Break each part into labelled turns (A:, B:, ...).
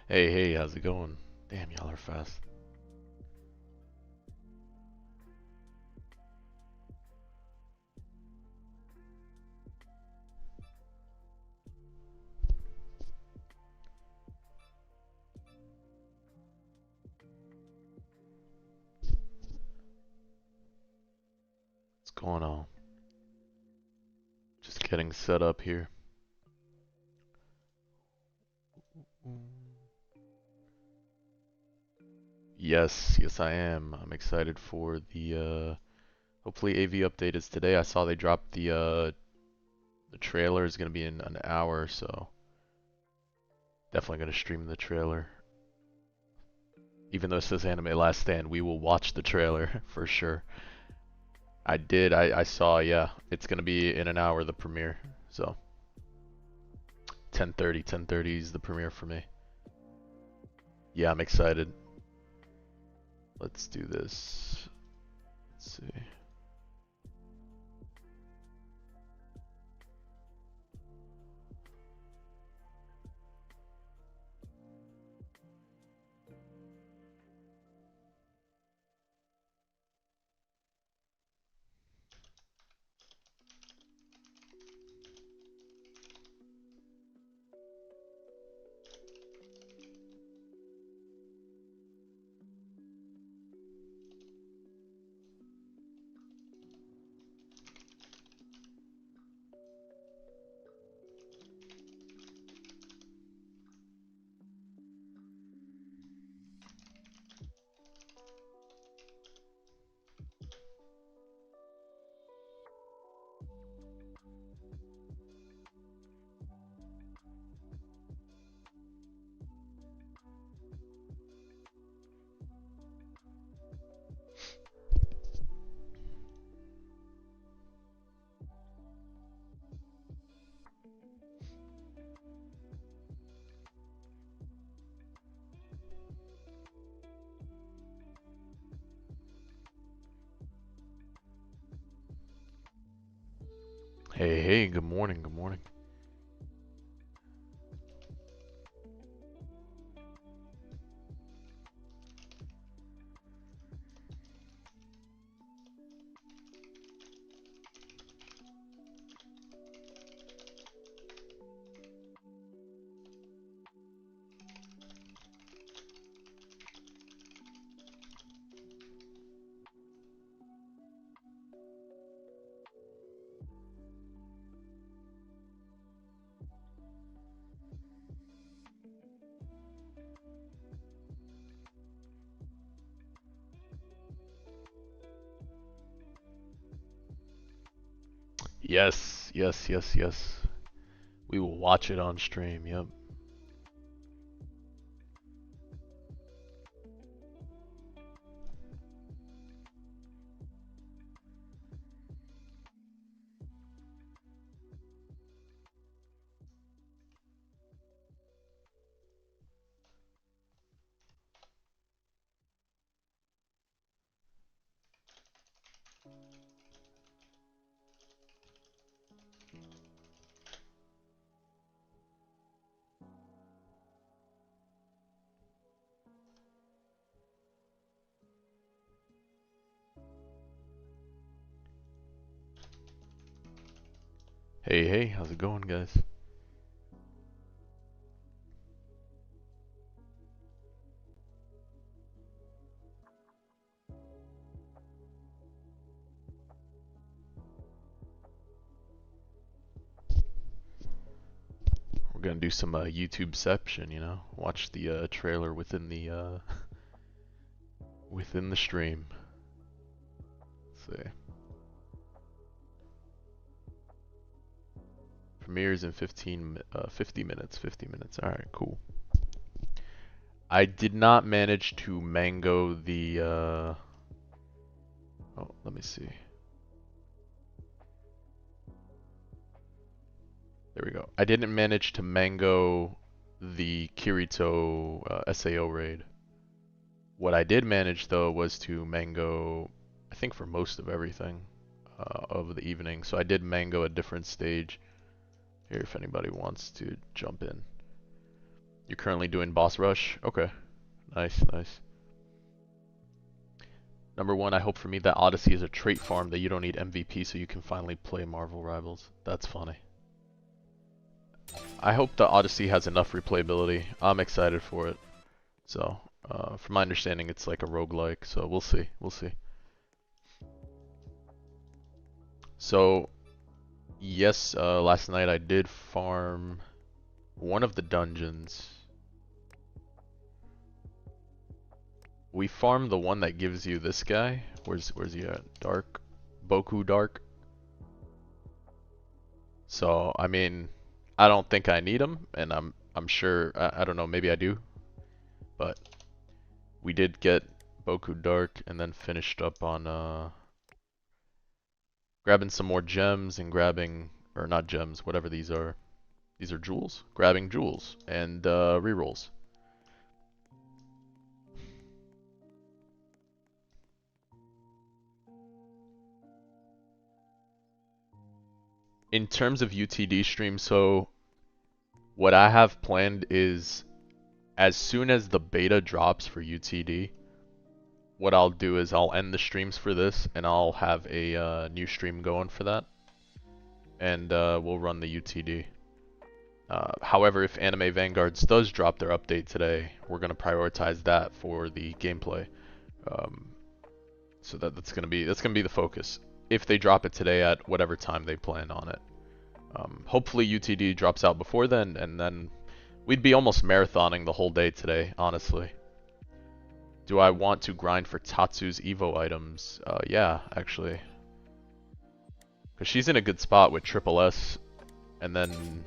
A: Hey, how's it going? Damn, y'all are fast. What's going on? Just getting set up here. Yes, I am. I'm excited for the hopefully AV update is today. I saw they dropped the trailer is gonna be in an hour, so definitely gonna stream the trailer. Even though it says Anime Last Stand, we will watch the trailer for sure. I did, I saw, yeah. It's gonna be in an hour the premiere. So 10:30 is the premiere for me. Yeah, I'm excited. Let's do this. Let's see. Hey, good morning, good morning. Yes. We will watch it on stream, yep. Hey, how's it going, guys? We're gonna do some YouTubeception, you know? Watch the trailer within the within the stream. Let's see. Premieres in 50 minutes, 50 minutes. Alright, cool. I did not manage to mango the oh, let me see. There we go. I didn't manage to mango the Kirito SAO raid. What I did manage though was to mango, I think for most of everything of the evening. So I did mango a different stage here if anybody wants to jump in. You're currently doing boss rush? Okay. Nice, nice. Number one, I hope for me that Odyssey is a trait farm that you don't need MVP so you can finally play Marvel Rivals. That's funny. I hope the Odyssey has enough replayability. I'm excited for it. So, from my understanding, it's like a roguelike, so we'll see. We'll see. So, yes, last night I did farm one of the dungeons. We farmed the one that gives you this guy. Where's he at? Dark? Boku Dark? So, I mean, I don't think I need him, and I'm sure, I don't know, maybe I do. But we did get Boku Dark and then finished up on grabbing some more gems and grabbing, or not gems, whatever these are. These are jewels? Grabbing jewels and rerolls. In terms of UTD stream, so what I have planned is as soon as the beta drops for UTD, what I'll do is I'll end the streams for this and I'll have a new stream going for that. And we'll run the UTD. However, if Anime Vanguards does drop their update today, we're going to prioritize that for the gameplay. So that's gonna be the focus. If they drop it today at whatever time they plan on it. Hopefully UTD drops out before then, and then we'd be almost marathoning the whole day today, honestly. Do I want to grind for Tatsu's Evo items? Yeah, actually. Because she's in a good spot with Triple S, and then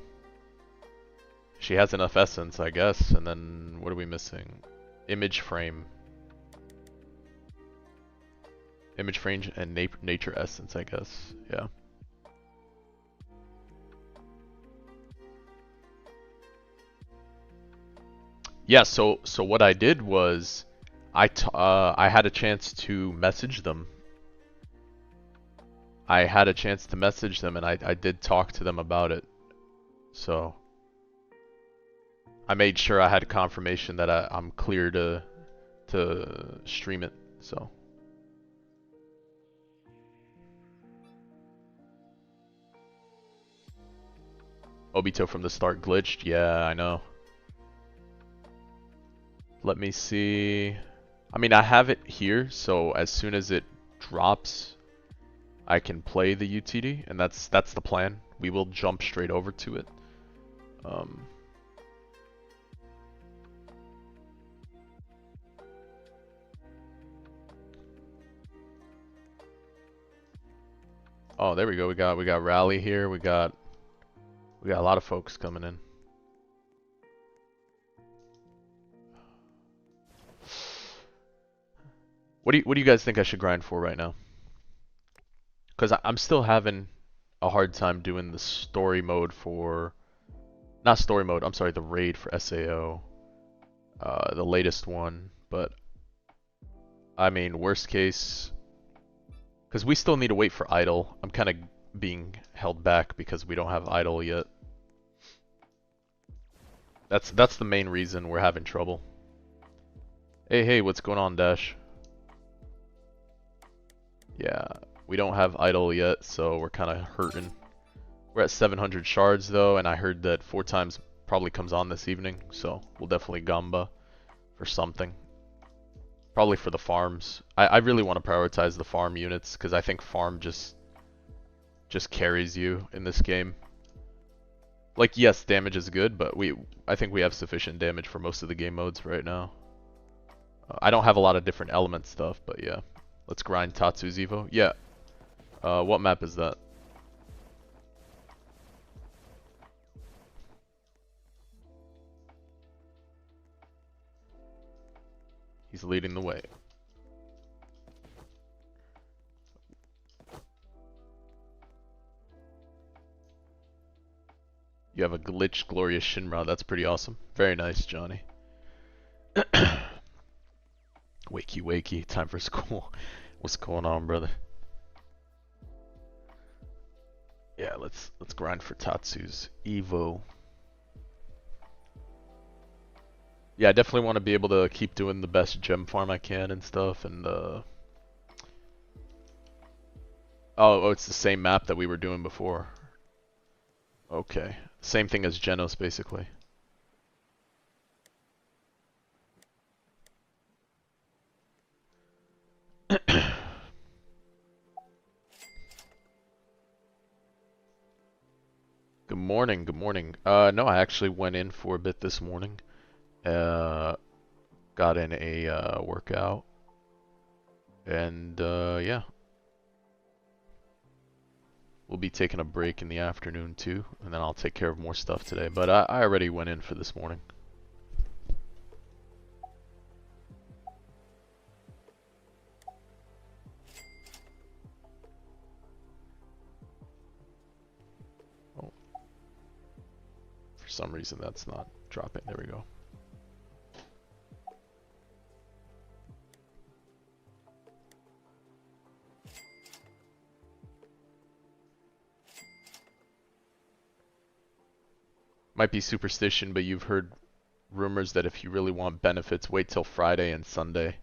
A: she has enough essence, I guess, and then what are we missing? Image frame. Image frame and nature essence, I guess. Yeah. Yeah, so what I did was I had a chance to message them. I had a chance to message them and I did talk to them about it. So I made sure I had confirmation that I'm clear to stream it. So Obito from the start glitched. Yeah, I know. Let me see. I mean, I have it here, so as soon as it drops, I can play the UTD, and that's the plan. We will jump straight over to it. Oh, there we go. We got Rally here. We got a lot of folks coming in. What do you guys think I should grind for right now? Because I'm still having a hard time doing the story mode for, not story mode, I'm sorry, the raid for SAO, the latest one. But I mean, worst case, because we still need to wait for Idol. I'm kind of being held back because we don't have Idol yet. That's the main reason we're having trouble. Hey, what's going on, Dash? Yeah, we don't have Idol yet, so we're kind of hurting. We're at 700 shards though, and I heard that 4 times probably comes on this evening, so we'll definitely gamba for something. Probably for the farms. I really want to prioritize the farm units, because I think farm just carries you in this game. Like, yes, damage is good, but I think we have sufficient damage for most of the game modes right now. I don't have a lot of different element stuff, but yeah. Let's grind Tatsu's Evo. Yeah. What map is that? He's leading the way. You have a glitched Glorious Shinra. That's pretty awesome. Very nice, Johnny. Wakey, time for school. What's going on, brother? Yeah, let's grind for Tatsu's Evo. Yeah, I definitely want to be able to keep doing the best gem farm I can and stuff, and oh, it's the same map that we were doing before. Okay. Same thing as Genos, basically. Good morning, good morning. No, I actually went in for a bit this morning. Uh, got in a workout, and yeah, we'll be taking a break in the afternoon too, and then I'll take care of more stuff today. But I already went in for this morning. Oh, for some reason that's not dropping. There we go. Might be superstition, but you've heard rumors that if you really want benefits, wait till Friday and Sunday.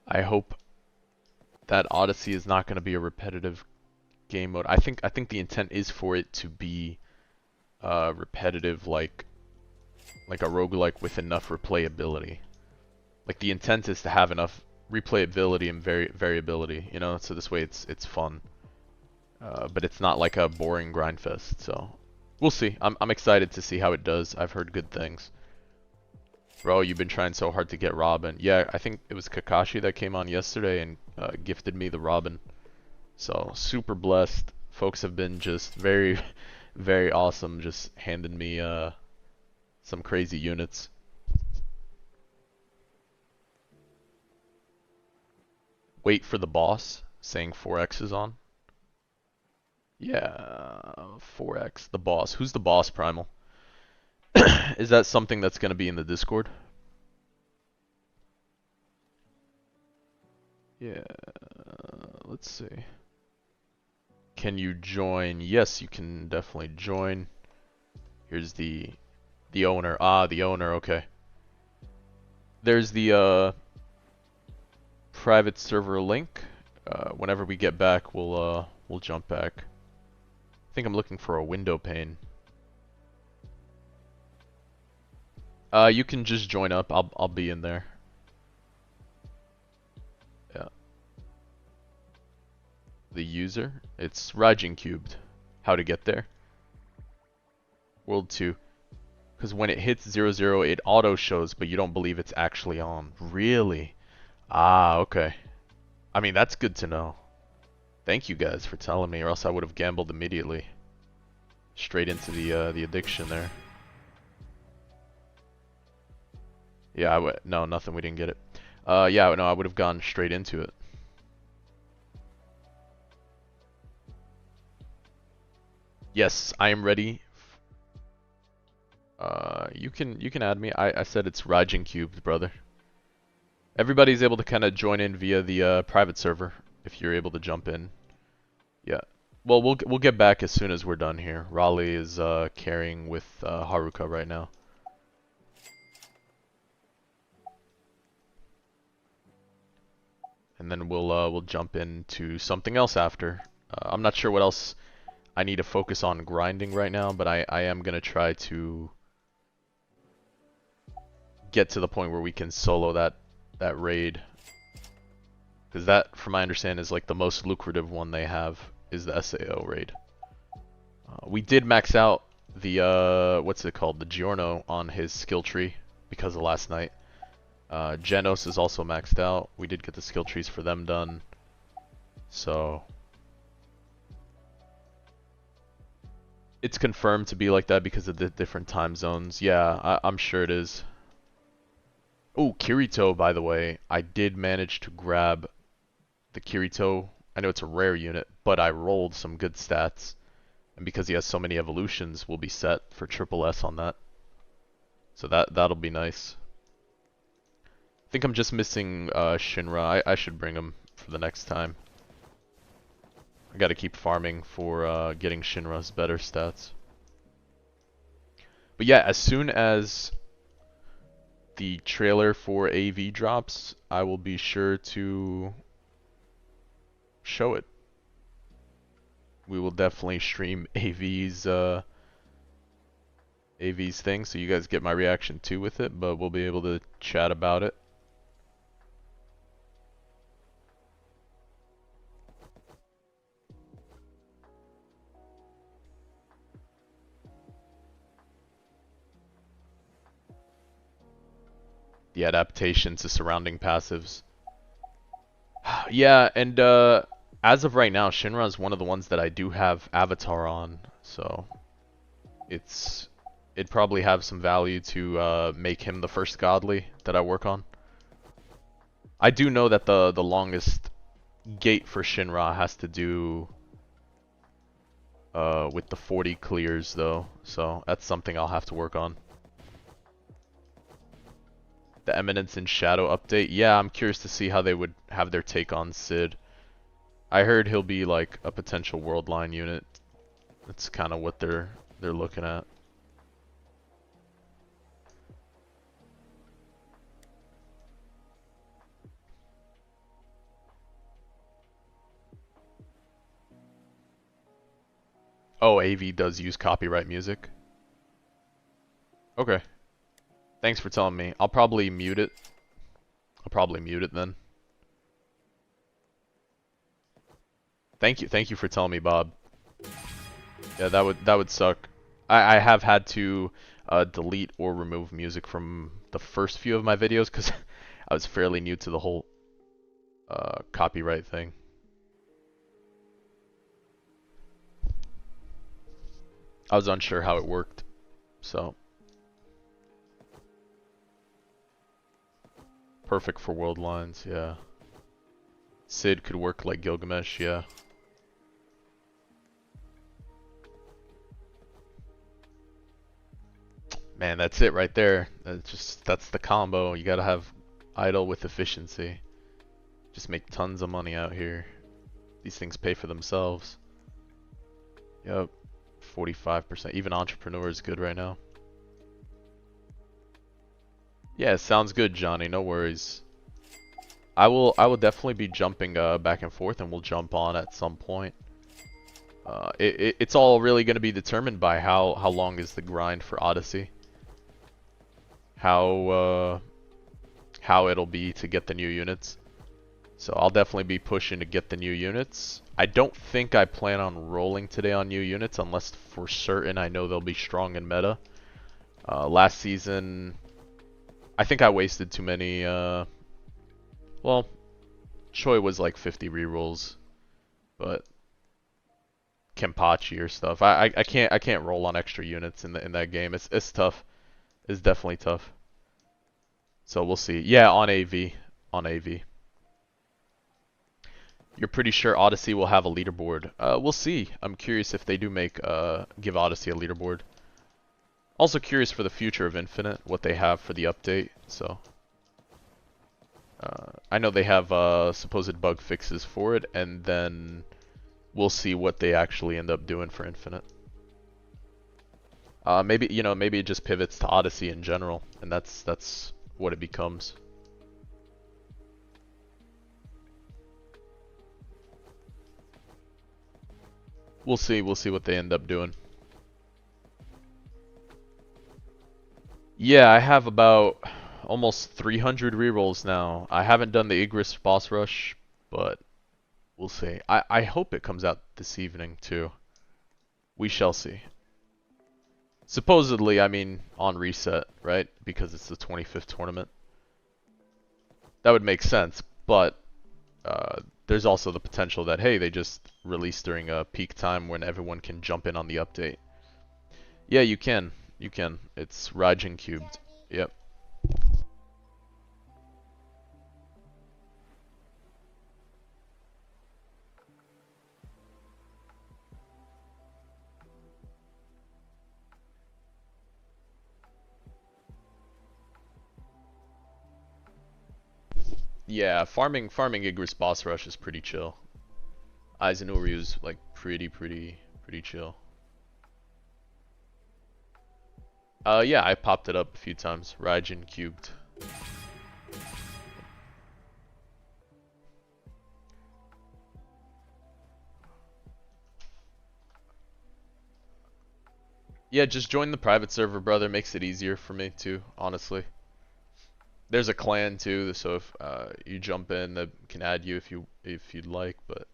A: I hope that Odyssey is not going to be a repetitive game mode. I think the intent is for it to be repetitive, like a roguelike with enough replayability. Like the intent is to have enough replayability and variability, you know, so this way it's fun. But it's not like a boring grind fest. So we'll see. I'm excited to see how it does. I've heard good things. Bro, you've been trying so hard to get Robin. Yeah, I think it was Kakashi that came on yesterday and gifted me the Robin. So super blessed. Folks have been just very, very awesome. Just handing me some crazy units. Wait for the boss, saying 4x is on. Yeah, 4x, the boss. Who's the boss, Primal? Is that something that's going to be in the Discord? Yeah, let's see. Can you join? Yes, you can definitely join. Here's the owner. Ah, the owner, okay. There's the private server link. Whenever we get back, we'll jump back. I think I'm looking for a window pane. You can just join up. I'll be in there. Yeah. The user. It's Raijin Cubed. How to get there? World 2. Because when it hits 00, it auto shows, but you don't believe it's actually on. Really? Ah, okay. I mean, that's good to know. Thank you guys for telling me, or else I would have gambled immediately. Straight into the addiction there. Yeah, no, nothing. We didn't get it. Yeah, no, I would have gone straight into it. Yes, I am ready. You can add me. I said it's Raijin Cubed, brother. Everybody's able to kind of join in via the private server if you're able to jump in. Yeah. Well, we'll get back as soon as we're done here. Raleigh is carrying with Haruka right now. And then we'll jump into something else after. I'm not sure what else I need to focus on grinding right now, but I am gonna try to get to the point where we can solo that raid. Because that, from my understanding, is like the most lucrative one they have, is the SAO raid. We did max out the, what's it called, the Giorno on his skill tree because of last night. Genos is also maxed out. We did get the skill trees for them done. So it's confirmed to be like that because of the different time zones. Yeah, I'm sure it is. Oh, Kirito, by the way, I did manage to grab the Kirito. I know it's a rare unit, but I rolled some good stats. And because he has so many evolutions, we'll be set for triple S on that. So that'll be nice. I think I'm just missing Shinra. I should bring him for the next time. I gotta keep farming for getting Shinra's better stats. But yeah, as soon as the trailer for AV drops, I will be sure to show it. We will definitely stream AV's thing, so you guys get my reaction too with it, but we'll be able to chat about it. The adaptation to surrounding passives. Yeah, and as of right now, Shinra is one of the ones that I do have Avatar on, so it'd probably have some value to make him the first godly that I work on. I do know that the longest gate for Shinra has to do with the 40 clears though, so that's something I'll have to work on. The Eminence in Shadow update, yeah, I'm curious to see how they would have their take on Sid. I heard he'll be like a potential world line unit. That's kind of what they're looking at. Oh, AV does use copyright music. Okay. Thanks for telling me. I'll probably mute it. I'll probably mute it then. Thank you for telling me, Bob. Yeah, that would suck. I have had to delete or remove music from the first few of my videos because I was fairly new to the whole copyright thing. I was unsure how it worked, so perfect for world lines, yeah. Sid could work like Gilgamesh, yeah. Man, that's it right there. That's the combo. You gotta have idle with efficiency. Just make tons of money out here. These things pay for themselves. Yep. 45%. Even entrepreneur is good right now. Yeah, sounds good, Johnny. No worries. I will definitely be jumping back and forth, and we'll jump on at some point. It's all really going to be determined by how long is the grind for Odyssey. How it'll be to get the new units. So I'll definitely be pushing to get the new units. I don't think I plan on rolling today on new units unless for certain I know they'll be strong in meta. Last season, I think I wasted too many, well, Choi was like 50 rerolls, but Kenpachi or stuff. I can't roll on extra units in that game. It's tough. It's definitely tough. So we'll see. Yeah, on AV. On AV. You're pretty sure Odyssey will have a leaderboard. We'll see. I'm curious if they do give Odyssey a leaderboard. Also curious for the future of Infinite, what they have for the update. So I know they have supposed bug fixes for it, and then we'll see what they actually end up doing for Infinite. Maybe maybe it just pivots to Odyssey in general, and that's what it becomes. We'll see what they end up doing. Yeah, I have about almost 300 rerolls now. I haven't done the Igris boss rush, but we'll see. I hope it comes out this evening too. We shall see. Supposedly, I mean, on reset, right? Because it's the 25th tournament. That would make sense, but there's also the potential that, hey, they just release during a peak time when everyone can jump in on the update. Yeah, you can. You can. It's Raijin cubed. Yep. Yeah, farming Igris boss rush is pretty chill. Aizanuryu's like pretty chill. Yeah, I popped it up a few times. Raijin cubed. Yeah, just join the private server, brother. Makes it easier for me too, honestly. There's a clan too, so if you jump in, that can add you if you'd like, but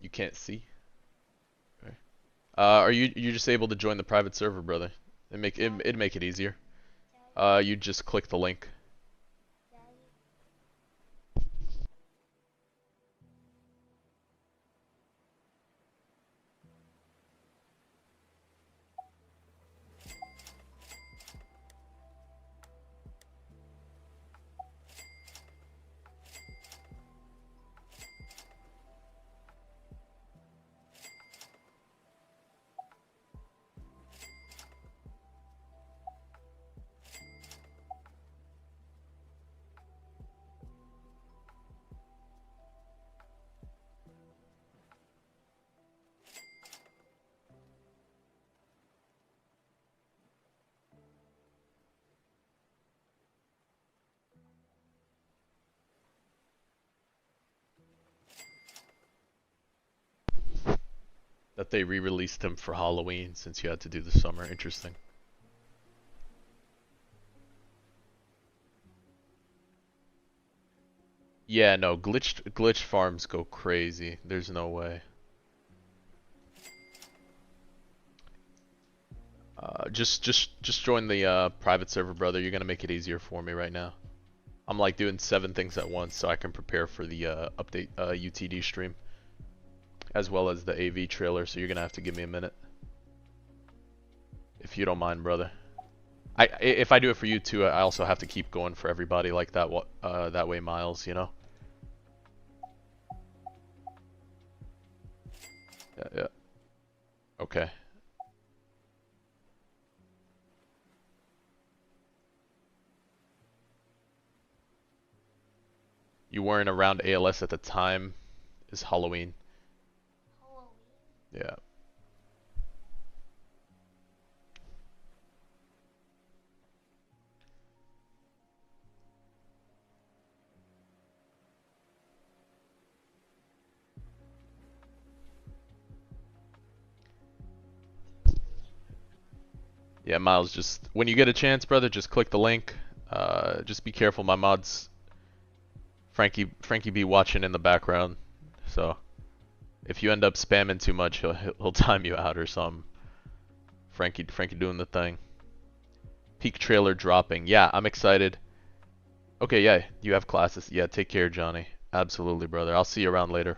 A: you can't see. Okay. Are you just able to join the private server, brother? It'd make it easier. You just click the link. That they re-released him for Halloween since you had to do the summer. Interesting. Yeah, no, glitched farms go crazy. There's no way. Just join the private server, brother. You're gonna make it easier for me right now. I'm like doing 7 things at once so I can prepare for the update UTD stream as well as the AV trailer. So you're gonna have to give me a minute if you don't mind, brother. If I do it for you too, I also have to keep going for everybody like that. That way, Miles, you know. Yeah, yeah. Okay. You weren't around ALS at the time. Is Halloween. Yeah. Yeah, Miles, just when you get a chance, brother, just click the link. Just be careful, my mods. Frankie be watching in the background, so if you end up spamming too much, he'll time you out or something. Frankie doing the thing. Peak trailer dropping. Yeah, I'm excited. Okay, yeah, you have classes. Yeah, take care, Johnny. Absolutely, brother. I'll see you around later.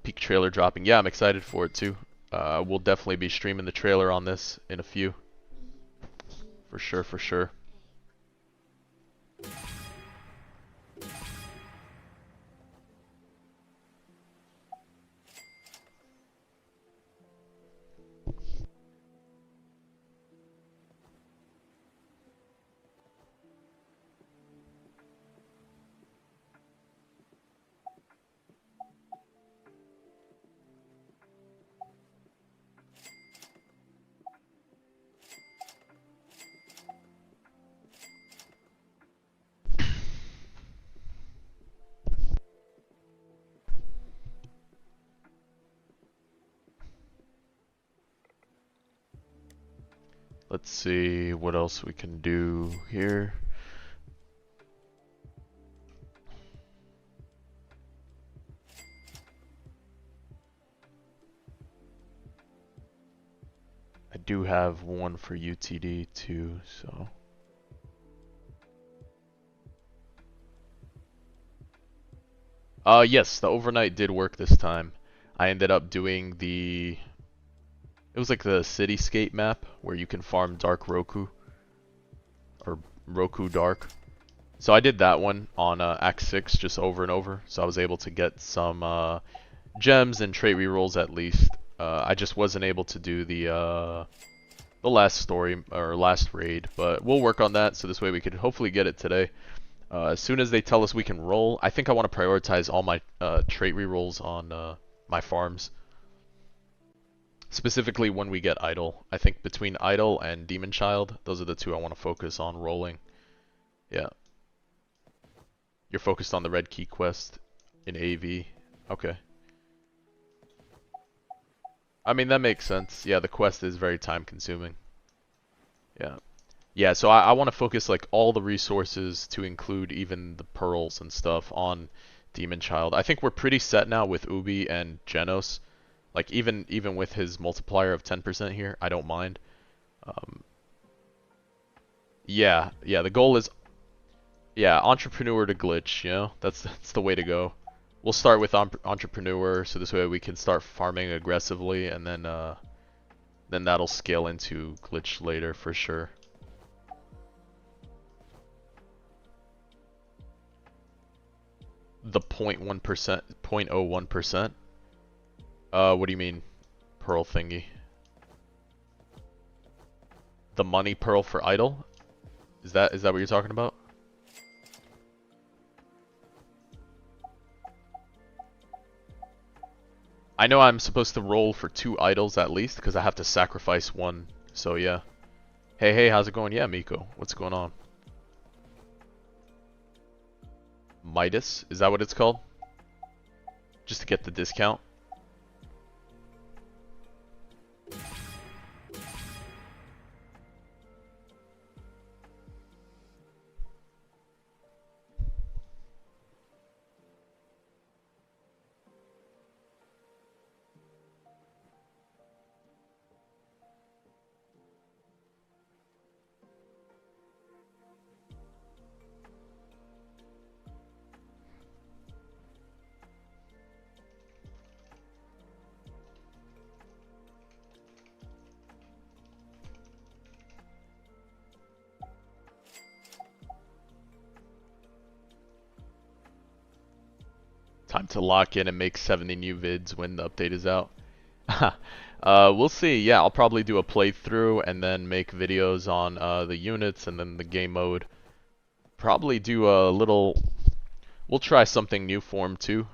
A: Peak trailer dropping. Yeah, I'm excited for it too. We'll definitely be streaming the trailer on this in a few. For sure, for sure. Let's see what else we can do here. I do have one for UTD too, so. Yes, the overnight did work this time. I ended up doing it was like the cityscape map where you can farm Dark Roku or Roku Dark. So I did that one on Act 6 just over and over. So I was able to get some gems and trait rerolls at least. I just wasn't able to do the the last story or last raid, but we'll work on that so this way we could hopefully get it today. As soon as they tell us we can roll, I think I want to prioritize all my trait rerolls on my farms. Specifically when we get Idol. I think between Idol and Demon Child, those are the two I want to focus on rolling. Yeah. You're focused on the Red Key quest in AV. Okay. I mean, that makes sense. Yeah, the quest is very time consuming. Yeah. Yeah, so I want to focus like all the resources to include even the pearls and stuff on Demon Child. I think we're pretty set now with Ubi and Genos. Like even with his multiplier of 10% here, I don't mind. Um, yeah, the goal is entrepreneur to glitch, you know? That's the way to go. We'll start with entrepreneur so this way we can start farming aggressively and then that'll scale into glitch later for sure. The 0.1%, 0.01%. What do you mean? Pearl thingy. The money pearl for idle? Is that what you're talking about? I know I'm supposed to roll for 2 idols at least because I have to sacrifice one. So yeah. Hey, how's it going? Yeah, Miko. What's going on? Midas? Is that what it's called? Just to get the discount? Time to lock in and make 70 new vids when the update is out. We'll see. Yeah, I'll probably do a playthrough and then make videos on the units and then the game mode. Probably do a little... We'll try something new for 'em too.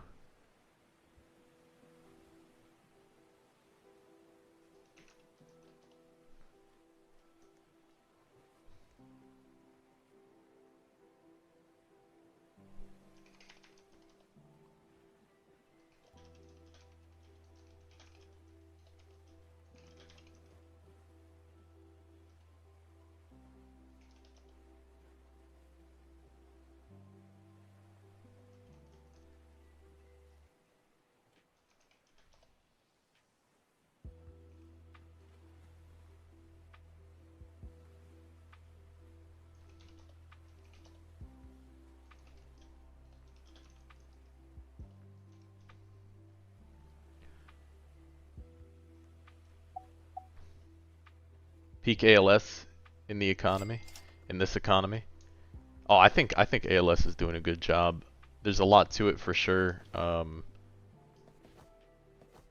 A: Peak ALS in the economy, in this economy. Oh, I think ALS is doing a good job. There's a lot to it for sure. But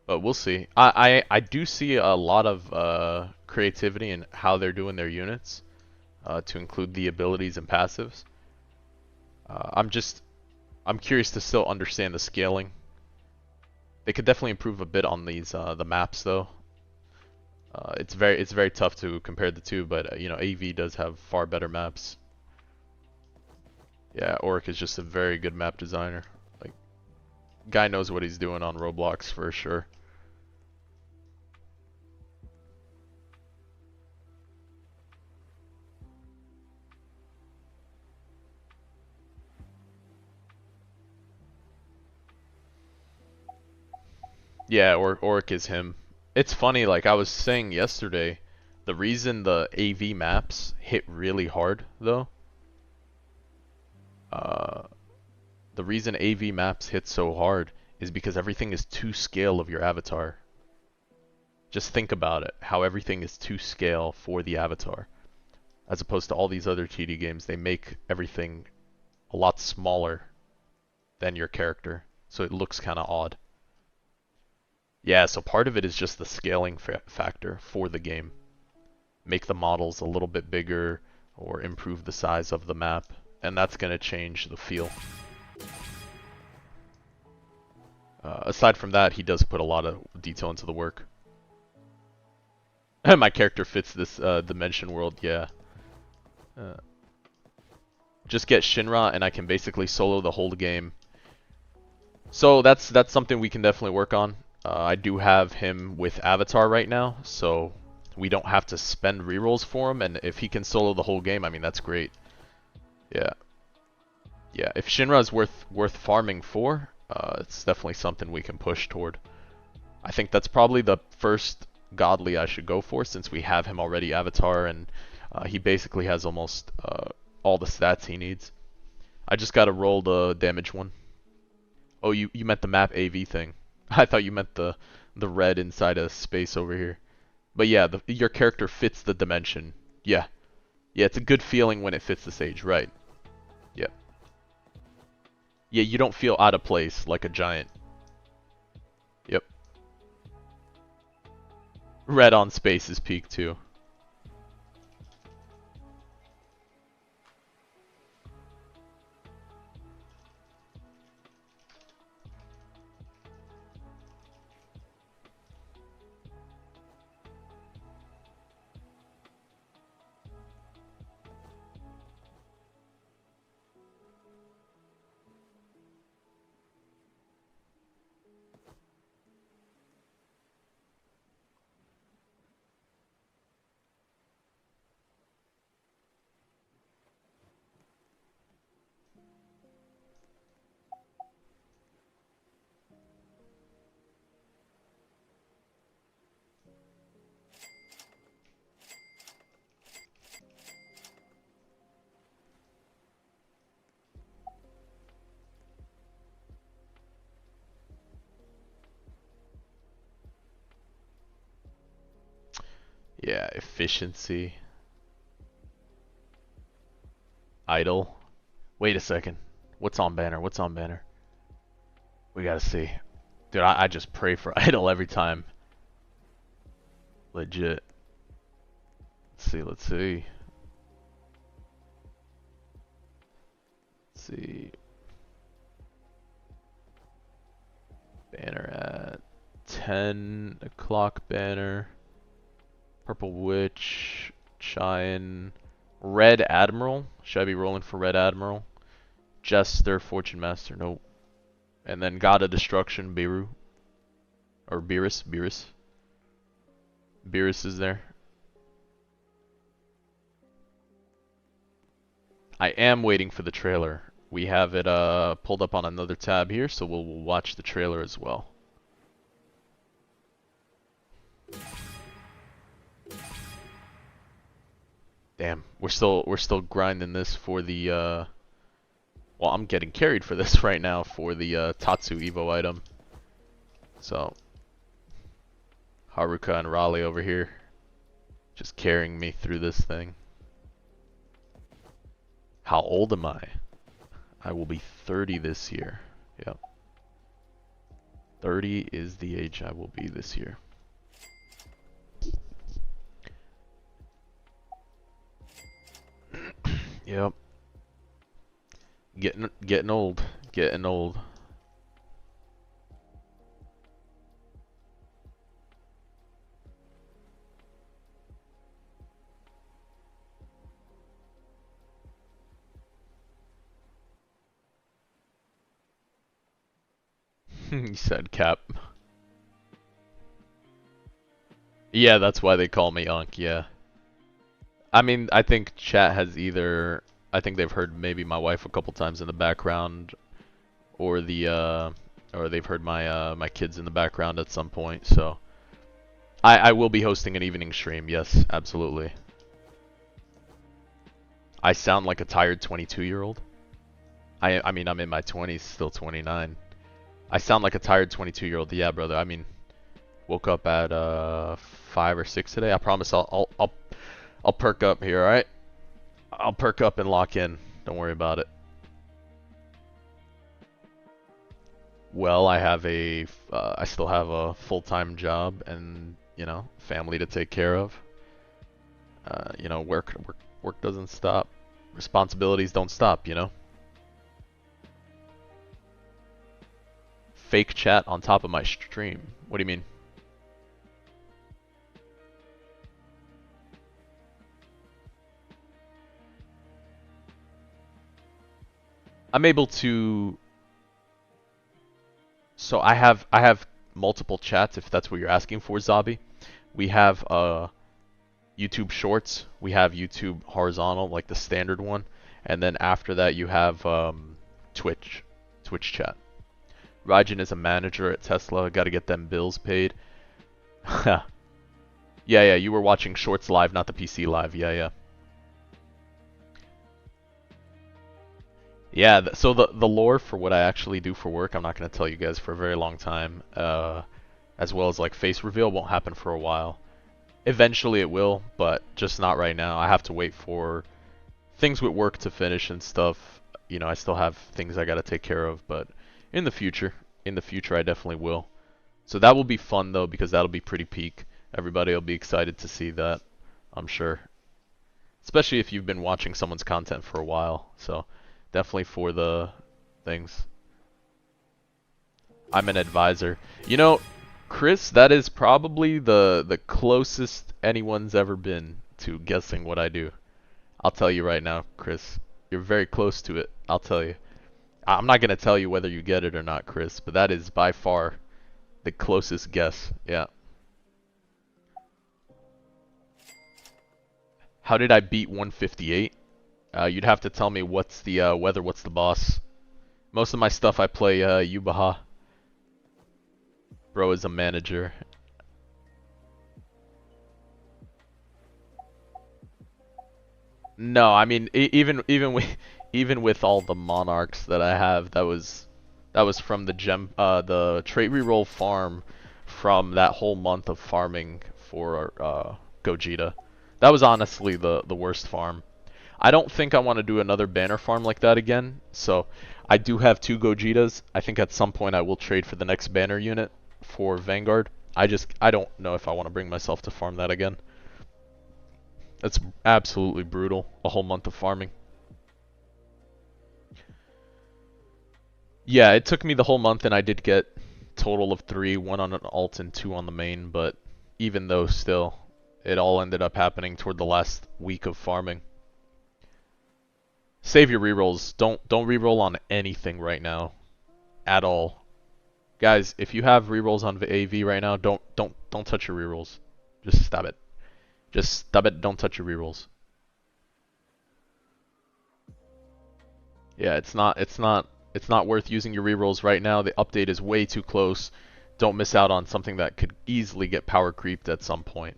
A: we'll see. I do see a lot of creativity in how they're doing their units, to include the abilities and passives. I'm curious to still understand the scaling. They could definitely improve a bit on these the maps though. It's very tough to compare the two, but you know, AV does have far better maps. Yeah, Oric is just a very good map designer. Like, guy knows what he's doing on Roblox for sure. Yeah, Oric is him. It's funny, like I was saying yesterday, the reason the AV maps hit really hard though, uh, the reason AV maps hit so hard is because everything is to scale of your avatar. Just think about it, how everything is to scale for the avatar. As opposed to all these other TD games, they make everything a lot smaller than your character, so it looks kind of odd. Yeah, so part of it is just the scaling factor for the game. make the models a little bit bigger or improve the size of the map, and that's going to change the feel. Aside from that, he does put a lot of detail into the work. My character fits this dimension world, yeah. Just get Shinra and I can basically solo the whole game. So that's something we can definitely work on. I do have him with Avatar right now, so we don't have to spend rerolls for him, and if he can solo the whole game, I mean, that's great. Yeah. Yeah, if Shinra is worth farming for, it's definitely something we can push toward. I think that's probably the first godly I should go for, since we have him already Avatar, and he basically has almost all the stats he needs. I just gotta roll the damage one. Oh, you meant the map AV thing. I thought you meant the red inside a space over here. But yeah, your character fits the dimension. Yeah. Yeah, it's a good feeling when it fits the stage, right. Yeah. Yeah, you don't feel out of place like a giant. Yep. Red on space is peak too. Yeah, efficiency. Idle. Wait a second. What's on banner? What's on banner? We gotta see. Dude, I just pray for idle every time. Legit. Let's see, let's see. Let's see. Banner at 10 o'clock banner. Purple Witch. Chine. Red Admiral. Should I be rolling for Red Admiral? Jester, Fortune Master, nope. And then God of Destruction, Biru. Or Beerus, Beerus. Beerus is there. I am waiting for the trailer. We have it pulled up on another tab here, so we'll watch the trailer as well. Damn, we're still grinding this for the well, I'm getting carried for this right now for the Tatsu Evo item. So Haruka and Raleigh over here just carrying me through this thing. How old am I? I will be 30 this year. Yep. 30 is the age I will be this year. Yep. Getting old. Getting old. You said Cap. Yeah, that's why they call me Unk, yeah. I mean, I think chat has either... I think they've heard maybe my wife a couple times in the background, or or they've heard my kids in the background at some point, so... I will be hosting an evening stream, yes, absolutely. I sound like a tired 22-year-old. I mean, I'm in my 20s, still 29. I sound like a tired 22-year-old, yeah, brother. I mean, woke up at 5 or 6 today. I promise I'll perk up here, all right? I'll perk up and lock in. Don't worry about it. Well, I still have a full-time job and, you know, family to take care of. You know, work doesn't stop. Responsibilities don't stop, you know? Fake chat on top of my stream. What do you mean? I'm able to. So I have multiple chats if that's what you're asking for, Zabi. We have YouTube Shorts, we have YouTube Horizontal, like the standard one, and then after that you have Twitch, Twitch chat. Rajan is a manager at Tesla. Got to get them bills paid. Yeah, yeah. You were watching Shorts live, not the PC live. Yeah, yeah. Yeah, so the lore for what I actually do for work, I'm not going to tell you guys for a very long time. As well as like face reveal won't happen for a while. Eventually it will, but just not right now. I have to wait for things with work to finish and stuff. You know, I still have things I got to take care of, but in the future I definitely will. So that will be fun though because that'll be pretty peak. Everybody will be excited to see that, I'm sure. Especially if you've been watching someone's content for a while. So definitely for the things. I'm an advisor. You know, Chris, that is probably the closest anyone's ever been to guessing what I do. I'll tell you right now, Chris. You're very close to it. I'll tell you. I'm not gonna tell you whether you get it or not, Chris, but that is by far the closest guess. Yeah. How did I beat 158? You'd have to tell me what's the weather, what's the boss. Most of my stuff I play Yubaha. Bro is a manager. No, I mean even with all the monarchs that I have, that was from the trait reroll farm from that whole month of farming for Gogeta. That was honestly the worst farm. I don't think I want to do another banner farm like that again. So I do have two Gogetas. I think at some point I will trade for the next banner unit for Vanguard. I don't know if I want to bring myself to farm that again. That's absolutely brutal. A whole month of farming. Yeah, it took me the whole month and I did get total of 3, 1 on an alt and 2 on the main, but even though still, it all ended up happening toward the last week of farming. Save your rerolls. Don't reroll on anything right now. At all. Guys, if you have rerolls on AV right now, don't touch your rerolls. Just stop it. Just stop it, don't touch your rerolls. Yeah, it's not worth using your rerolls right now. The update is way too close. Don't miss out on something that could easily get power creeped at some point.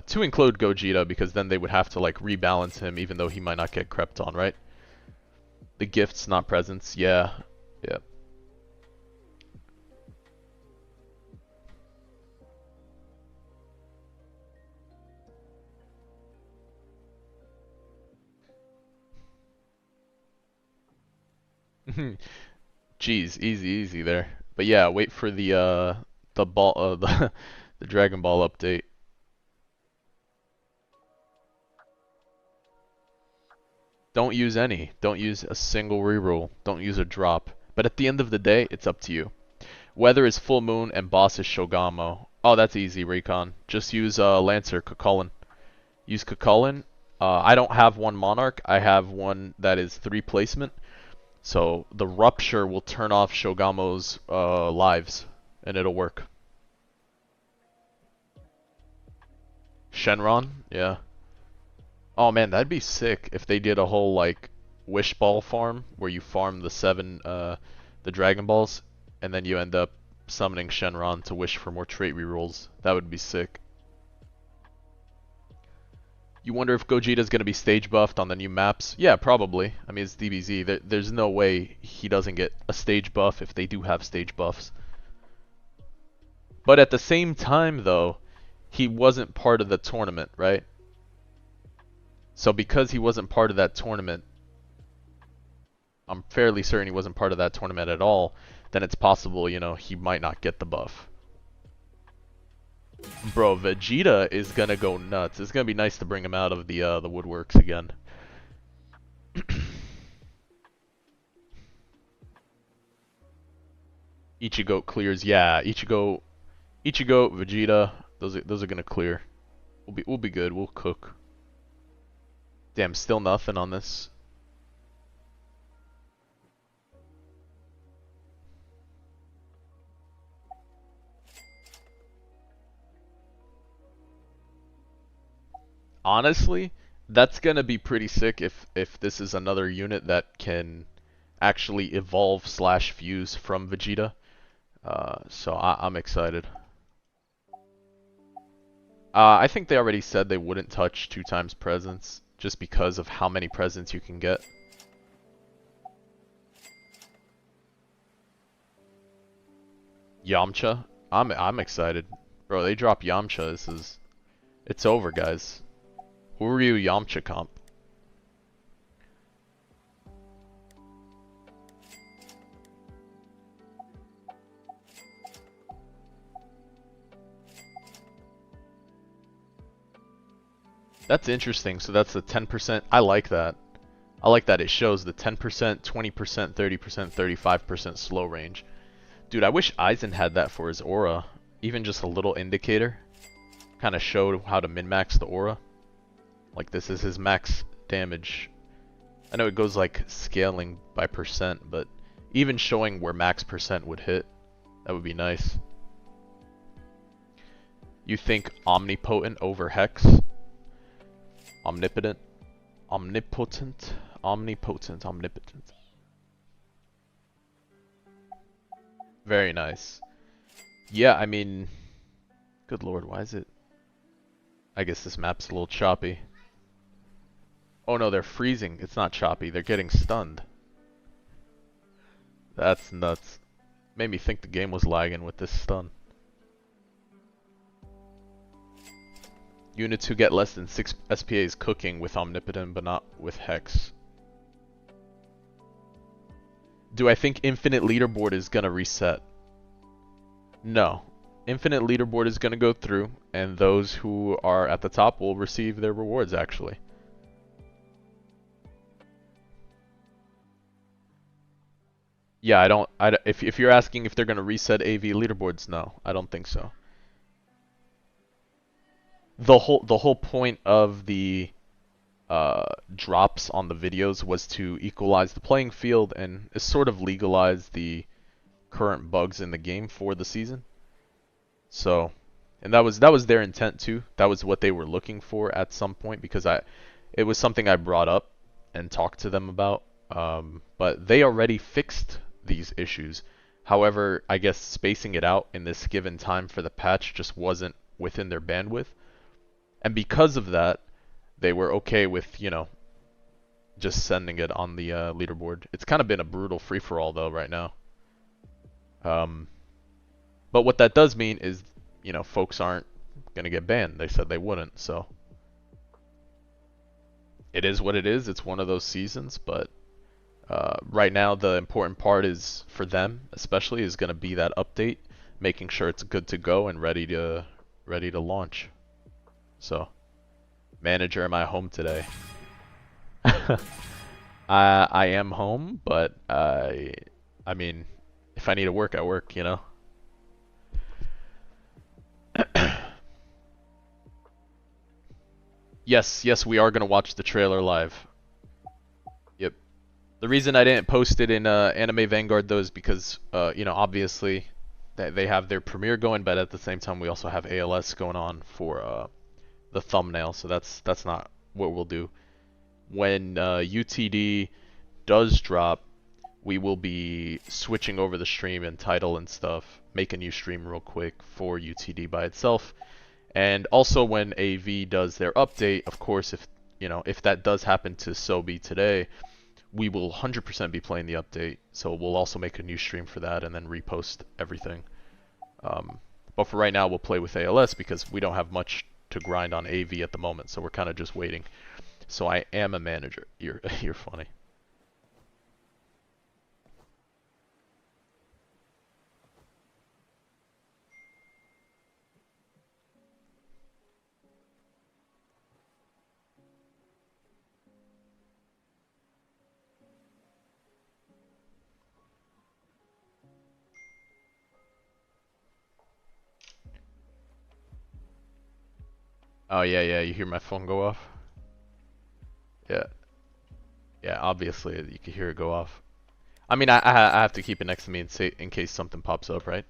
A: To include Gogeta, because then they would have to like rebalance him, even though he might not get crept on, right? The gifts, not presents. Yeah, yeah. Jeez, easy there. But yeah, wait for the ball the Dragon Ball update. Don't use any. Don't use a single reroll. Don't use a drop. But at the end of the day, it's up to you. Weather is full moon and boss is Shogamo. Oh, that's easy, Recon. Just use Lancer, Cucullin. Use Cucullin. I don't have one Monarch. I have one that is 3 placement. So the Rupture will turn off Shogamo's lives, and it'll work. Shenron? Yeah. Oh man, that'd be sick if they did a whole like wish ball farm where you farm the 7 the Dragon Balls and then you end up summoning Shenron to wish for more trait rerolls. That would be sick. You wonder if Gogeta's gonna be stage buffed on the new maps? Yeah, probably. I mean, it's DBZ. There's no way he doesn't get a stage buff if they do have stage buffs. But at the same time, though, he wasn't part of the tournament, right? So because he wasn't part of that tournament, I'm fairly certain he wasn't part of that tournament at all, then it's possible, you know, he might not get the buff. Bro, Vegeta is gonna go nuts. It's gonna be nice to bring him out of the woodworks again. Ichigo clears. Yeah, Ichigo, Vegeta. Those are gonna clear. We'll be good. We'll cook. Damn, still nothing on this. Honestly, that's gonna be pretty sick if this is another unit that can actually evolve slash fuse from Vegeta. So I'm excited. I think they already said they wouldn't touch 2 times presence just because of how many presents you can get. Yamcha, I'm excited, bro. They drop Yamcha. It's over, guys. Uryu Yamcha comp. That's interesting. So that's the 10%. I like that. I like that it shows the 10%, 20%, 30%, 35% slow range. Dude, I wish Aizen had that for his aura. Even just a little indicator. Kind of showed how to min-max the aura. Like this is his max damage. I know it goes like scaling by percent, but even showing where max percent would hit, that would be nice. You think omnipotent over hex? Omnipotent? Omnipotent? Omnipotent, omnipotent. Very nice. Yeah, I mean, good lord, why is it? I guess this map's a little choppy. Oh no, they're freezing. It's not choppy. They're getting stunned. That's nuts. Made me think the game was lagging with this stun. Units who get less than 6 SPAs cooking with Omnipotent but not with Hex. Do I think Infinite Leaderboard is gonna reset? No. Infinite Leaderboard is gonna go through, and those who are at the top will receive their rewards, actually. Yeah, if you're asking if they're gonna reset AV leaderboards, no, I don't think so. The whole point of the drops on the videos was to equalize the playing field and sort of legalize the current bugs in the game for the season. So, and that was their intent too. That was what they were looking for at some point because it was something I brought up and talked to them about. But they already fixed these issues. However, I guess spacing it out in this given time for the patch just wasn't within their bandwidth. And because of that, they were okay with, just sending it on the leaderboard. It's kind of been a brutal free-for-all though right now. But what that does mean is, folks aren't gonna get banned. They said they wouldn't, so it is what it is. It's one of those seasons, but right now the important part is for them, especially, is gonna be that update, making sure it's good to go and ready to launch. So, manager, am I home today? I am home, but I mean, if I need to work, I work, Yes, we are gonna watch the trailer live. Yep. The reason I didn't post it in Anime Vanguard though is because, obviously they have their premiere going, but at the same time we also have ALS going on for the thumbnail, so that's not what we'll do. When UTD does drop, we will be switching over the stream and title and stuff, make a new stream real quick for UTD by itself. And also when AV does their update, of course, if that does happen to so be today, we will 100% be playing the update. So we'll also make a new stream for that and then repost everything. But for right now, we'll play with ALS because we don't have much to grind on AV at the moment. So we're kind of just waiting. So I am a manager. You're funny. Oh yeah, yeah. You hear my phone go off? Yeah, yeah. Obviously, you can hear it go off. I mean, I have to keep it next to me in case something pops up, right?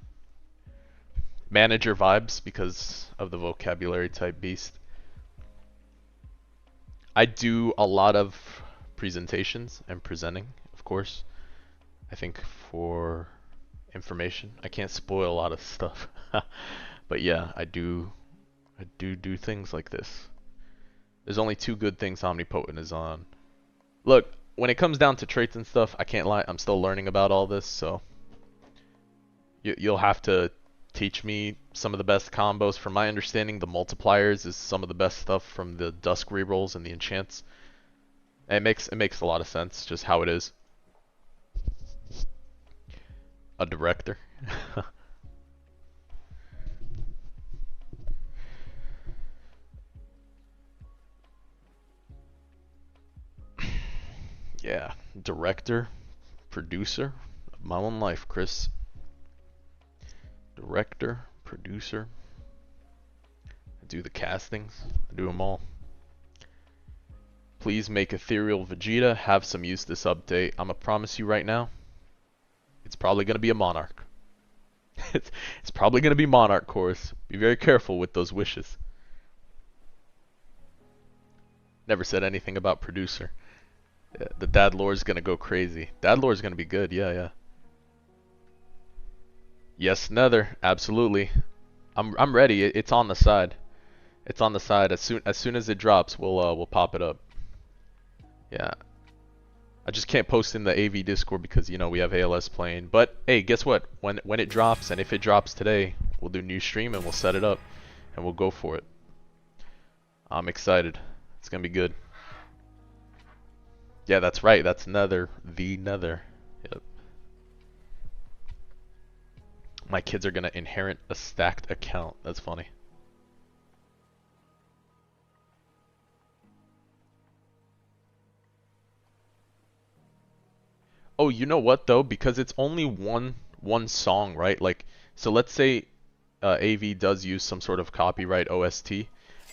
A: Manager vibes because of the vocabulary type beast. I do a lot of presentations and presenting, of course. I think for information. I can't spoil a lot of stuff. But yeah, I do things like this. There's only two good things Omnipotent is on. Look, when it comes down to traits and stuff, I can't lie, I'm still learning about all this, so you'll have to teach me some of the best combos. From my understanding, the multipliers is some of the best stuff from the Dusk rerolls and the enchants. And it makes a lot of sense, just how it is. A director. Yeah, director, producer of my own life, Chris. Director, producer. I do the castings. I do them all. Please make Ethereal Vegeta have some use this update. I'ma promise you right now, it's probably gonna be a Monarch. it's probably gonna be Monarch course. Be very careful with those wishes. Never said anything about producer. Yeah, the dad lore is gonna go crazy. Dad lore is gonna be good. Yeah, yeah. Yes, Nether. Absolutely. I'm ready. It's on the side. It's on the side. As soon as it drops, we'll pop it up. Yeah. I just can't post in the AV Discord because we have ALS playing. But hey, guess what? When it drops, and if it drops today, we'll do new stream and we'll set it up and we'll go for it. I'm excited. It's gonna be good. Yeah, that's right. That's Nether. The Nether. Yep. My kids are gonna inherit a stacked account. That's funny. Oh, you know what though? Because it's only one song, right? Like, so let's say AV does use some sort of copyright OST.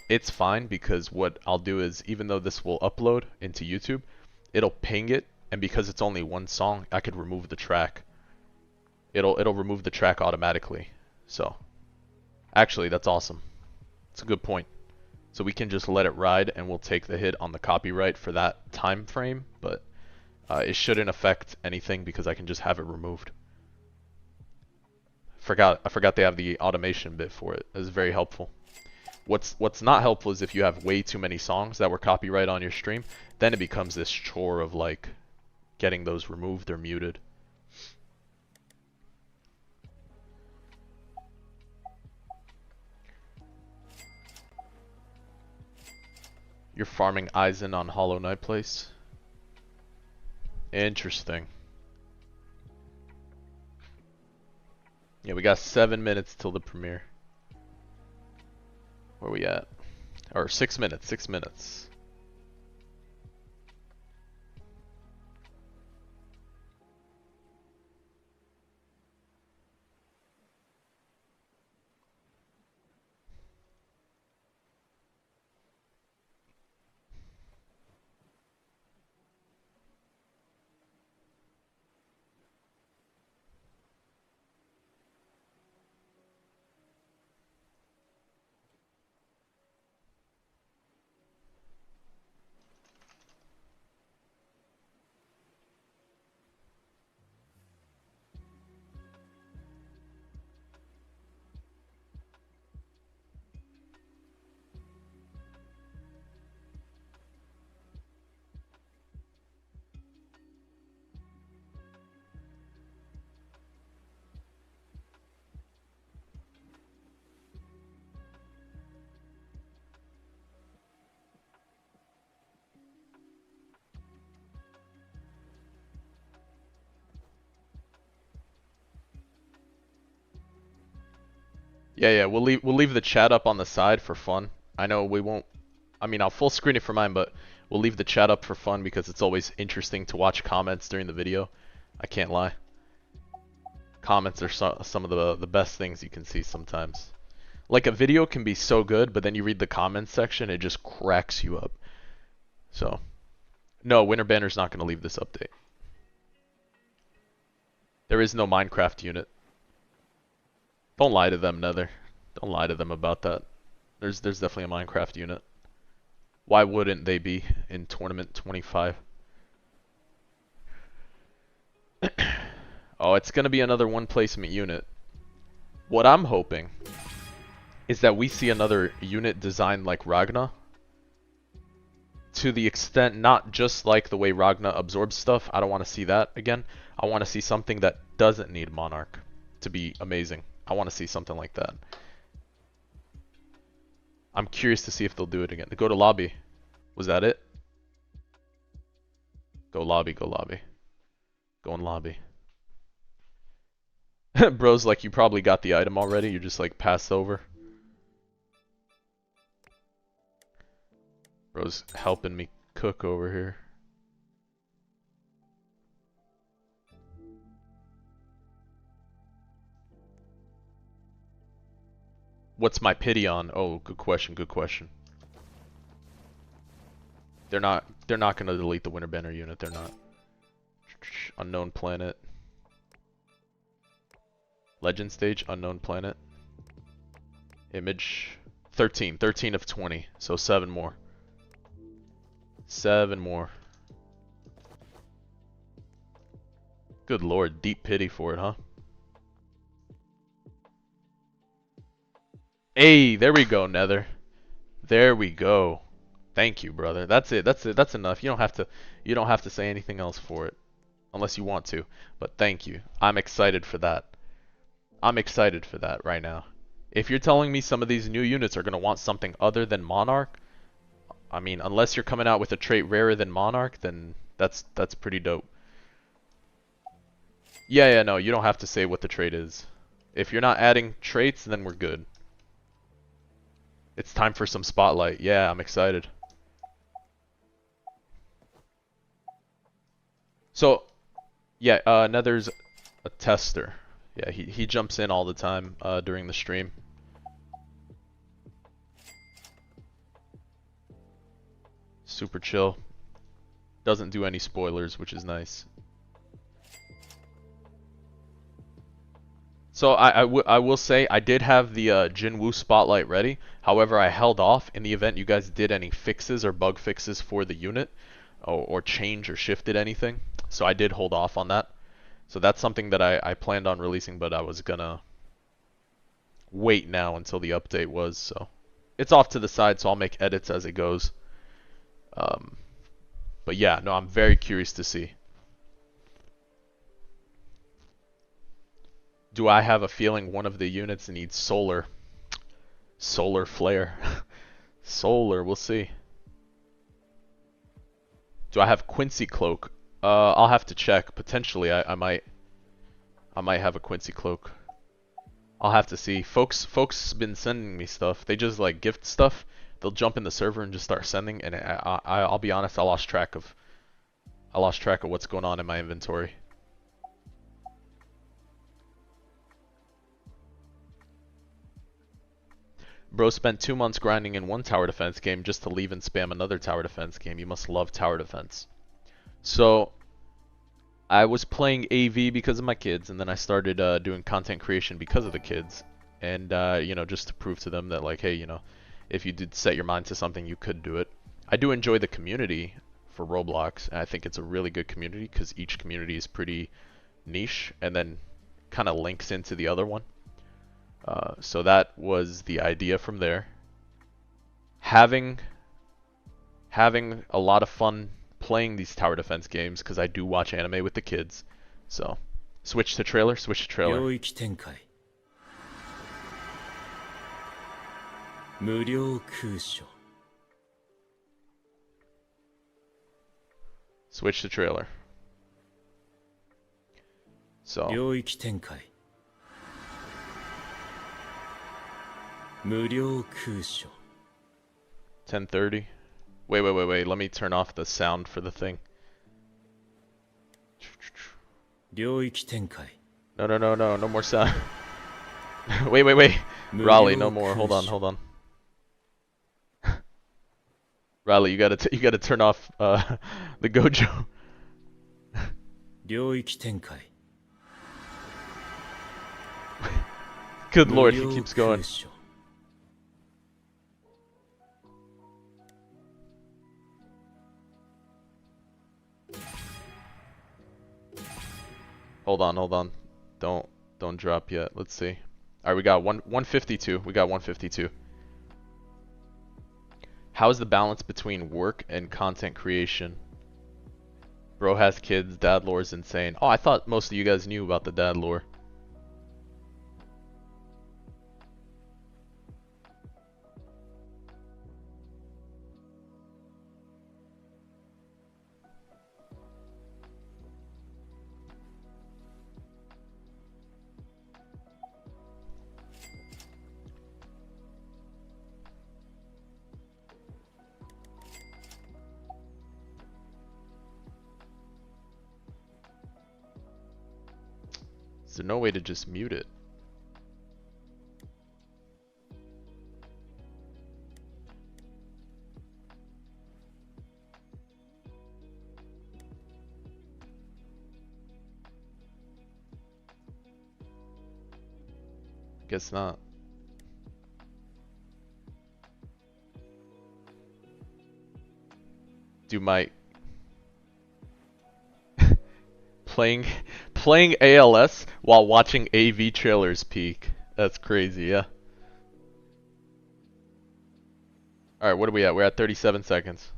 A: It's fine because what I'll do is, even though this will upload into YouTube, it'll ping it, and because it's only one song, I could remove the track. It'll remove the track automatically. So, actually, that's awesome. It's a good point. So we can just let it ride, and we'll take the hit on the copyright for that time frame, but it shouldn't affect anything because I can just have it removed. I forgot they have the automation bit for it. It's very helpful. What's not helpful is if you have way too many songs that were copyright on your stream, then it becomes this chore of like getting those removed or muted. You're farming Eisen on Hollow Knight Place? Interesting. Yeah, we got 7 minutes till the premiere. Where we at? Or 6 minutes, 6 minutes. Yeah, yeah, we'll leave the chat up on the side for fun. I know we won't. I mean, I'll full screen it for mine, but we'll leave the chat up for fun because it's always interesting to watch comments during the video. I can't lie. Comments are some of the best things you can see sometimes. Like a video can be so good, but then you read the comments section, it just cracks you up. So, no, Winter Banner's not going to leave this update. There is no Minecraft unit. Don't lie to them, Nether. Don't lie to them about that. There's definitely a Minecraft unit. Why wouldn't they be in Tournament 25? Oh, it's going to be another one placement unit. What I'm hoping is that we see another unit designed like Ragna. To the extent, not just like the way Ragna absorbs stuff. I don't want to see that again. I want to see something that doesn't need Monarch to be amazing. I want to see something like that. I'm curious to see if they'll do it again. Go to lobby. Was that it? Go lobby, go lobby. Go in lobby. Bro's like, you probably got the item already. You just like passed over. Bro's helping me cook over here. What's my pity on? Oh, good question, good question. They're not gonna delete the Winter Banner unit, they're not. Unknown planet. Legend stage, unknown planet. Image 13 of 20, so 7 more. 7 more. Good lord, deep pity for it, huh? Hey, there we go, Nether. There we go. Thank you, brother. That's it. That's enough. You don't have to say anything else for it unless you want to. But thank you. I'm excited for that. I'm excited for that right now. If you're telling me some of these new units are going to want something other than Monarch, I mean, unless you're coming out with a trait rarer than Monarch, then that's pretty dope. Yeah, no, you don't have to say what the trait is. If you're not adding traits, then we're good. It's time for some spotlight. Yeah, I'm excited. So, yeah, Nether's a tester. Yeah, he jumps in all the time during the stream. Super chill. Doesn't do any spoilers, which is nice. So I will say I did have the Jinwoo spotlight ready. However, I held off in the event you guys did any fixes or bug fixes for the unit, or change or shifted anything. So I did hold off on that. So that's something that I planned on releasing, but I was gonna wait now until the update was. So it's off to the side, so I'll make edits as it goes. But yeah, no, I'm very curious to see. Do I have a feeling one of the units needs solar? Solar flare. Solar, we'll see. Do I have Quincy cloak? I'll have to check. Potentially, I might have a Quincy cloak. I'll have to see. Folks been sending me stuff. They just like gift stuff. They'll jump in the server and just start sending, and I'll be honest, I lost track of what's going on in my inventory. Bro spent 2 months grinding in one tower defense game just to leave and spam another tower defense game. You must love tower defense. So, I was playing AV because of my kids, and then I started doing content creation because of the kids. And, you know, just to prove to them that, like, hey, you know, if you did set your mind to something, you could do it. I do enjoy the community for Roblox, and I think it's a really good community because each community is pretty niche and then kind of links into the other one. So that was the idea from there. Having a lot of fun playing these tower defense games because I do watch anime with the kids. So, switch to trailer. Switch to trailer. Switch to trailer. So. 10:30. Wait. Let me turn off the sound for the thing. No more sound. wait. Raleigh, no more. Hold on, hold on. Riley, you gotta turn off the Gojo. Good lord, he keeps going. Hold on. Don't drop yet. Let's see. Alright, we got 152. We got 152. How's the balance between work and content creation? Bro has kids, dad lore is insane. Oh, I thought most of you guys knew about the dad lore. Is there no way to just mute it? Guess not. Do my playing ALS while watching AV trailers peak. That's crazy, yeah. Alright, what are we at? We're at 37 seconds.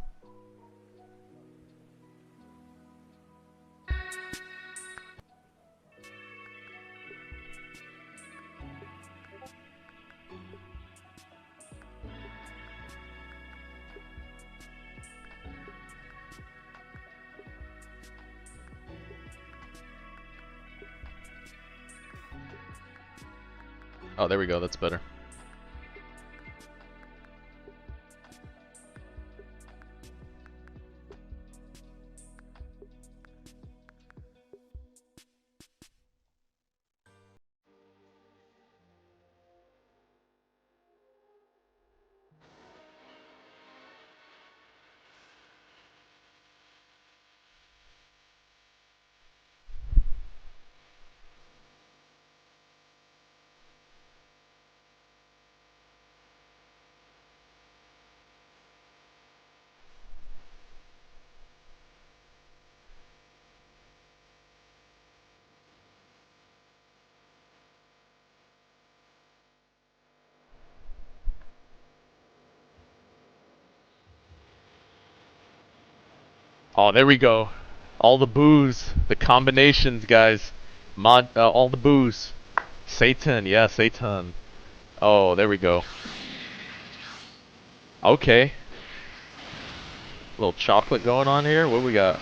A: Oh, there we go, that's better. Oh, there we go. All the boos, the combinations, guys. All the boos. Satan, yeah, Satan. Oh, there we go. Okay. Little chocolate going on here. What we got?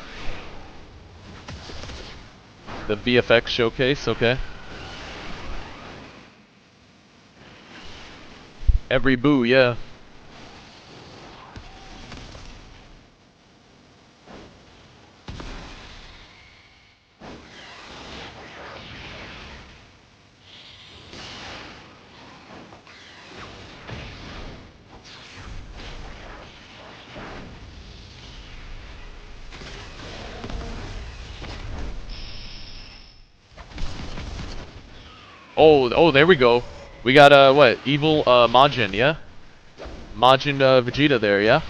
A: The VFX showcase, okay. Every boo, yeah. Oh, there we go. We got, what? Evil, Majin, yeah? Majin, Vegeta there, yeah?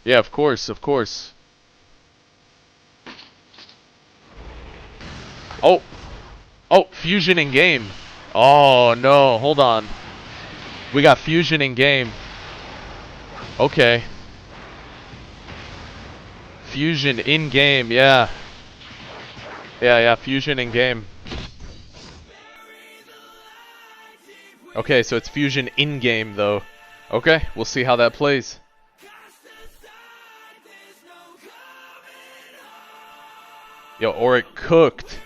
A: Yeah, of course, of course. Oh! Oh, fusion in game. Oh, no, hold on. We got fusion in game. Okay. Fusion in game, yeah. Yeah, fusion in game. Okay, so it's fusion in game though. Okay, we'll see how that plays. Yo, Oric cooked.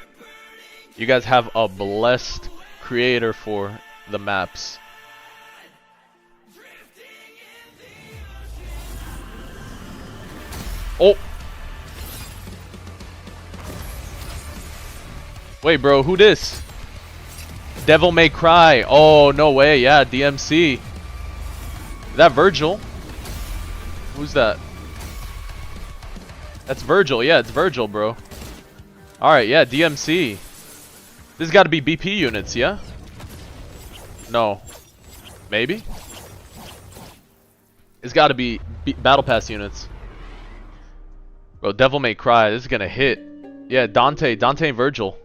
A: You guys have a blessed creator for the maps. Oh! Wait, bro, who this? Devil May Cry. Oh, no way. Yeah, DMC. Is that Virgil? Who's that? That's Virgil. Yeah, it's Virgil, bro. Alright, yeah, DMC. This has got to be BP units, yeah? No. Maybe? It's got to be Battle Pass units. Bro, Devil May Cry. This is going to hit. Yeah, Dante and Virgil.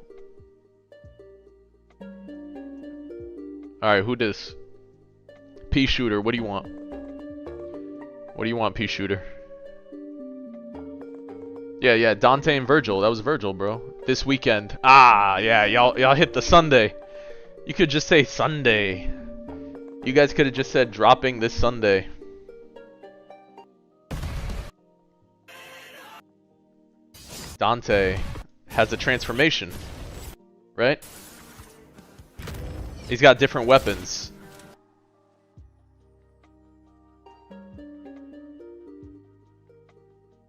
A: Alright, who this? P Shooter, what do you want? What do you want, P Shooter? Yeah, Dante and Virgil. That was Virgil, bro. This weekend. Ah, yeah, y'all hit the Sunday. You could just say Sunday. You guys could have just said dropping this Sunday. Dante has a transformation, right? He's got different weapons.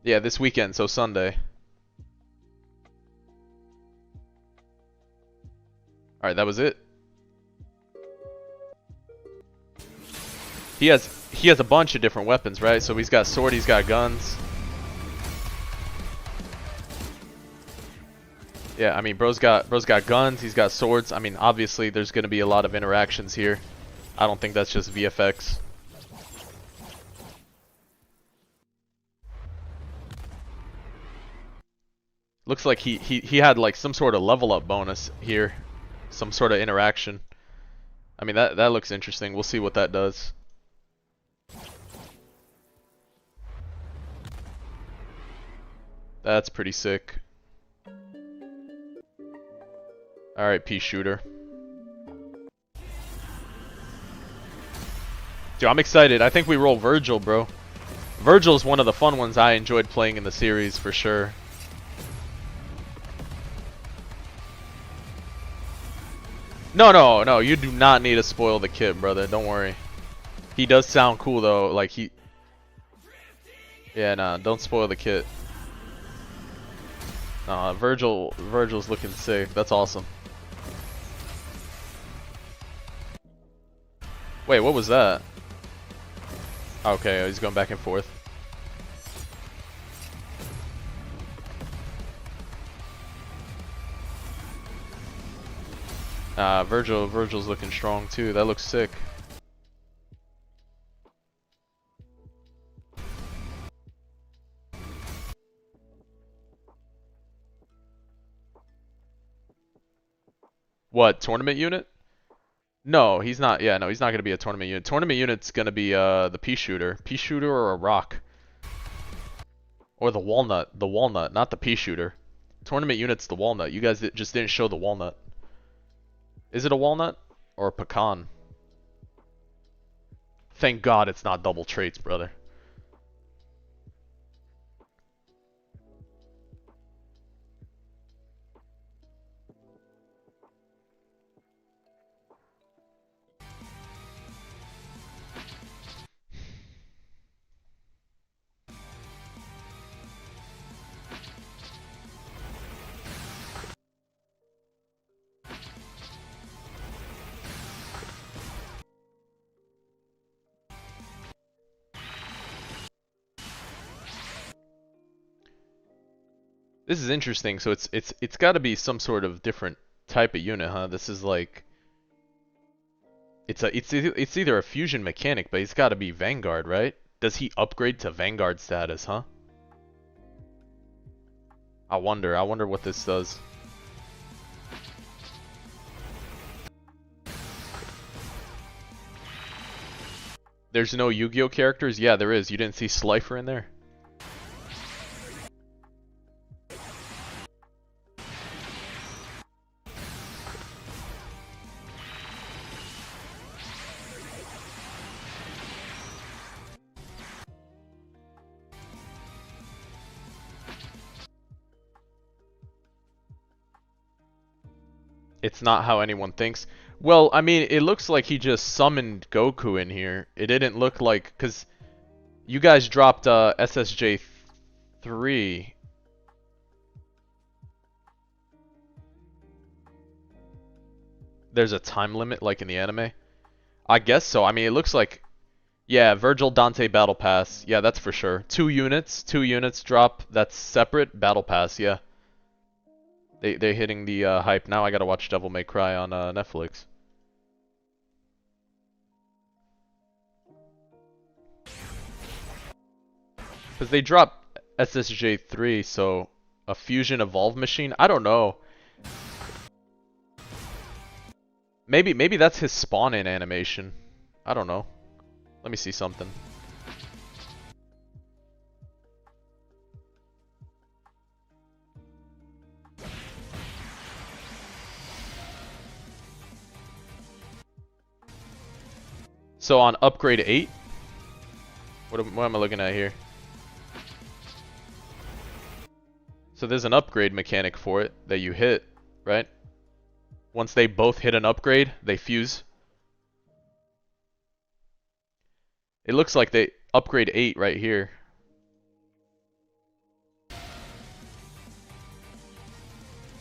A: Yeah, this weekend, so Sunday. Alright, that was it. He has a bunch of different weapons, right? So he's got sword, he's got guns. Yeah, I mean, bro's got guns, he's got swords. I mean, obviously there's going to be a lot of interactions here. I don't think that's just VFX. Looks like he had like some sort of level up bonus here. Some sort of interaction. I mean, that looks interesting. We'll see what that does. That's pretty sick. Alright, P Shooter. Dude, I'm excited. I think we roll Virgil, bro. Virgil's one of the fun ones I enjoyed playing in the series for sure. No, you do not need to spoil the kid, brother. Don't worry. He does sound cool though, like he... Yeah, nah, don't spoil the kid. Nah, Virgil's looking sick. That's awesome. Wait, what was that? Okay, he's going back and forth. Virgil's looking strong too. That looks sick. What, tournament unit? No, he's not. Yeah, no, he's not going to be a tournament unit. Tournament unit's going to be the Pea Shooter. Pea Shooter or a Rock. Or the Walnut. The Walnut, not the Pea Shooter. Tournament unit's the Walnut. You guys just didn't show the Walnut. Is it a Walnut? Or a Pecan? Thank God it's not double traits, brother. This is interesting. So it's got to be some sort of different type of unit, huh? This is like it's either a fusion mechanic, but he's got to be Vanguard, right? Does he upgrade to Vanguard status, huh? I wonder what this does. There's no Yu-Gi-Oh characters? Yeah, there is. You didn't see Slifer in there? It's not how anyone thinks. Well, I mean, it looks like he just summoned Goku in here. It didn't look like... Because you guys dropped SSJ 3. There's a time limit like in the anime? I guess so. I mean, it looks like, yeah, Virgil Dante Battle Pass. Yeah, that's for sure. 2 units drop. That's separate Battle Pass. Yeah, they're hitting the hype now. I gotta watch Devil May Cry on Netflix. Cause they dropped SSJ 3, so a fusion evolve machine. I don't know. Maybe that's his spawn in animation. I don't know. Let me see something. So on upgrade 8, what am I looking at here? So there's an upgrade mechanic for it that you hit, right? Once they both hit an upgrade, they fuse. It looks like they upgrade 8 right here.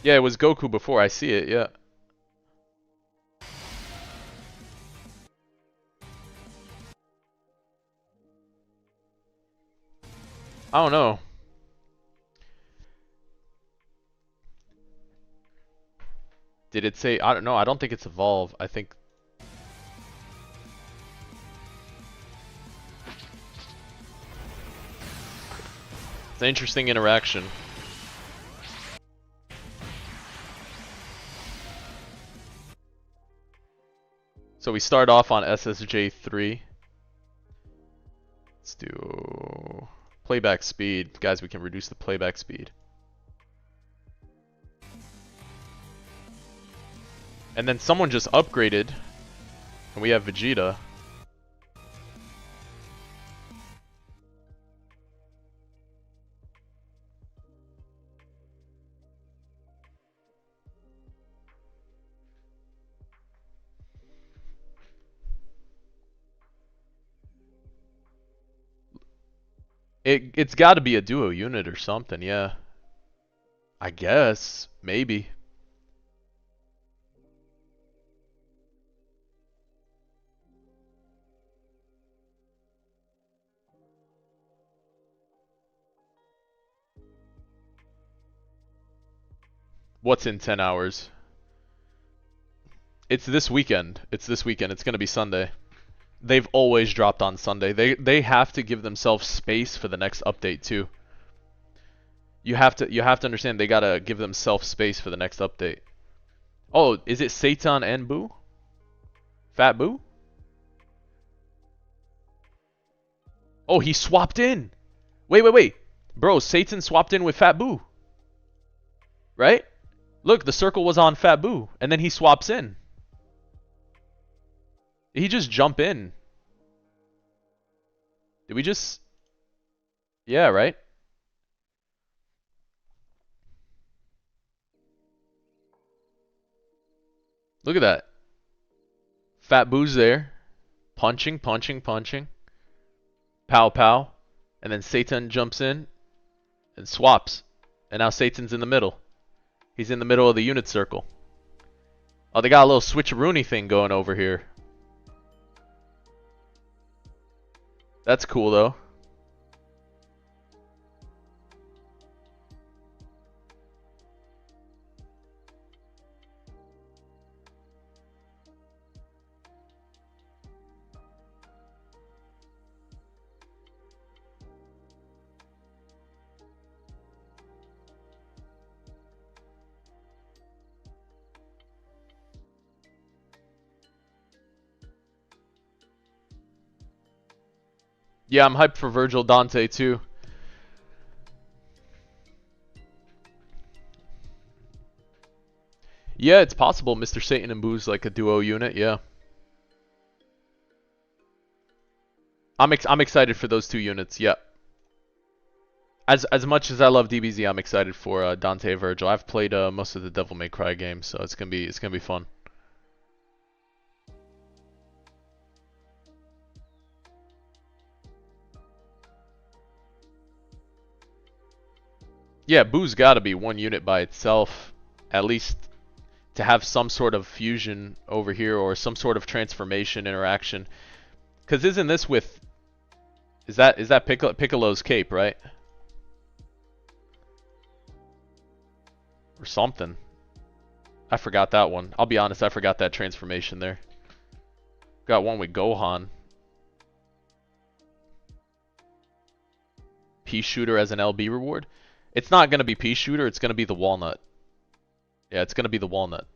A: Yeah, it was Goku before. I see it, yeah. I don't know. Did it say? I don't know. I don't think it's evolve. I think. It's an interesting interaction. So we start off on SSJ 3. Let's do playback speed. Guys, we can reduce the playback speed. And then someone just upgraded, and we have Vegeta. It's got to be a duo unit or something, yeah. I guess, maybe. What's in 10 hours? It's this weekend. It's this weekend. It's gonna be Sunday. They've always dropped on Sunday. They have to give themselves space for the next update too. You have to understand they gotta give themselves space for the next update. Oh, is it Satan and Boo? Fat Boo? Oh, he swapped in. Wait. Bro, Satan swapped in with Fat Boo. Right? Look, the circle was on Fat Boo, and then he swaps in. Did he just jump in? Did we just... Yeah, right? Look at that. Fat Boo's there. Punching. Pow pow. And then Satan jumps in and swaps. And now Satan's in the middle. He's in the middle of the unit circle. Oh, they got a little switcheroony thing going over here. That's cool though. Yeah, I'm hyped for Virgil Dante too. Yeah, it's possible Mr. Satan and Boo's like a duo unit, yeah. I'm excited for those two units, yeah. As much as I love DBZ, I'm excited for Dante and Virgil. I've played most of the Devil May Cry games, so it's gonna be fun. Yeah, Boo's gotta be one unit by itself. At least to have some sort of fusion over here or some sort of transformation interaction. Because isn't this with... Is that Piccolo's cape, right? Or something. I forgot that one. I'll be honest, I forgot that transformation there. Got one with Gohan. Pea Shooter as an LB reward? It's not going to be Pea Shooter, it's going to be the Walnut. Yeah, it's going to be the Walnut.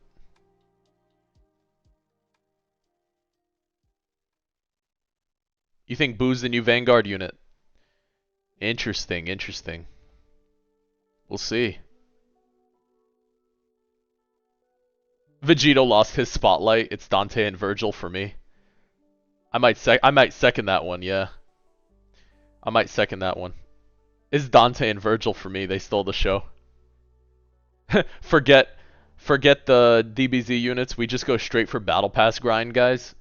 A: You think Boo's the new Vanguard unit? Interesting, interesting. We'll see. Vegito lost his spotlight. It's Dante and Virgil for me. I might second that one, yeah. I might second that one. It's Dante and Virgil for me. They stole the show. Forget the DBZ units. We just go straight for Battle Pass grind, guys.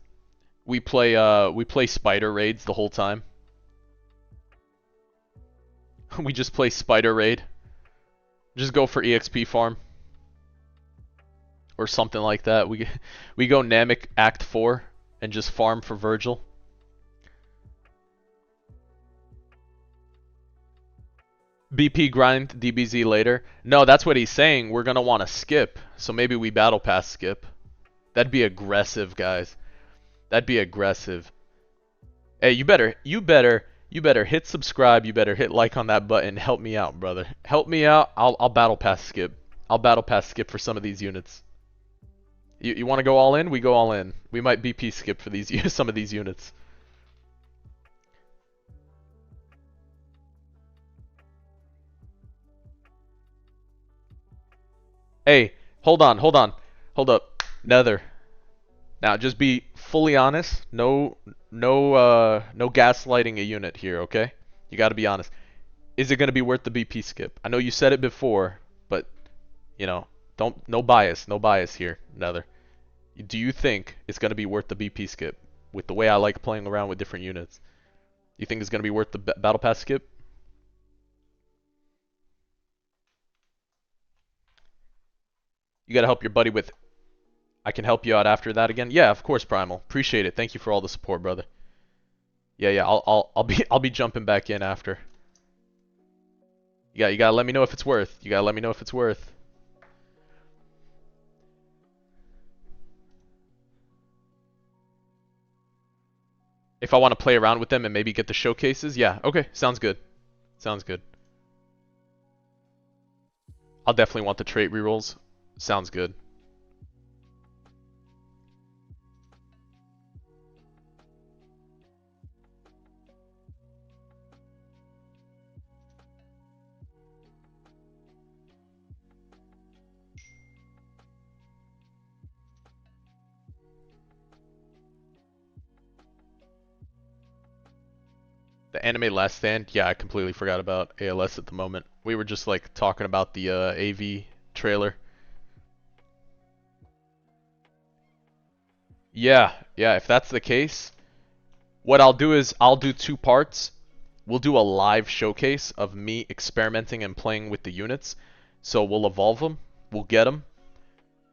A: We play Spider Raids the whole time. We just play Spider Raid. Just go for EXP farm. Or something like that. We go Namek Act 4 and just farm for Virgil. BP grind DBZ later. No, that's what he's saying. We're gonna want to skip. So maybe we battle pass skip. That'd be aggressive, guys. That'd be aggressive. Hey, you better hit subscribe. You better hit like on that button. Help me out, brother. Help me out. I'll battle pass skip. I'll battle pass skip for some of these units. You want to go all in? We go all in. We might BP skip for these some of these units. Hey, hold up. Nether. Now, just be fully honest. No gaslighting a unit here, okay? You got to be honest. Is it going to be worth the BP skip? I know you said it before, but you know, no bias here, Nether. Do you think it's going to be worth the BP skip with the way I like playing around with different units? You think it's going to be worth the battle pass skip? You got to help your buddy with... I can help you out after that again? Yeah, of course, Primal. Appreciate it. Thank you for all the support, brother. Yeah, I'll be jumping back in after. You gotta let me know if it's worth. You gotta let me know if it's worth. If I want to play around with them and maybe get the showcases, yeah, okay, sounds good. Sounds good. I'll definitely want the trait rerolls. Sounds good. The anime Last Stand? Yeah, I completely forgot about ALS at the moment. We were just like talking about the AV trailer. Yeah, if that's the case, what I'll do is I'll do 2 parts. We'll do a live showcase of me experimenting and playing with the units. So we'll evolve them, we'll get them,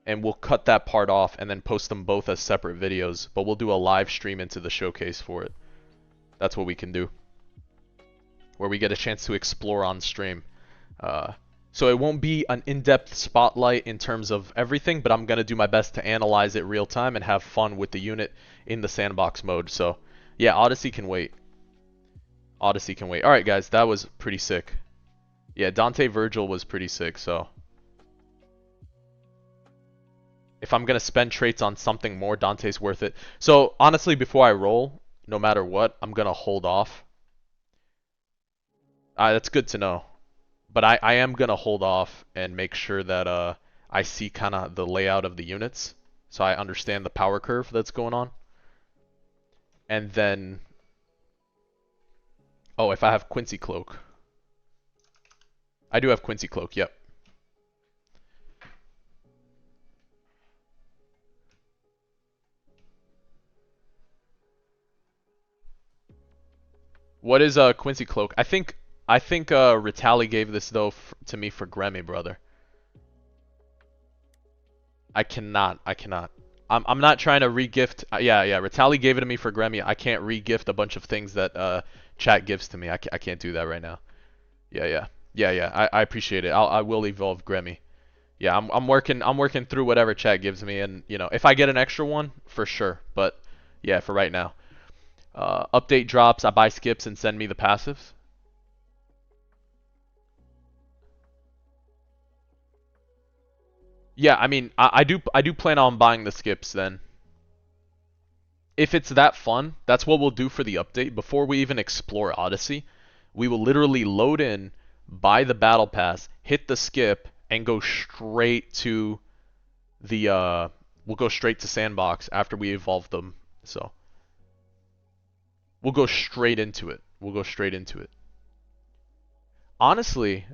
A: and we'll cut that part off and then post them both as separate videos. But we'll do a live stream into the showcase for it. That's what we can do. Where we get a chance to explore on stream. So it won't be an in-depth spotlight in terms of everything, but I'm going to do my best to analyze it real time and have fun with the unit in the sandbox mode. So yeah, Odyssey can wait. Odyssey can wait. Alright guys, that was pretty sick. Yeah, Dante Virgil was pretty sick, so. If I'm going to spend traits on something more, Dante's worth it. So honestly, before I roll, no matter what, I'm going to hold off. That's good to know. But I am going to hold off and make sure that I see kind of the layout of the units. So I understand the power curve that's going on. And then... Oh, if I have Quincy Cloak. I do have Quincy Cloak, yep. What is Quincy Cloak? I think Ritali gave this though to me for Grammy, brother. I cannot. I cannot. I'm not trying to re-gift. Yeah. Ritali gave it to me for Grammy. I can't re-gift a bunch of things that chat gives to me. I can't do that right now. Yeah. I appreciate it. I will evolve Grammy. Yeah, I'm working through whatever chat gives me, and if I get an extra one, for sure. But yeah, for right now. Update drops. I buy skips and send me the passives. Yeah, I mean, I do plan on buying the skips then. If it's that fun, that's what we'll do for the update. Before we even explore Odyssey, we will literally load in, buy the battle pass, hit the skip, and go straight to the we'll go straight to sandbox after we evolve them. So we'll go straight into it. We'll go straight into it. Honestly,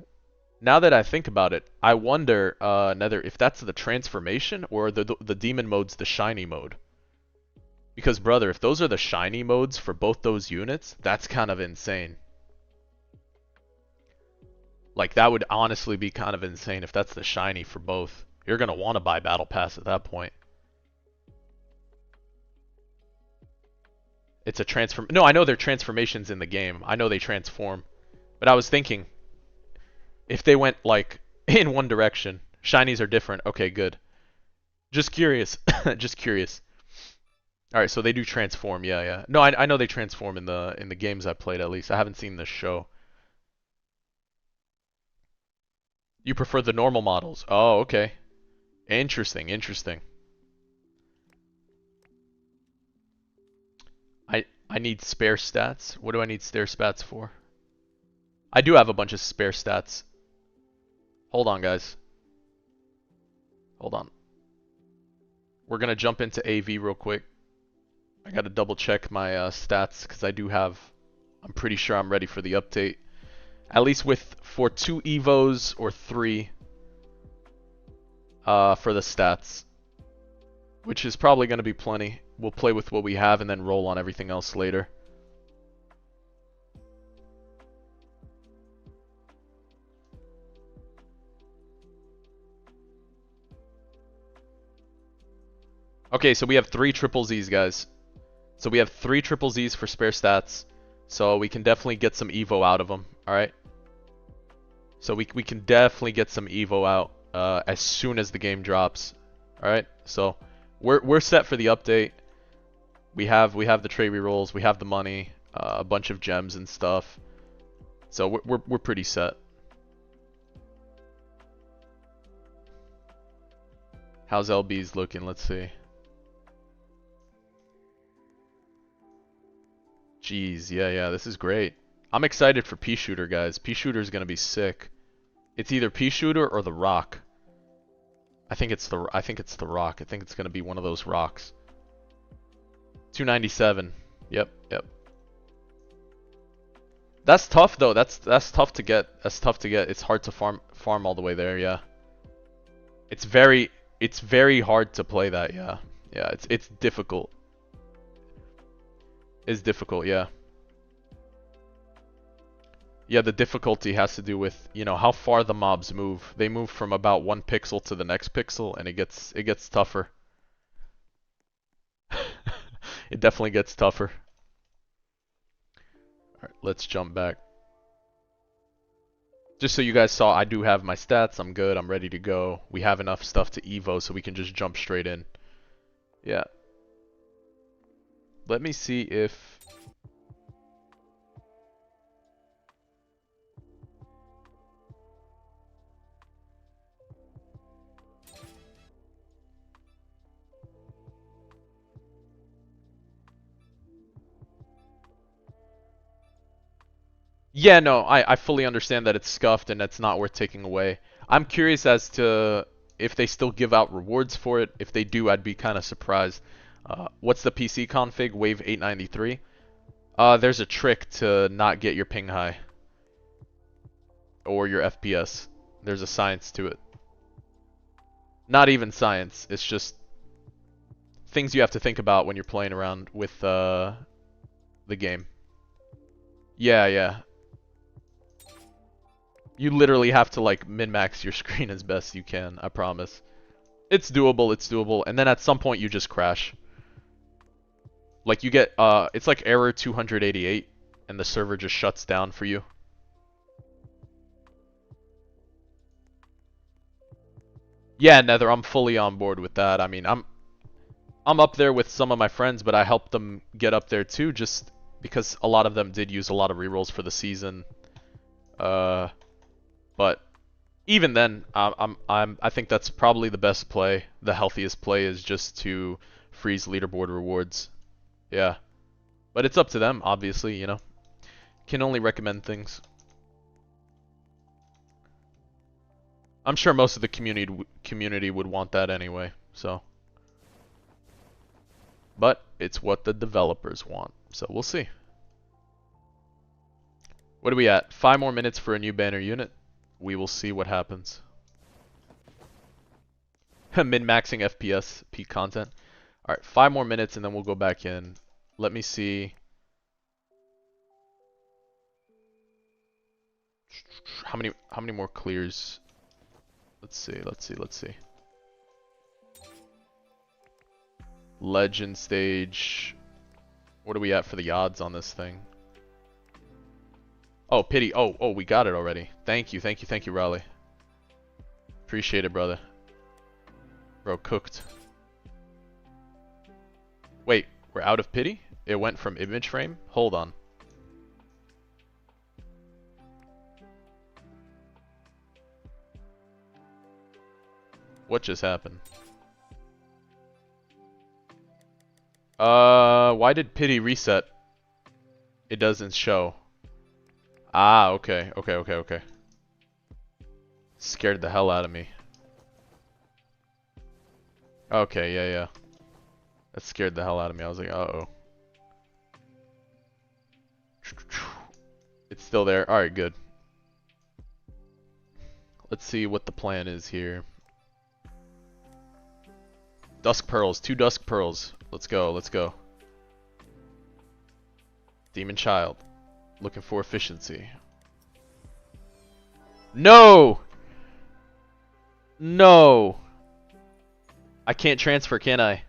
A: now that I think about it, I wonder, Nether, if that's the transformation or the demon mode's the shiny mode. Because, brother, if those are the shiny modes for both those units, that's kind of insane. Like, that would honestly be kind of insane if that's the shiny for both. You're going to want to buy Battle Pass at that point. It's a transform... No, I know they're transformations in the game. I know they transform. But I was thinking, if they went, like, in one direction, shinies are different. Okay, good. Just curious. Just curious. Alright, so they do transform, yeah. No, I know they transform in the games I played, at least. I haven't seen the show. You prefer the normal models? Oh, okay. Interesting. I need spare stats. What do I need spare stats for? I do have a bunch of spare stats. Hold on, guys. Hold on. We're gonna jump into AV real quick. I gotta double check my stats because I do have... I'm pretty sure I'm ready for the update. At least for 2 Evos or 3 for the stats. Which is probably going to be plenty. We'll play with what we have and then roll on everything else later. Okay, so we have 3 triple Zs, guys. So we have 3 triple Zs for spare stats. So we can definitely get some Evo out of them, alright? So we can definitely get some Evo out as soon as the game drops. Alright, so we're set for the update. We have the trade rerolls, we have the money, a bunch of gems and stuff. So we're pretty set. How's LB's looking? Let's see. Jeez, yeah, this is great. I'm excited for Pea Shooter, guys. Pea Shooter is gonna be sick. It's either Pea Shooter or the Rock. I think it's the Rock. I think it's gonna be one of those rocks. 297. Yep. That's tough though. That's tough to get. It's hard to farm all the way there. Yeah. It's very hard to play that. Yeah. It's difficult. It's difficult. Yeah. Yeah, the difficulty has to do with, how far the mobs move. They move from about 1 pixel to the next pixel, and it gets tougher. It definitely gets tougher. Alright, let's jump back. Just so you guys saw, I do have my stats. I'm good. I'm ready to go. We have enough stuff to Evo, so we can just jump straight in. Yeah. Let me see if... Yeah, no, I fully understand that it's scuffed and it's not worth taking away. I'm curious as to if they still give out rewards for it. If they do, I'd be kind of surprised. What's the PC config? Wave 893? There's a trick to not get your ping high. Or your FPS. There's a science to it. Not even science, it's just things you have to think about when you're playing around with the game. Yeah. You literally have to like min-max your screen as best you can, I promise. It's doable, it's doable. And then at some point you just crash. Like you get, it's like error 288, and the server just shuts down for you. Yeah, Nether, I'm fully on board with that. I mean, I'm up there with some of my friends, but I helped them get up there too, just because a lot of them did use a lot of rerolls for the season. But even then, I think that's probably the best play. The healthiest play is just to freeze leaderboard rewards. Yeah, but it's up to them, obviously. You know, can only recommend things. I'm sure most of the community would want that anyway. So, but it's what the developers want. So we'll see. What are we at? 5 more minutes for a new banner unit. We will see what happens. Min-maxing FPS, peak content. Alright, 5 more minutes and then we'll go back in. Let me see. How many more clears? Let's see. Legend stage. What are we at for the odds on this thing? Oh, pity. Oh, we got it already. Thank you, Raleigh. Appreciate it, brother. Bro, cooked. Wait, we're out of pity? It went from image frame? Hold on. What just happened? Why did pity reset? It doesn't show. Ah, okay. Scared the hell out of me. Okay, yeah. That scared the hell out of me. I was like, uh-oh. It's still there. Alright, good. Let's see what the plan is here. Dusk Pearls. 2 Dusk Pearls. Let's go. Demon Child. Looking for efficiency. No! No! I can't transfer, can I?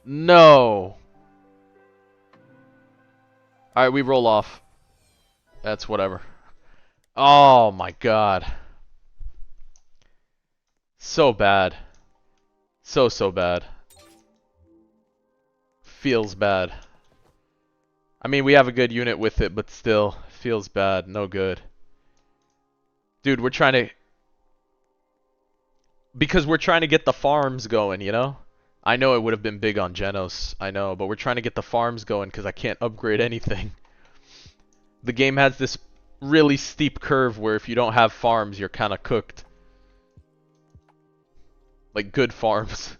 A: No! Alright, we roll off. That's whatever. Oh my god. So bad. So bad. Feels bad. I mean, we have a good unit with it, but still, feels bad. No good. Dude, we're trying to... Because we're trying to get the farms going, you know? I know it would have been big on Genos, I know, but we're trying to get the farms going because I can't upgrade anything. The game has this really steep curve where if you don't have farms, you're kind of cooked. Like, good farms.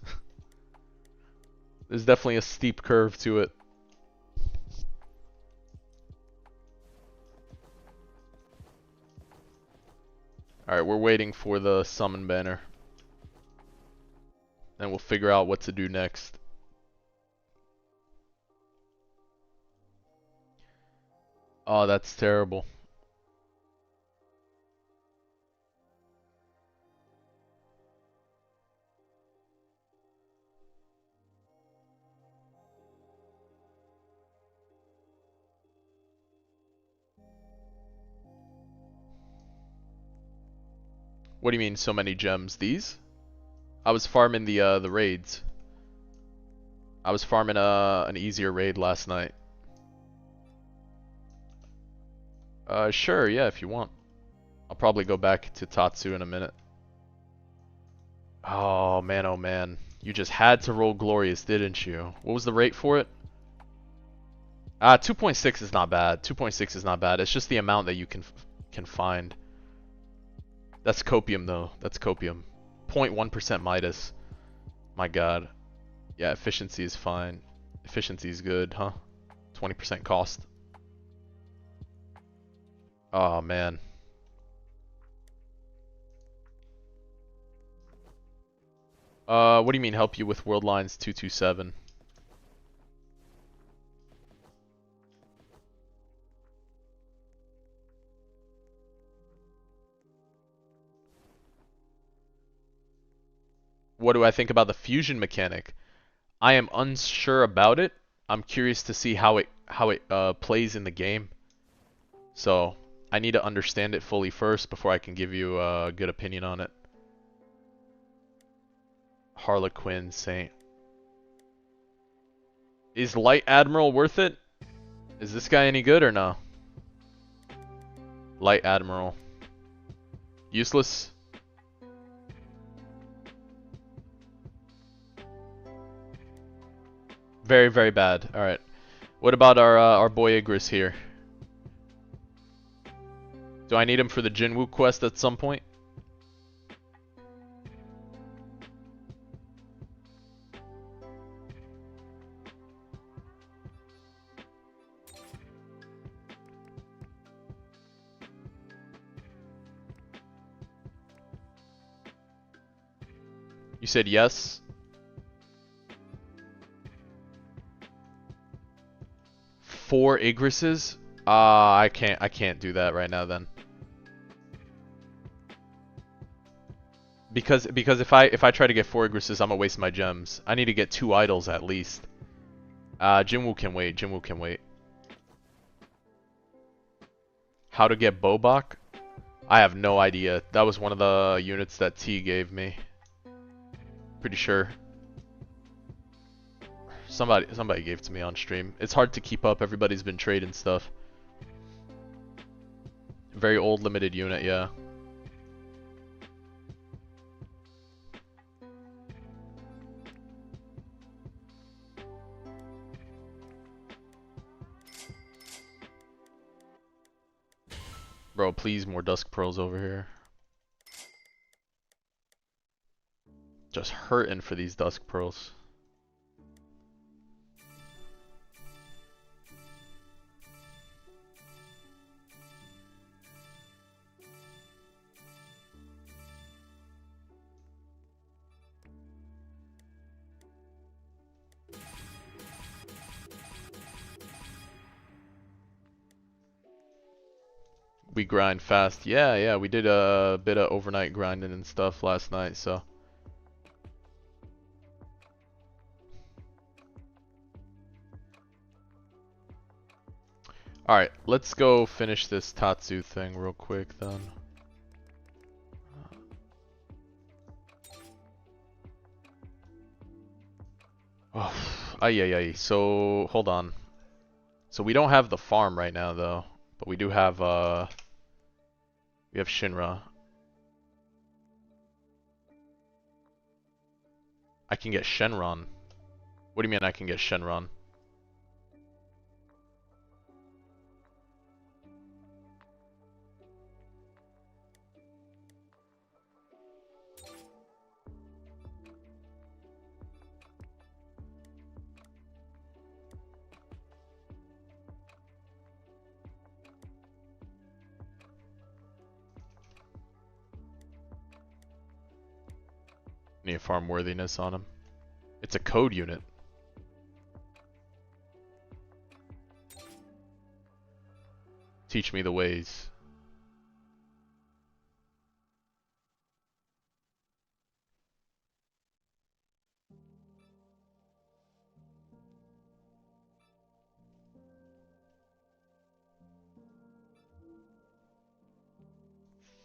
A: There's definitely a steep curve to it. Alright, we're waiting for the summon banner. And we'll figure out what to do next. Oh, that's terrible. What do you mean, so many gems? These? I was farming the raids. I was farming an easier raid last night. Sure, yeah, if you want. I'll probably go back to Tatsu in a minute. Oh man. You just had to roll Glorious, didn't you? What was the rate for it? 2.6 is not bad. 2.6 is not bad. It's just the amount that you can find. That's copium though. That's copium. 0.1% Midas. My god. Yeah, efficiency is fine. Efficiency is good, huh? 20% cost. Oh man. What do you mean help you with World Lines 227? what do I think about the fusion mechanic? I am unsure about it. I'm curious to see how it plays in the game. So I need to understand it fully first before I can give you a good opinion on it. Harlequin Saint. Is Light Admiral worth it? Is this guy any good or no? Light Admiral. Useless? Very, very bad. Alright. What about our boy Igris here? Do I need him for the Jinwoo quest at some point? You said yes? Four Igrises? I can't do that right now then. Because if I try to get four Igrises, I'm gonna waste my gems. I need to get 2 idols at least. Jinwoo can wait. Jinwoo can wait. How to get Bobak? I have no idea. That was one of the units that T gave me. Pretty sure. Somebody gave it to me on stream. It's hard to keep up. Everybody's been trading stuff. Very old limited unit, yeah. Bro, please more Dusk Pearls over here. Just hurting for these Dusk Pearls. We grind fast. Yeah, we did a bit of overnight grinding and stuff last night, so. Alright, let's go finish this Tatsu thing real quick then. Oh, ay. So, hold on. So we don't have the farm right now though, but we do have we have Shinra. I can get Shenron. What do you mean I can get Shenron? Need farm worthiness on him. It's a code unit. Teach me the ways.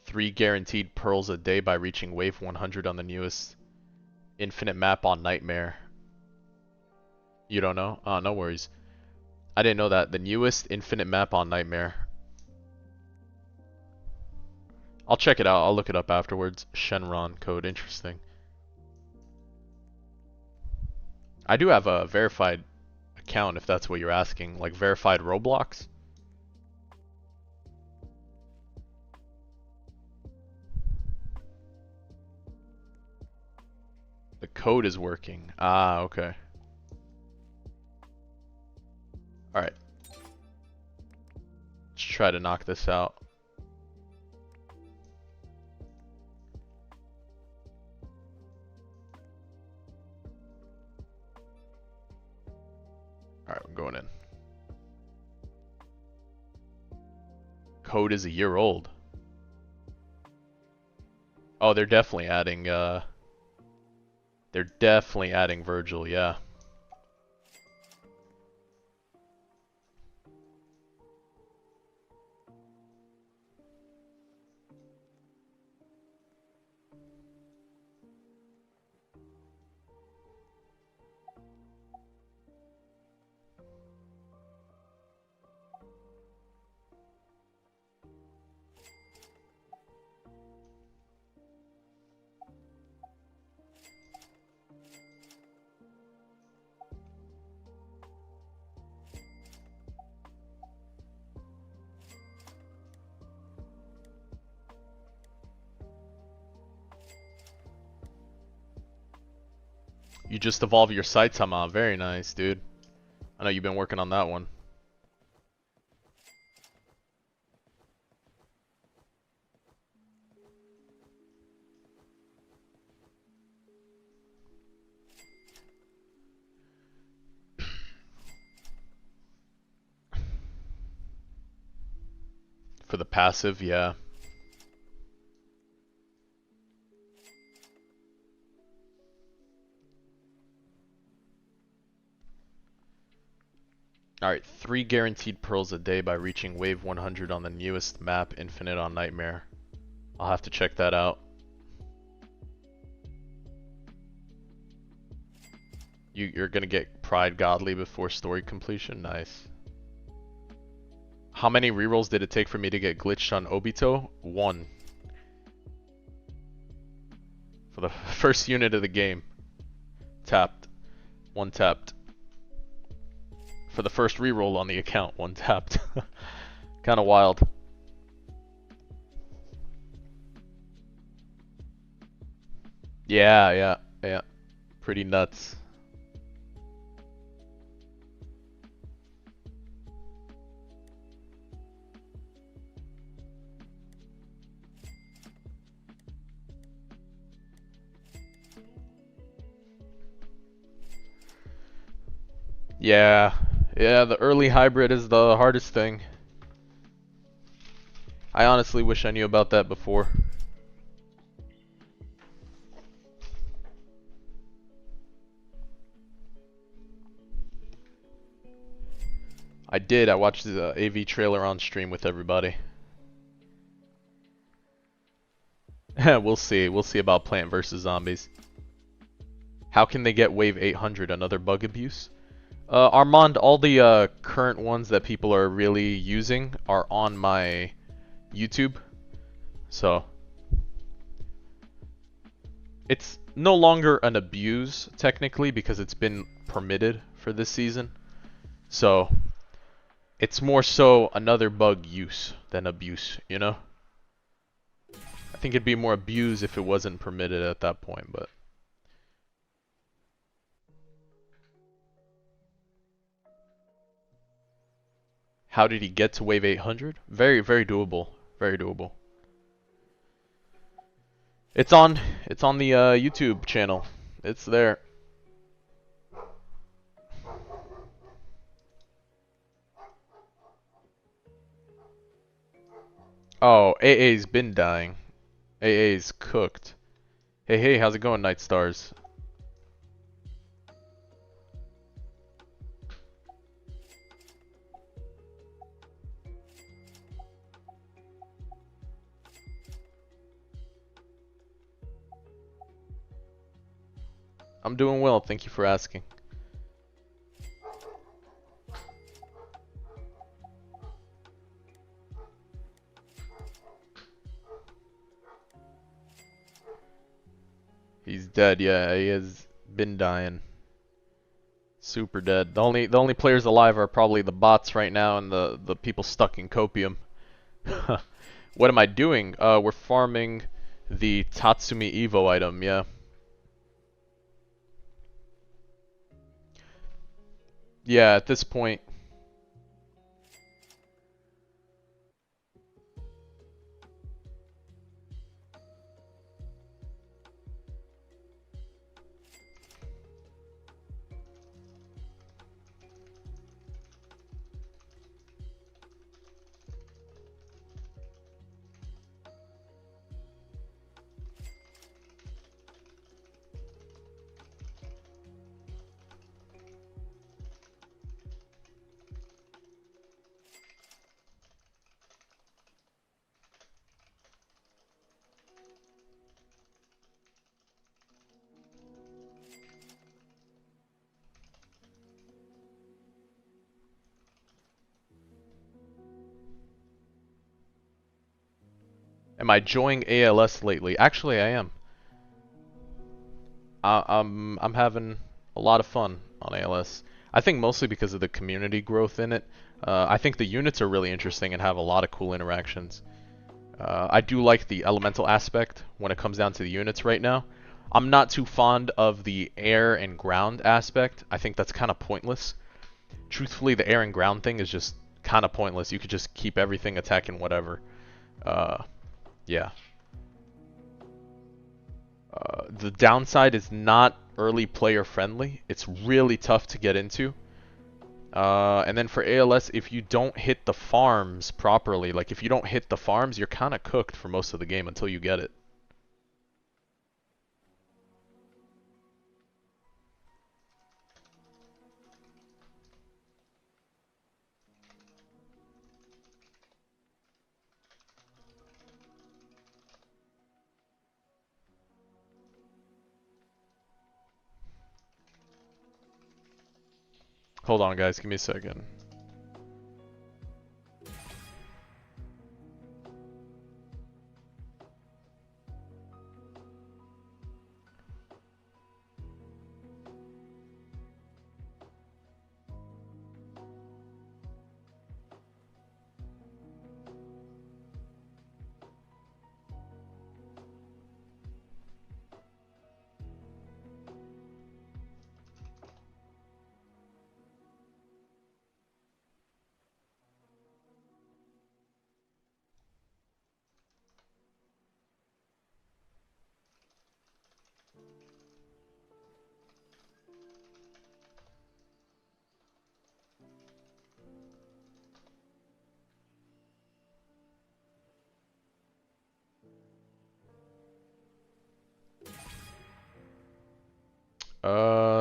A: Three guaranteed pearls a day by reaching wave 100 on the newest infinite map on Nightmare. You don't know? No worries. I didn't know that. The newest infinite map on Nightmare. I'll check it out. I'll look it up afterwards. Shenron code. Interesting. I do have a verified account if that's what you're asking. Like verified Roblox. The code is working. Okay. Alright. Let's try to knock this out. Alright, I'm going in. Code is a year old. Oh, they're definitely adding They're definitely adding Virgil, yeah. You just evolve your Saitama. Very nice, dude. I know you've been working on that one. For the passive, yeah. Alright, 3 guaranteed pearls a day by reaching wave 100 on the newest map, Infinite on Nightmare. I'll have to check that out. You're gonna get Pride Godly before story completion? Nice. How many rerolls did it take for me to get glitched on Obito? 1. For the first unit of the game. Tapped. 1 tapped. For the first reroll on the account, 1 tapped. Kinda wild. Yeah. Pretty nuts. Yeah, the early hybrid is the hardest thing. I honestly wish I knew about that before. I did, I watched the AV trailer on stream with everybody. We'll see about Plant vs. Zombies. How can they get wave 800, another bug abuse? Armand, all the current ones that people are really using are on my YouTube. So, it's no longer an abuse, technically, because it's been permitted for this season. So, it's more so another bug use than abuse, you know? I think it'd be more abuse if it wasn't permitted at that point, but... How did he get to wave 800? Very, very doable. Very doable. It's on the YouTube channel. It's there. Oh, AA's been dying. AA's cooked. Hey, how's it going, Night Stars? I'm doing well, thank you for asking. He's dead, yeah, he has been dying. Super dead. The only players alive are probably the bots right now and the people stuck in copium. What am I doing? We're farming the Tatsumi Evo item, yeah. Yeah, at this point. Am I enjoying ALS lately? Actually, I am. I'm having a lot of fun on ALS. I think mostly because of the community growth in it. I think the units are really interesting and have a lot of cool interactions. I do like the elemental aspect when it comes down to the units right now. I'm not too fond of the air and ground aspect. I think that's kind of pointless. Truthfully, the air and ground thing is just kind of pointless. You could just keep everything attacking whatever. Uh, yeah. The downside is not early player friendly. It's really tough to get into. And then for ALS, if you don't hit the farms properly, like if you don't hit the farms, you're kind of cooked for most of the game until you get it. Hold on, guys. Give me a second.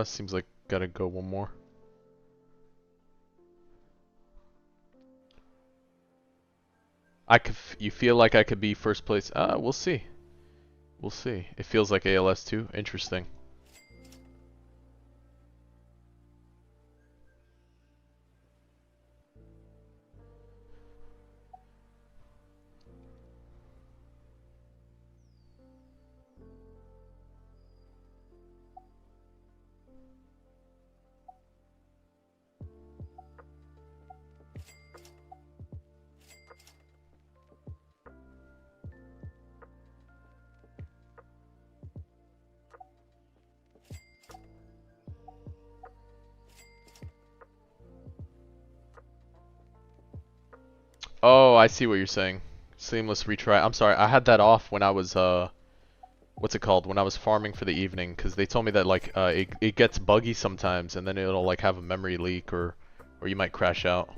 A: Seems like gotta go one more. You feel like I could be first place? We'll see. We'll see. It feels like ALS too. Interesting. Oh, I see what you're saying. Seamless retry. I'm sorry, I had that off when I was what's it called? When I was farming for the evening, because they told me that like it gets buggy sometimes, and then it'll like have a memory leak or you might crash out.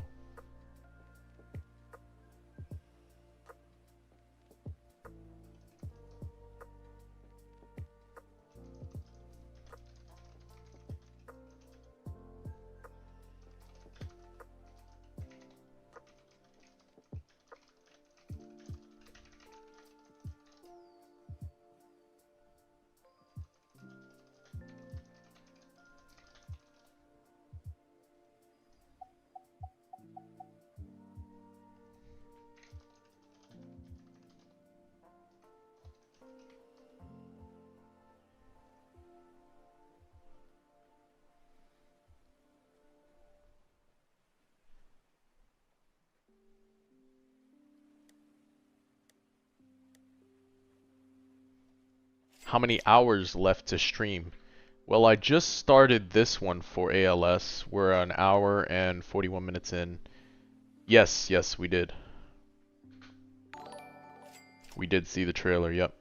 A: How many hours left to stream? Well, I just started this one for ALS. We're an hour and 41 minutes in. Yes, yes, we did. We did see the trailer, yep.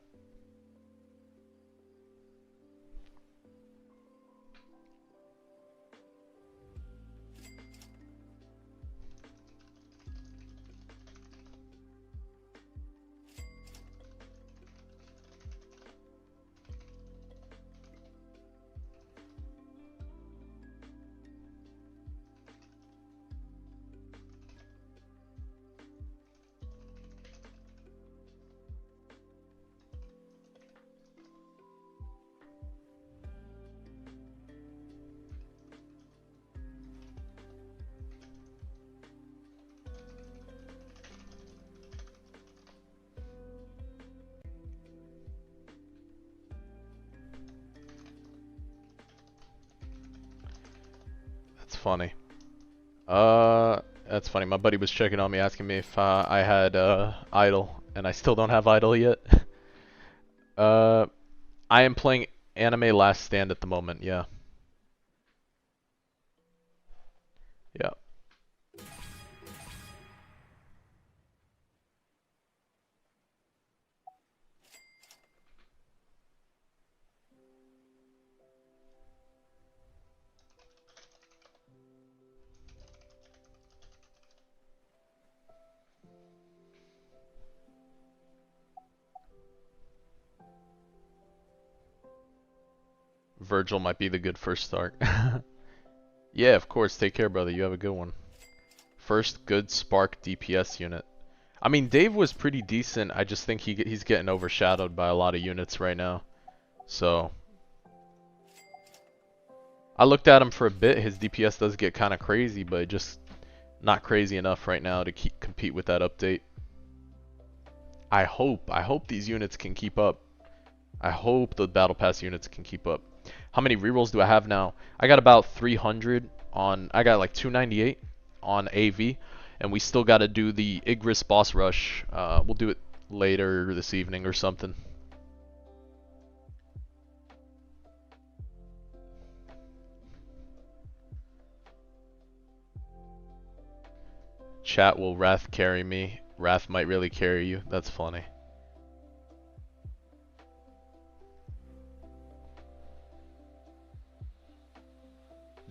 A: funny. That's funny. My buddy was checking on me, asking me if I had Idle, and I still don't have Idle yet. uh, I am playing Anime Last Stand at the moment. Yeah. Yeah. Virgil might be the good first start. Yeah, of course. Take care, brother. You have a good one. First good Spark DPS unit. I mean, Dave was pretty decent. I just think he's getting overshadowed by a lot of units right now. So I looked at him for a bit. His DPS does get kind of crazy, but just not crazy enough right now to compete with that update. I hope these units can keep up. I hope the Battle Pass units can keep up. How many rerolls do I have now? I got about 300 on, I got like 298 on AV, and we still got to do the Igris boss rush. We'll do it later this evening or something. Chat, will Wrath carry me? Wrath might really carry you. That's funny.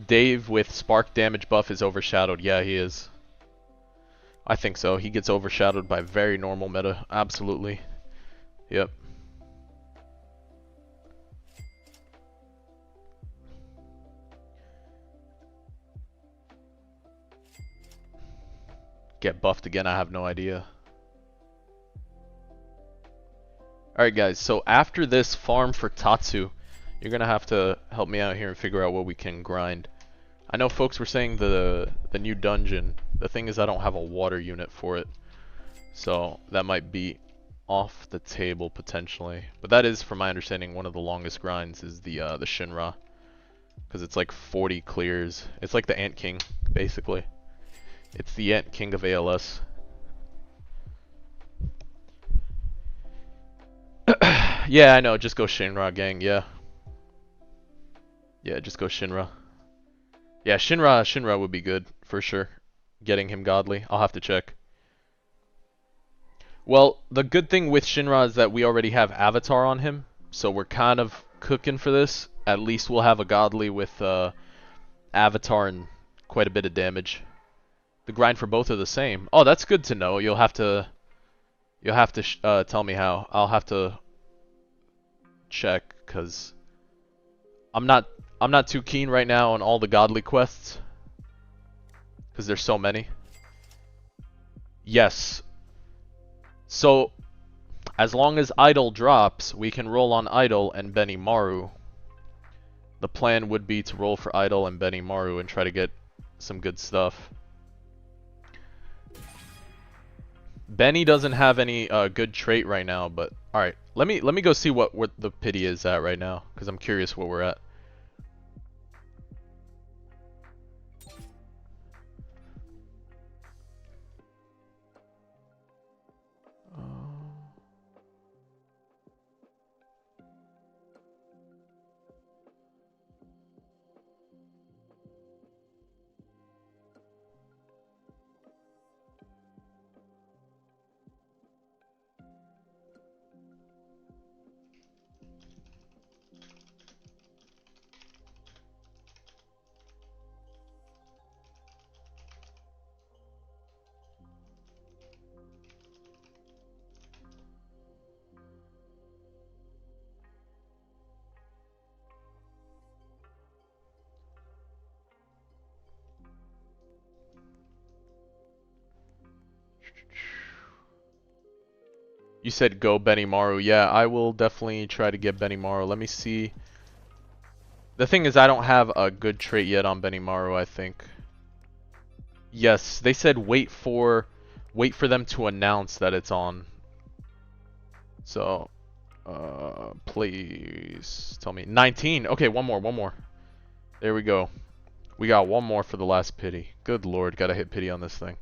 A: Dave with spark damage buff is overshadowed. Yeah, he is. I think so. He gets overshadowed by very normal meta. Absolutely. Yep. Get buffed again? I have no idea. Alright guys, so after this farm for Tatsu, you're gonna have to help me out here and figure out what we can grind. I know folks were saying the new dungeon. The thing is I don't have a water unit for it. So that might be off the table potentially. But that is, from my understanding, one of the longest grinds is the Shinra. Because it's like 40 clears. It's like the Ant King, basically. It's the Ant King of ALS. Yeah, I know. Just go Shinra, gang. Yeah. Yeah, just go Shinra. Yeah, Shinra would be good for sure. Getting him godly. I'll have to check. Well, the good thing with Shinra is that we already have Avatar on him, so we're kind of cooking for this. At least we'll have a godly with Avatar and quite a bit of damage. The grind for both are the same. Oh, that's good to know. You'll have to tell me how. I'll have to check because I'm not too keen right now on all the godly quests because there's so many. Yes. So as long as Idol drops, we can roll on Idol and Benimaru. The plan would be to roll for Idol and Benimaru and try to get some good stuff. Benny doesn't have any good trait right now, but alright. Let me go see what the pity is at right now, because I'm curious where we're at. You said go Benimaru. Yeah, I will definitely try to get Benimaru. Let me see. The thing is, I don't have a good trait yet on Benimaru, I think. Yes, they said wait for them to announce that it's on. So, please tell me. 19. Okay, one more. There we go. We got one more for the last pity. Good lord, gotta hit pity on this thing.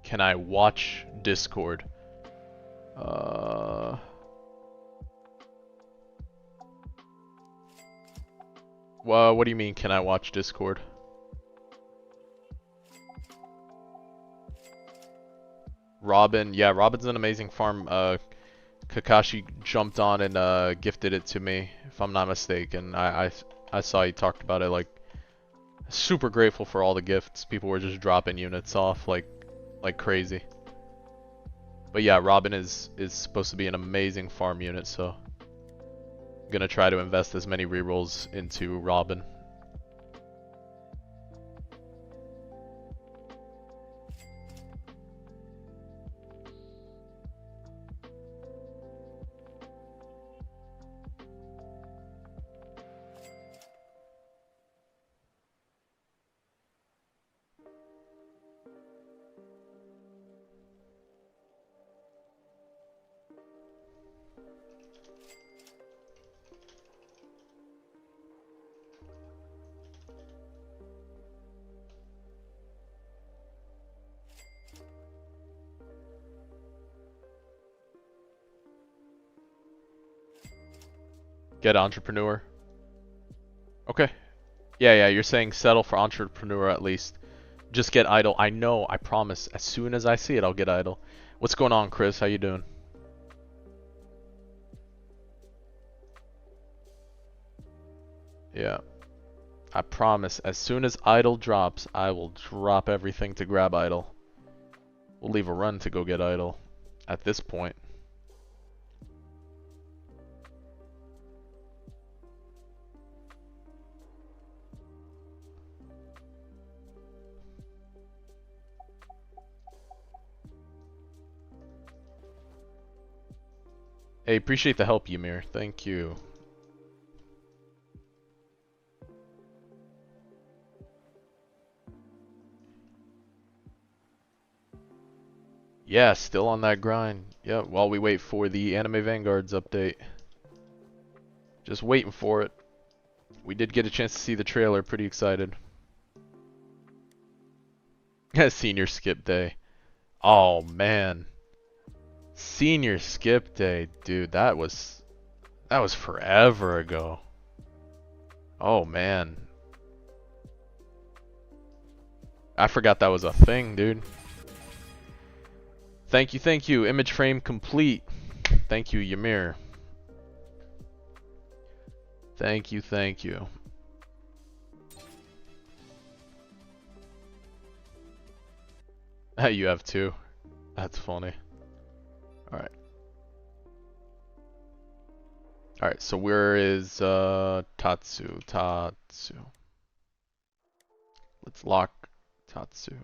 A: Can I watch Discord? Well, what do you mean, can I watch Discord? Robin, yeah, Robin's an amazing farm. Kakashi jumped on and gifted it to me, if I'm not mistaken. I saw he talked about it, like, super grateful for all the gifts. People were just dropping units off like crazy. But yeah, Robin is supposed to be an amazing farm unit, so I'm gonna try to invest as many rerolls into Robin. Get entrepreneur. Okay. Yeah, you're saying settle for entrepreneur at least. Just get idle. I know, I promise. As soon as I see it, I'll get idle. What's going on, Chris? How you doing? Yeah. I promise, as soon as idle drops, I will drop everything to grab idle. We'll leave a run to go get idle at this point. Hey, appreciate the help, Ymir. Thank you. Yeah, still on that grind. Yeah, while we wait for the Anime Vanguards update. Just waiting for it. We did get a chance to see the trailer. Pretty excited. Senior skip day. Oh, man. Senior skip day. Dude, that was forever ago. Oh, man. I forgot that was a thing, dude. Thank you. Image frame complete. Thank you, Ymir. Thank you. You have two. That's funny. Alright. Alright, so where is Tatsu? Let's lock Tatsu.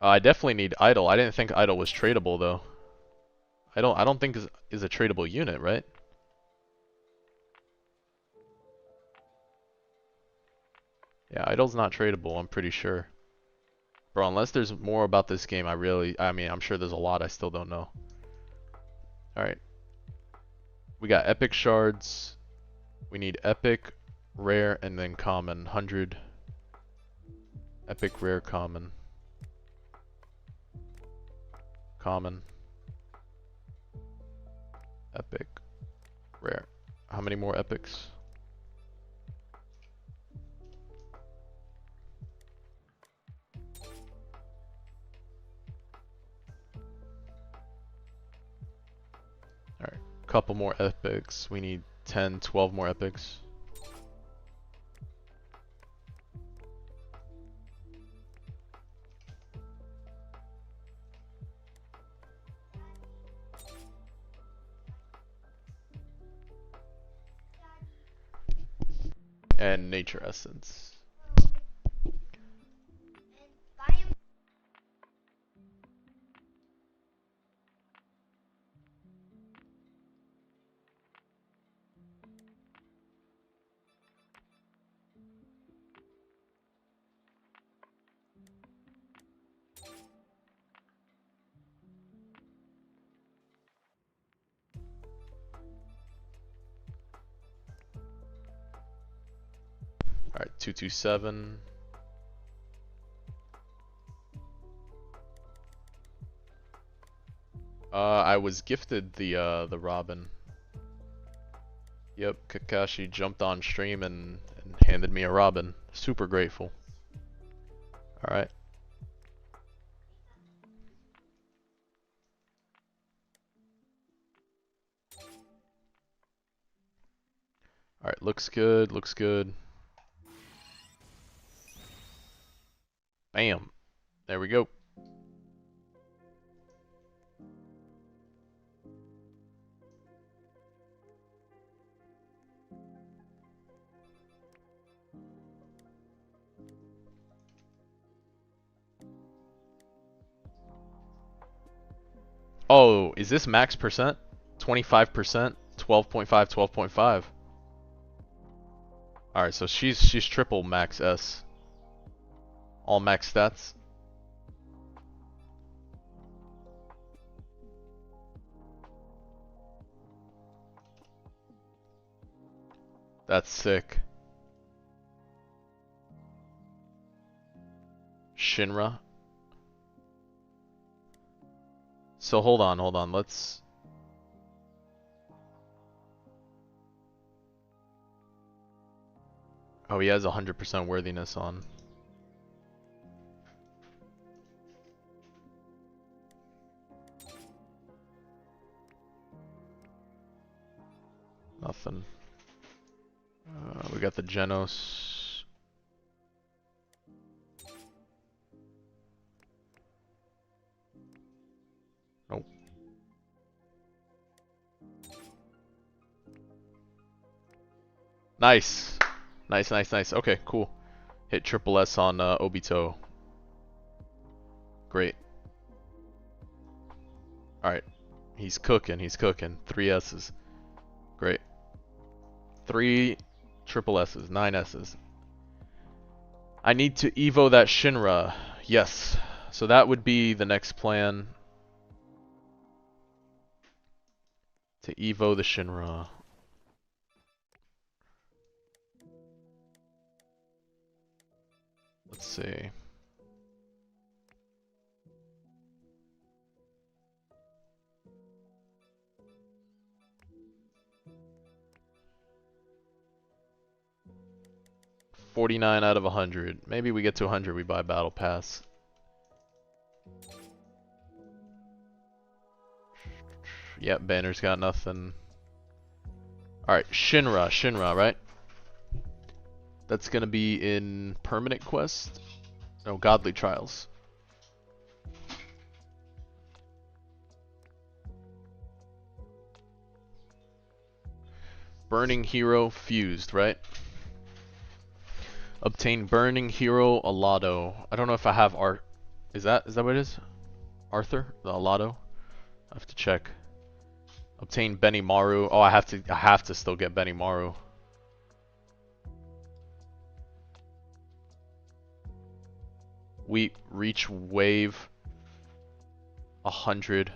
A: I definitely need Idle. I didn't think Idle was tradable though. I don't think is a tradable unit, right? Yeah, Idle's not tradable, I'm pretty sure. Bro, unless there's more about this game, I mean, I'm sure there's a lot I still don't know. Alright. We got epic shards. We need epic, rare, and then common. 100. Epic, rare, common. Common. Epic. Rare. How many more epics? Alright. couple more epics. We need 10, 12 more epics. And nature essence. Alright, 227. I was gifted the Robin. Yep, Kakashi jumped on stream and handed me a Robin. Super grateful. Alright. Alright, looks good, looks good. Bam. There we go. Oh, is this max percent? 25%? 12.5, 12.5. Alright, so she's triple max S. All max stats. That's sick. Shinra. So hold on, let's... Oh, he has 100% worthiness on. Nothing. We got the Genos. Nope. Nice. Nice. Okay, cool. Hit triple S on Obito. Great. Alright. He's cooking. 3 S's. Great. 3 triple S's. 9 S's. I need to Evo that Shinra. Yes. So that would be the next plan. To Evo the Shinra. Let's see. $49 out of 100. Maybe we get to 100, we buy Battle Pass. Yep, Banner's got nothing. Alright, Shinra, right? That's gonna be in Permanent Quest? No, Godly Trials. Burning Hero Fused, right? Obtain Burning Hero Alado. I don't know if I have Art. Is that what it is? Arthur? The Alado? I have to check. Obtain Benimaru. Oh, I have to still get Benimaru. We reach wave 100.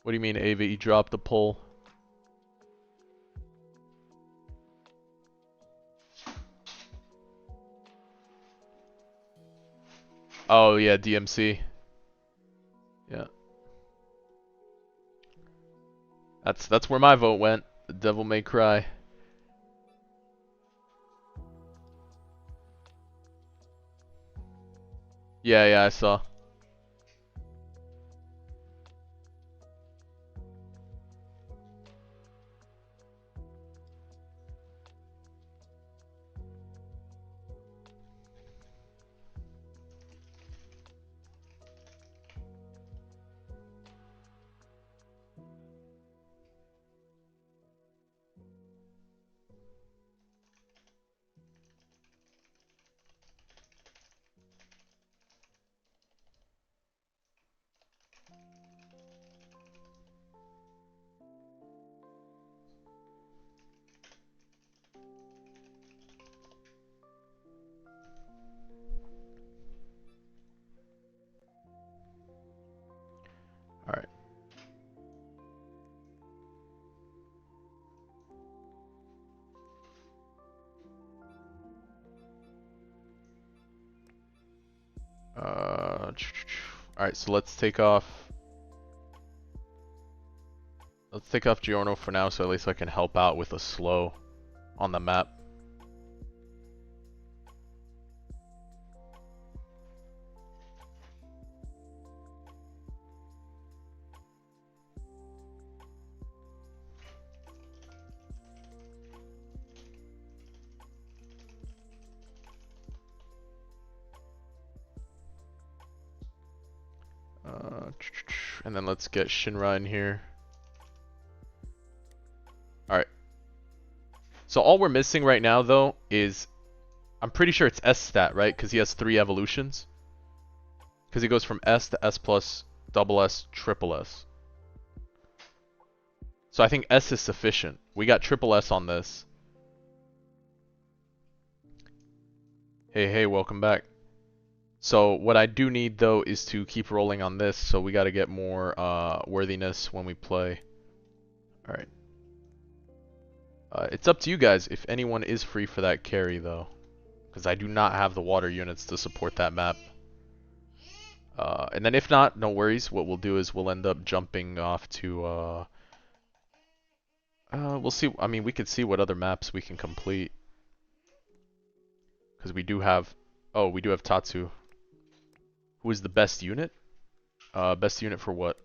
A: What do you mean, Ava? You dropped the poll. Oh yeah, DMC. Yeah. That's where my vote went. The Devil May Cry. Yeah, I saw. Alright, so let's take off. Let's take off Giorno for now, so at least I can help out with a slow on the map. And then let's get Shinra in here. Alright. So all we're missing right now, though, is... I'm pretty sure it's S stat, right? Because he has 3 evolutions. Because he goes from S to S plus, double S, triple S. So I think S is sufficient. We got triple S on this. Hey, welcome back. So what I do need, though, is to keep rolling on this, so we got to get more worthiness when we play. Alright. It's up to you guys if anyone is free for that carry, though. Because I do not have the water units to support that map. And then if not, no worries. What we'll do is we'll end up jumping off to... we'll see. I mean, we could see what other maps we can complete. Because we do have... Oh, we do have Tatsu. Who is the best unit? Best unit for what?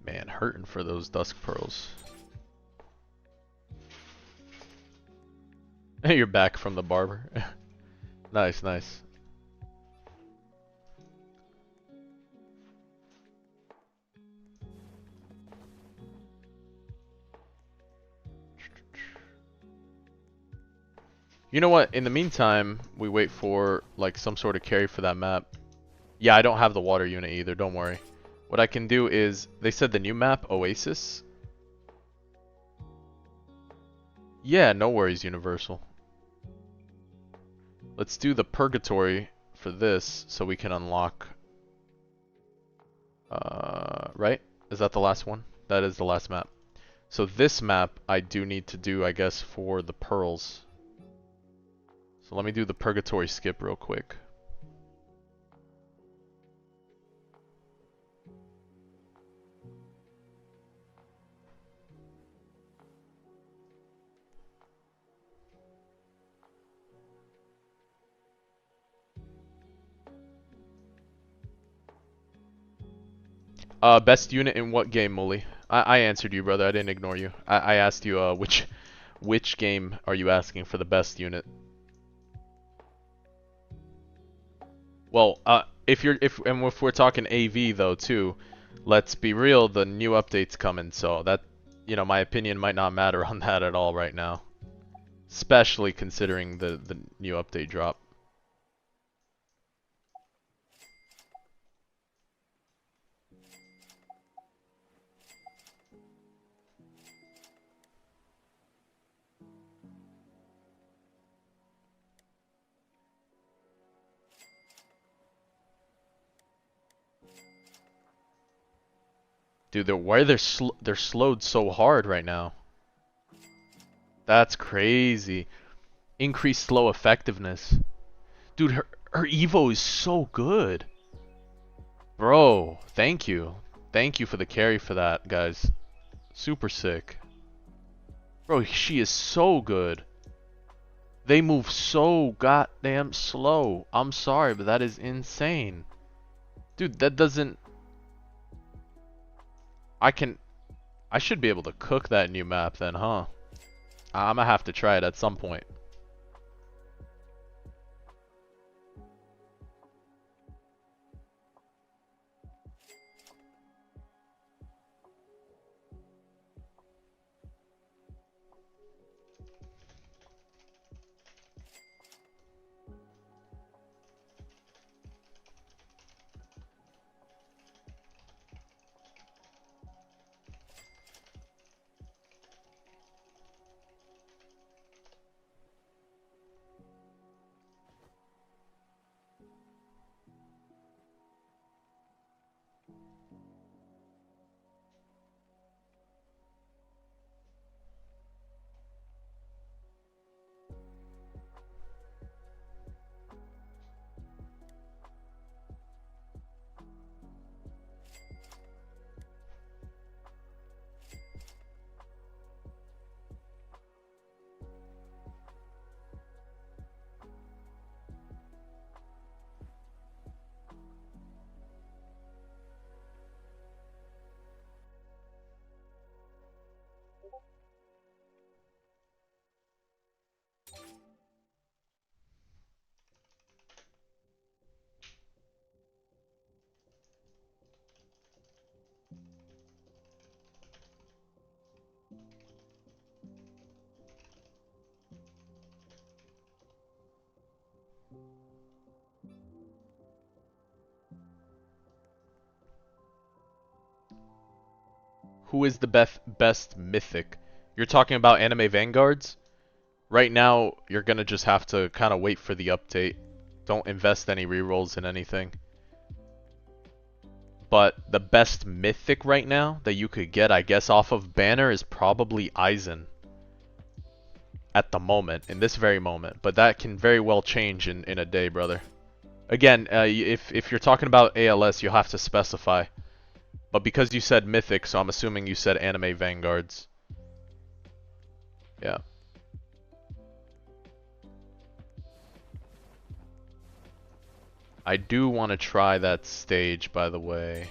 A: Man, hurting for those Dusk Pearls. You're back from the barber. Nice, nice. You know what? In the meantime, we wait for like some sort of carry for that map. Yeah, I don't have the water unit either, don't worry. What I can do is, they said the new map, Oasis. Yeah, no worries, Universal. Let's do the Purgatory for this, so we can unlock... right? Is that the last one? That is the last map. So this map, I do need to do, I guess, for the Pearls. So let me do the Purgatory skip real quick. Best unit in what game, Mully? I answered you, brother. I didn't ignore you. I asked you, which game are you asking for the best unit? Well, if we're talking AV though too, let's be real. The new update's coming, so that, you know, my opinion might not matter on that at all right now, especially considering the new update drop. Dude, they're slowed so hard right now. That's crazy. Increased slow effectiveness. Dude, her Evo is so good. Bro, thank you. Thank you for the carry for that, guys. Super sick. Bro, she is so good. They move so goddamn slow. I'm sorry, but that is insane. Dude, that doesn't... I should be able to cook that new map then, huh? I'm gonna have to try it at some point. Who is the best mythic? You're talking about anime vanguards? Right now, you're gonna just have to kind of wait for the update. Don't invest any rerolls in anything. But the best mythic right now that you could get, I guess, off of banner is probably Aizen. At the moment, in this very moment. But that can very well change in a day, brother. Again, if you're talking about ALS, you'll have to specify. But because you said mythic, so I'm assuming you said anime vanguards. Yeah. I do want to try that stage, by the way.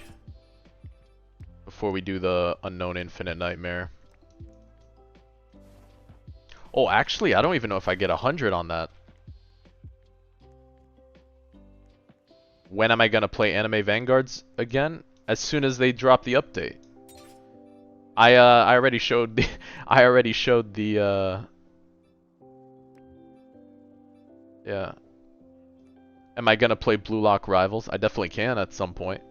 A: Before we do the Unknown Infinite Nightmare. Oh, actually, I don't even know if I get 100 on that. When am I gonna play Anime Vanguards again? As soon as they drop the update. I already showed the yeah. Am I gonna play Blue Lock Rivals? I definitely can at some point.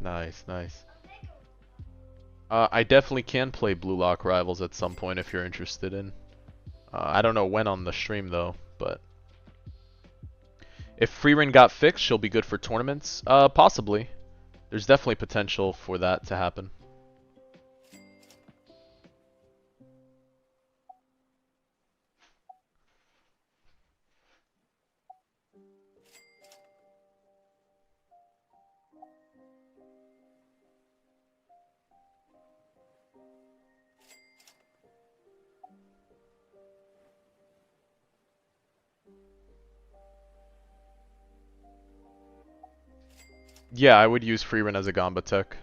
A: Nice, nice. I definitely can play Blue Lock Rivals at some point if you're interested in. I don't know when on the stream though, but if Freerin got fixed, she'll be good for tournaments. Possibly. There's definitely potential for that to happen. Yeah, I would use Freerin as a Gamba tech.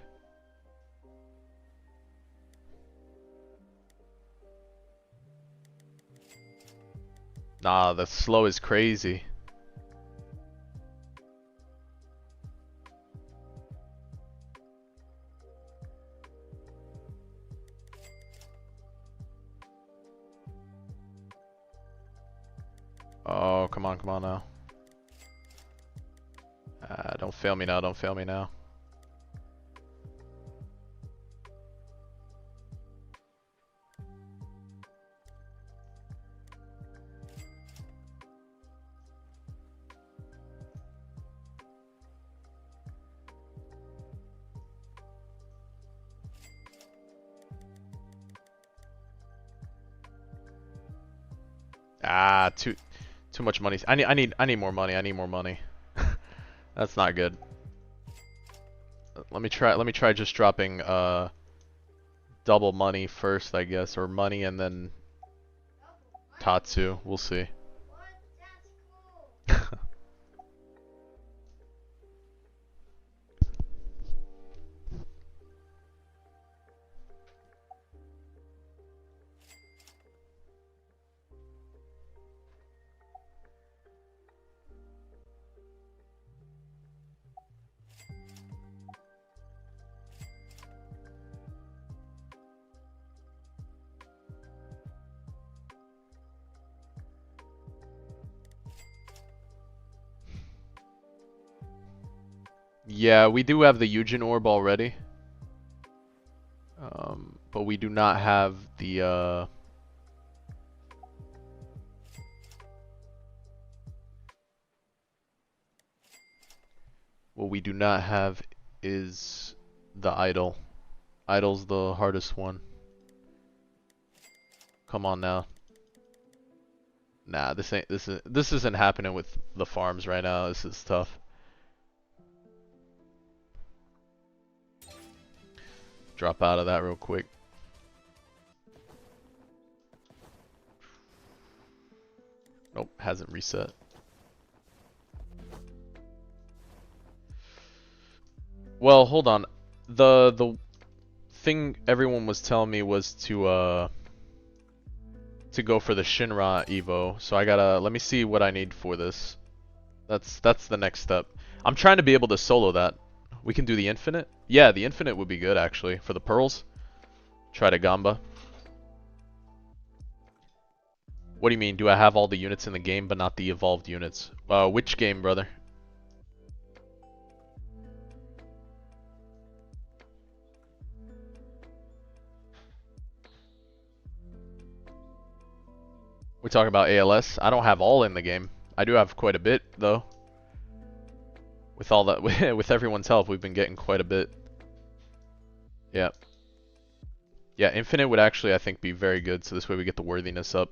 A: Nah, the slow is crazy. Oh, come on now. Don't fail me now, don't fail me now. Too much money. I need more money. I need more money. That's not good. Let me try just dropping double money first, I guess, or money and then Tatsu. We'll see. Yeah, we do have the Eugen Orb already. But we do not have the what we do not have is the Idol. Idol's the hardest one. Come on now. Nah, this isn't happening with the farms right now. This is tough. Drop out of that real quick. Nope, hasn't reset. Well, hold on. The thing everyone was telling me was to go for the Shinra Evo. So I gotta let me see what I need for this. That's the next step. I'm trying to be able to solo that. We can do the infinite? Yeah, the infinite would be good actually for the pearls. Try to Gamba. What do you mean? Do I have all the units in the game but not the evolved units? Which game, brother? We talking about ALS? I don't have all in the game. I do have quite a bit though. With all that, with everyone's help, we've been getting quite a bit. Yeah. Yeah, Infinite would actually, I think, be very good, so this way we get the worthiness up.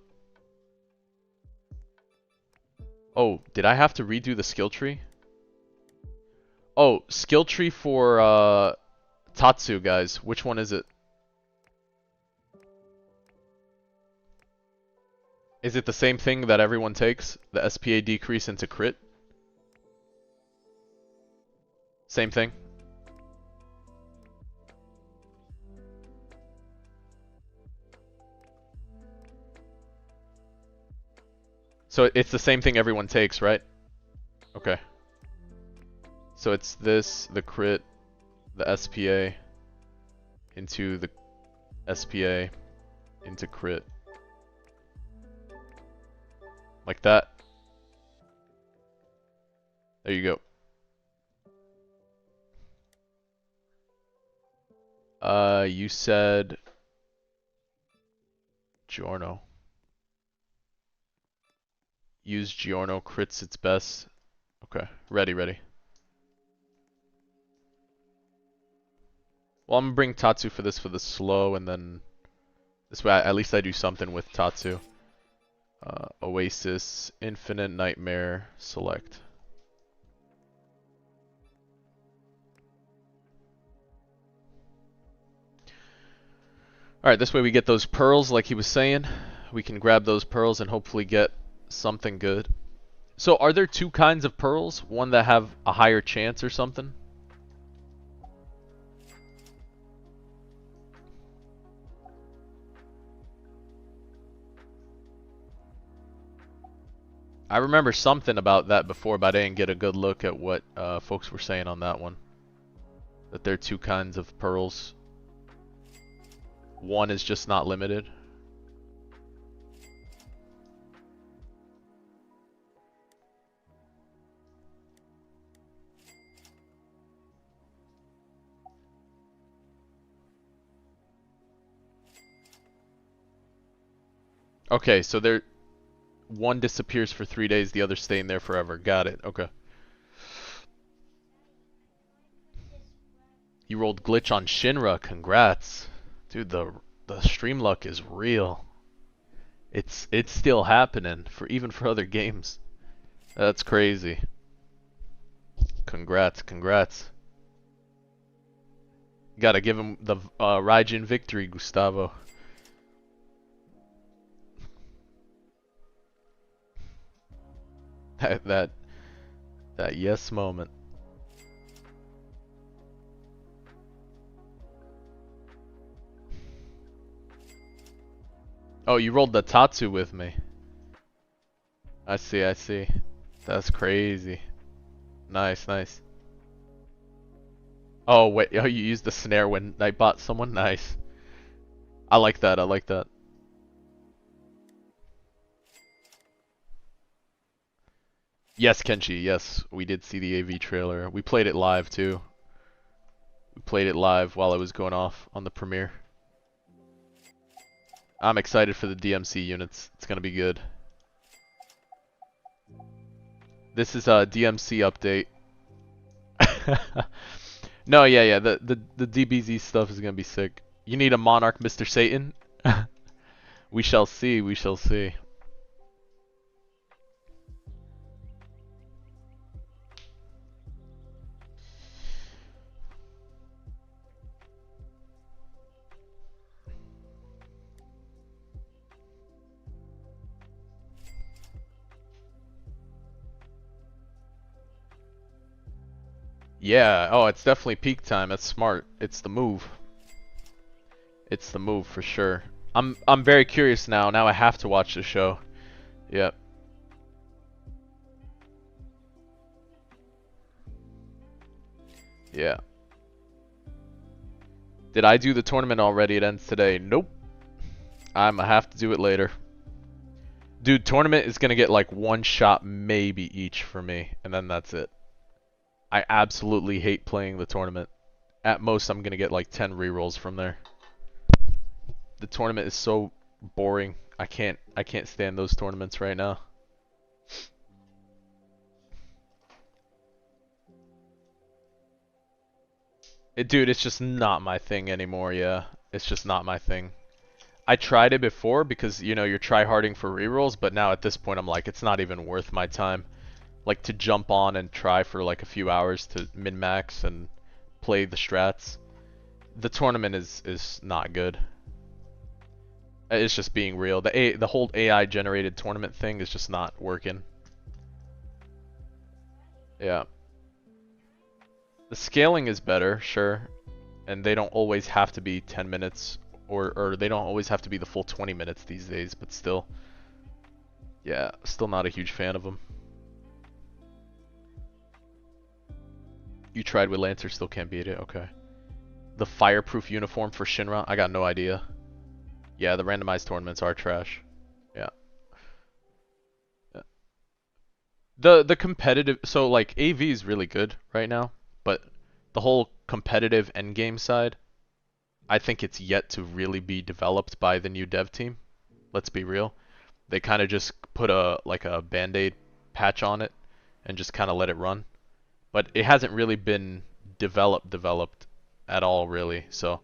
A: Oh, did I have to redo the skill tree? Oh, skill tree for, Tatsu, guys. Which one is it? Is it the same thing that everyone takes? The SPA decrease into crit? Same thing? So it's the same thing everyone takes, right? Okay. So it's this, the crit, the SPA, into the SPA, into crit. Like that. There you go. You said Giorno. Use Giorno, crits its best. Okay, ready. Well, I'm gonna bring Tatsu for this for the slow, and then this way at least I do something with Tatsu. Oasis, Infinite Nightmare, select. Alright, this way we get those pearls like he was saying. We can grab those pearls and hopefully get something good. So are there two kinds of pearls? One that have a higher chance or something? I remember something about that before, but I didn't get a good look at what folks were saying on that one. That there are two kinds of pearls. One is just not limited. Okay, so there, one disappears for 3 days, the other staying there forever. Got it. Okay. You rolled glitch on Shinra. Congrats, dude. The stream luck is real. It's still happening for even for other games. That's crazy. Congrats. Gotta give him the Raijin victory, Gustavo. that yes moment. Oh, you rolled the Tatsu with me. I see. That's crazy. Nice. Oh wait, oh you used the snare when I bought someone? Nice. I like that. Yes, Kenshi, yes. We did see the AV trailer. We played it live too. We played it live while it was going off on the premiere. I'm excited for the DMC units. It's gonna be good. This is a DMC update. No, yeah. The DBZ stuff is gonna be sick. You need a Monarch, Mr. Satan? We shall see. Yeah, oh, it's definitely peak time. That's smart. It's the move. It's the move for sure. I'm very curious now. Now I have to watch the show. Yep. Yeah. Did I do the tournament already? It ends today. Nope. I'ma have to do it later. Dude, tournament is gonna get like one shot maybe each for me, and then that's it. I absolutely hate playing the tournament. At most, I'm gonna get like 10 rerolls from there. The tournament is so boring. I can't stand those tournaments right now. Dude, it's just not my thing anymore, yeah. It's just not my thing. I tried it before because, you know, you're tryharding for rerolls, but now at this point I'm like, it's not even worth my time. Like, to jump on and try for like a few hours to min-max and play the strats. The tournament is not good. It's just being real. The whole AI generated tournament thing is just not working. Yeah. The scaling is better, sure. And they don't always have to be 10 minutes or they don't always have to be the full 20 minutes these days, but still. Yeah, still not a huge fan of them. You tried with Lancer, still can't beat it, okay. The fireproof uniform for Shinra, I got no idea. Yeah, the randomized tournaments are trash. Yeah. Yeah. The competitive, so like AV is really good right now, but the whole competitive endgame side, I think it's yet to really be developed by the new dev team. Let's be real. They kind of just put a band-aid patch on it and just kind of let it run. But it hasn't really been developed at all really. So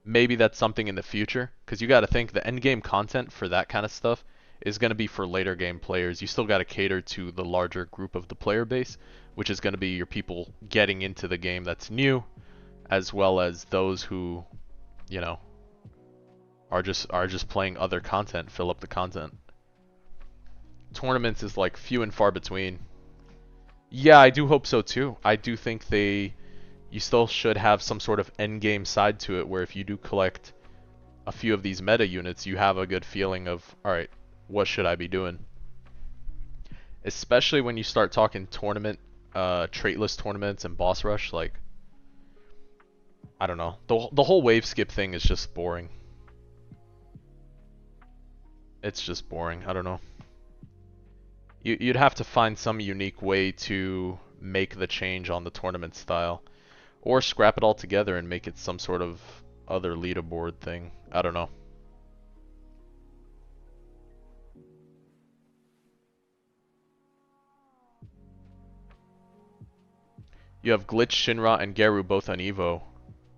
A: maybe that's something in the future, because you got to think the end game content for that kind of stuff is going to be for later game players. You still got to cater to the larger group of the player base, which is going to be your people getting into the game that's new, as well as those who, you know, are just playing other content, fill up the content. Tournaments is like few and far between. Yeah, I do hope so too. I do think you still should have some sort of end game side to it, where if you do collect a few of these meta units, you have a good feeling of, alright, what should I be doing? Especially when you start talking tournament, traitless tournaments and boss rush, like, I don't know. The whole wave skip thing is just boring. It's just boring, I don't know. You'd have to find some unique way to make the change on the tournament style. Or scrap it all together and make it some sort of other leaderboard thing. I don't know. You have Glitch, Shinra, and Geru both on Evo.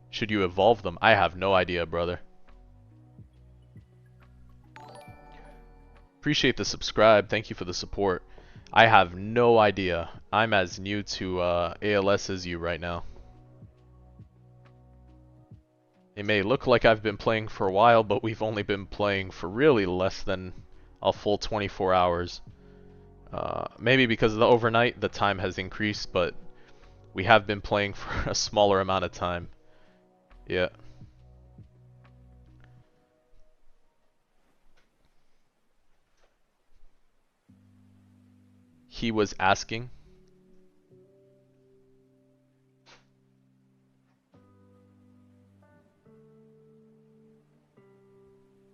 A: Should you evolve them? I have no idea, brother. Appreciate the subscribe. Thank you for the support. I have no idea. I'm as new to ALS as you right now. It may look like I've been playing for a while, but we've only been playing for really less than a full 24 hours. Maybe because of the overnight, the time has increased, but we have been playing for a smaller amount of time. Yeah. He was asking.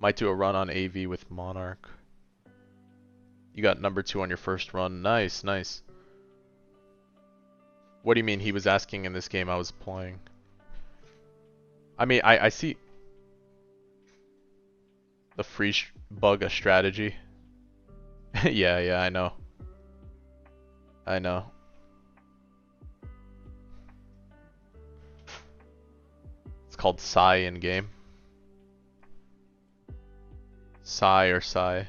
A: Might do a run on AV with Monarch. You got number 2 on your first run. Nice, nice. What do you mean he was asking in this game I was playing? I mean, I see the free bug a strategy. Yeah, I know. I know. It's called Psy in game. Psy or Psy.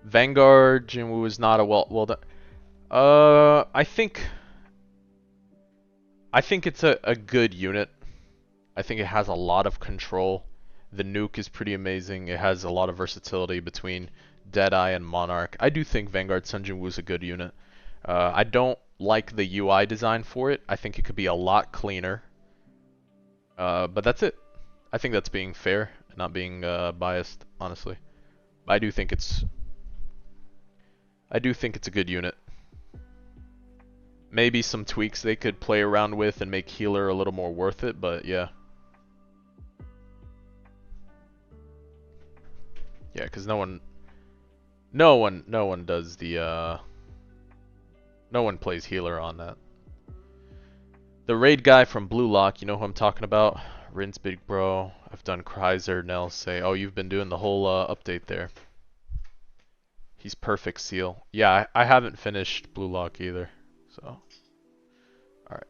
A: Vanguard Jinwoo is not a well done. I think it's a good unit. I think it has a lot of control. The nuke is pretty amazing. It has a lot of versatility between Deadeye and Monarch. I do think Vanguard Sun Jinwoo is a good unit. I don't like the UI design for it. I think it could be a lot cleaner. But that's it. I think that's being fair, not being biased, honestly. I do think it's a good unit. Maybe some tweaks they could play around with and make healer a little more worth it, but yeah. Yeah, because no one does the no one plays healer on that. The raid guy from Blue Lock, you know who I'm talking about? Rinse Big Bro. I've done Kreiser, Nell say, oh, you've been doing the whole update there. He's perfect seal. Yeah, I haven't finished Blue Lock either. So, alright.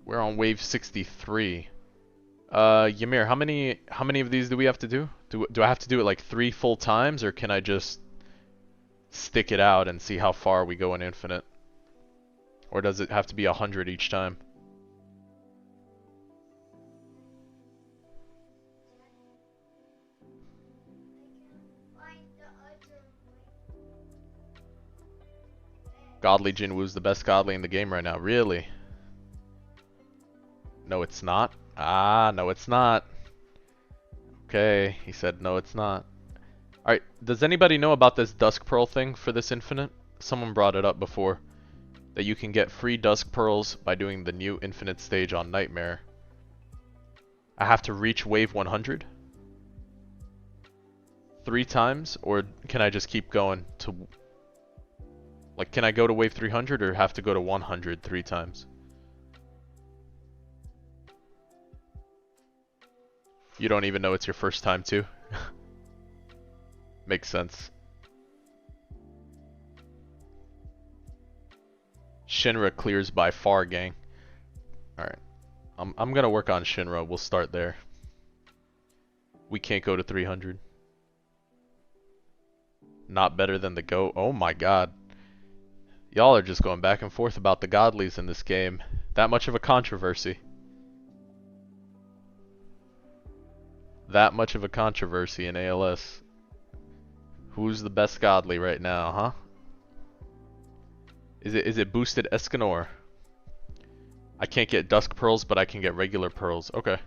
A: We're on wave 63. Ymir, how many of these do we have to do? Do I have to do it like 3 full times, or can I just stick it out and see how far we go in infinite? Or does it have to be 100 each time? Godly Jinwoo's the best godly in the game right now. Really? No, it's not? Ah, no, it's not. Okay, he said no, it's not. Alright, does anybody know about this Dusk Pearl thing for this infinite? Someone brought it up before. That you can get free Dusk Pearls by doing the new infinite stage on Nightmare. I have to reach wave 100? 3 times? Or can I just keep going to... Like, can I go to wave 300 or have to go to 100 3 times? You don't even know it's your first time too? Makes sense. Shinra clears by far, gang. Alright. I'm gonna work on Shinra. We'll start there. We can't go to 300. Not better than the GOAT. Oh my god. Y'all are just going back and forth about the godlies in this game. That much of a controversy. That much of a controversy in ALS. Who's the best godly right now, huh? Is it boosted Escanor? I can't get Dusk Pearls, but I can get regular pearls. Okay.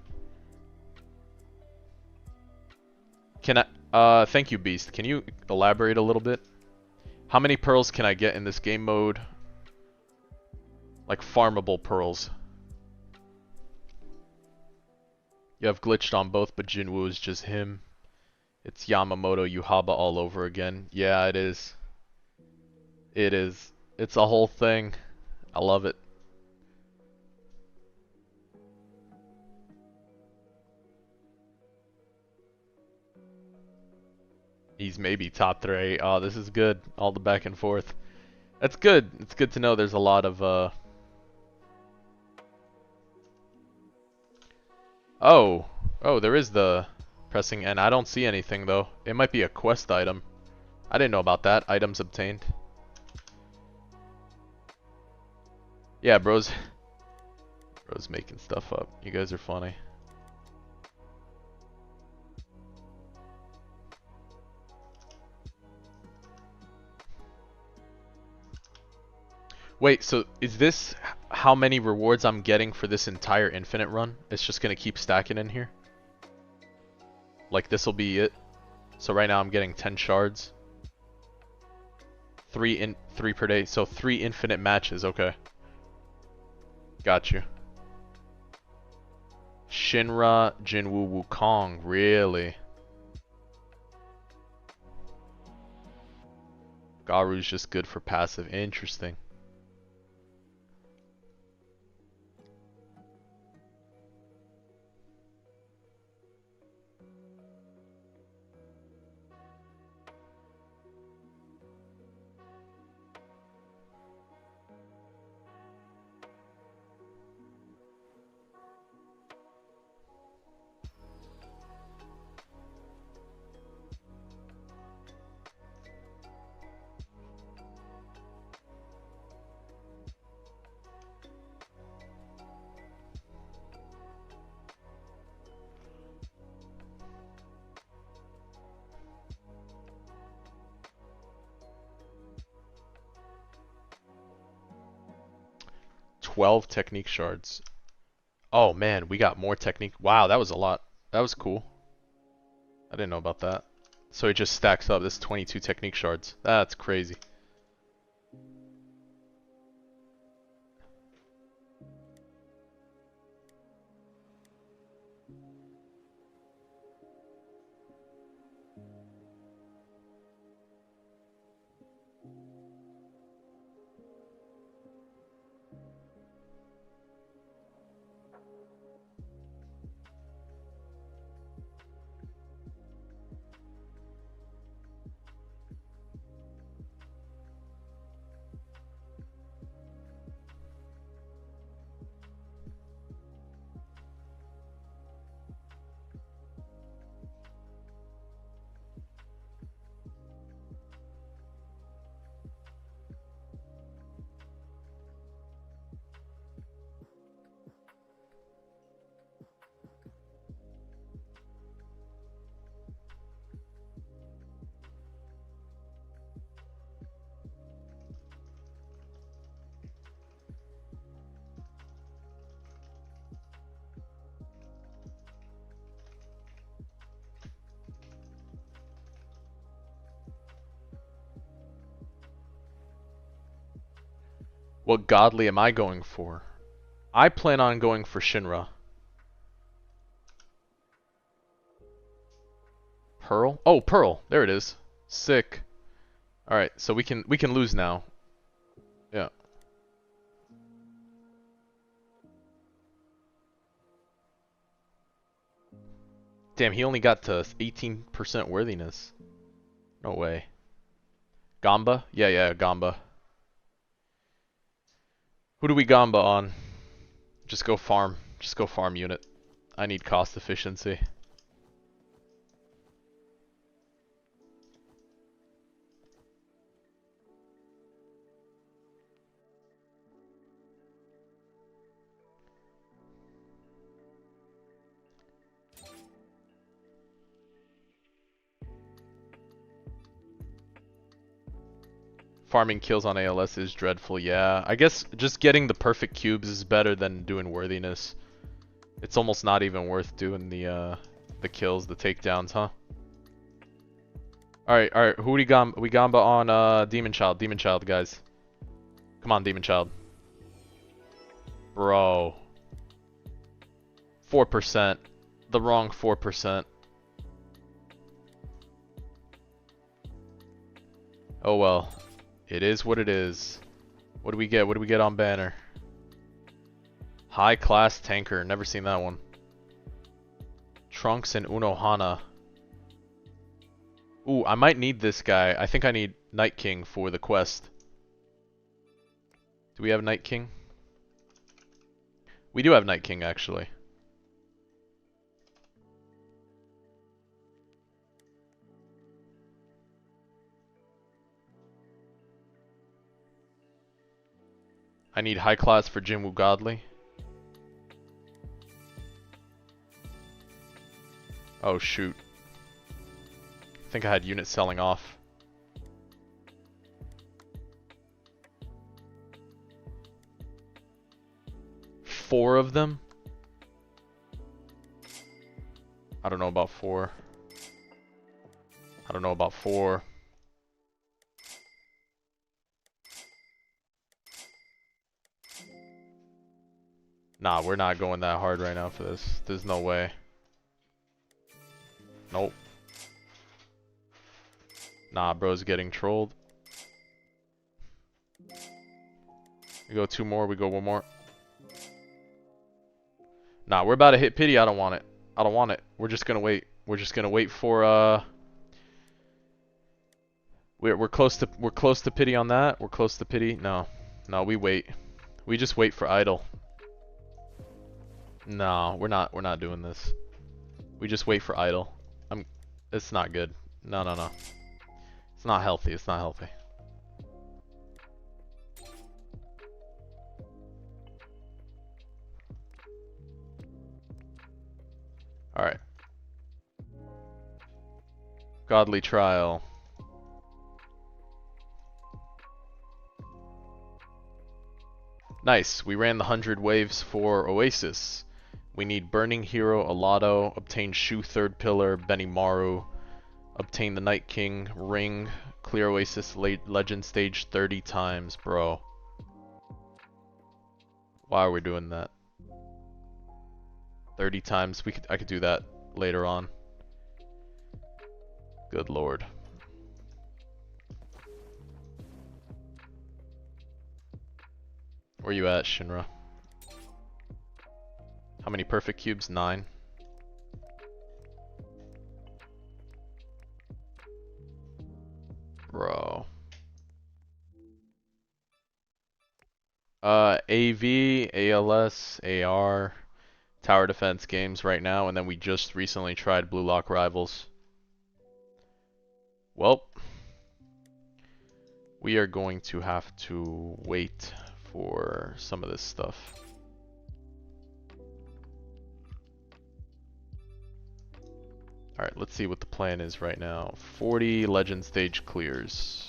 A: Can I thank you, Beast. Can you elaborate a little bit? How many pearls can I get in this game mode? Like farmable pearls. You have glitched on both, but Jinwoo is just him. It's Yamamoto Yuhaba all over again. Yeah, it is. It is. It's a whole thing. I love it. He's maybe top 3. Oh, this is good. All the back and forth. That's good. It's good to know there's a lot of Oh. Oh, there is the pressing N. I don't see anything though. It might be a quest item. I didn't know about that. Items obtained. Yeah, bro's making stuff up. You guys are funny. Wait, so is this how many rewards I'm getting for this entire infinite run? It's just gonna keep stacking in here? Like this will be it? So right now I'm getting 10 shards. 3 per day, so 3 infinite matches, okay. Got you. Shinra Jinwoo Wukong, really? Garu's just good for passive, interesting. "12 technique shards. Oh man, we got more technique. Wow, that was a lot. That was cool. I didn't know about that. So it just stacks up. This 22 technique shards. That's crazy. What godly am I going for? I plan on going for Shinra. Pearl? Oh, Pearl. There it is. Sick. All right, so we can lose now. Yeah. Damn, he only got to 18% worthiness. No way. Gamba? Yeah, Gamba. Who do we Gamba on? Just go farm. Just go farm unit. I need cost efficiency. Farming kills on ALS is dreadful, yeah. I guess just getting the perfect cubes is better than doing worthiness. It's almost not even worth doing the kills, the takedowns, huh? Alright, who we Gamba on Demon Child, guys. Come on, Demon Child. Bro. 4%. The wrong 4%. Oh well. It is what it is. What do we get? What do we get on banner? High class tanker. Never seen that one. Trunks and Unohana. Ooh, I might need this guy. I think I need Night King for the quest. Do we have Night King? We do have Night King, actually. I need high class for Jinwoo Godly. Oh shoot. I think I had units selling off. Four of them? I don't know about four. I don't know about four. Nah, we're not going that hard right now for this. There's no way. Nope. Nah, bro's getting trolled. We go two more, we go one more. Nah, we're about to hit pity. I don't want it. I don't want it. We're just gonna wait. We're just gonna wait for we're close to pity on that. We're close to pity. No. No, we wait. We just wait for idle. No, we're not doing this. We just wait for idle. It's not good. No. It's not healthy. It's not healthy. Alright. Godly Trial. Nice. We ran the 100 waves for Oasis. We need Burning Hero, Alato, obtain Shu Third Pillar, Benimaru, obtain the Night King, Ring, clear Oasis Legend Stage 30 times, bro. Why are we doing that? 30 times. I could do that later on. Good lord. Where you at, Shinra? How many perfect cubes? 9. Bro. AV, ALS, AR, Tower Defense games right now, and then we just recently tried Blue Lock Rivals. Well, we are going to have to wait for some of this stuff. Alright, let's see what the plan is right now. 40 Legend Stage clears.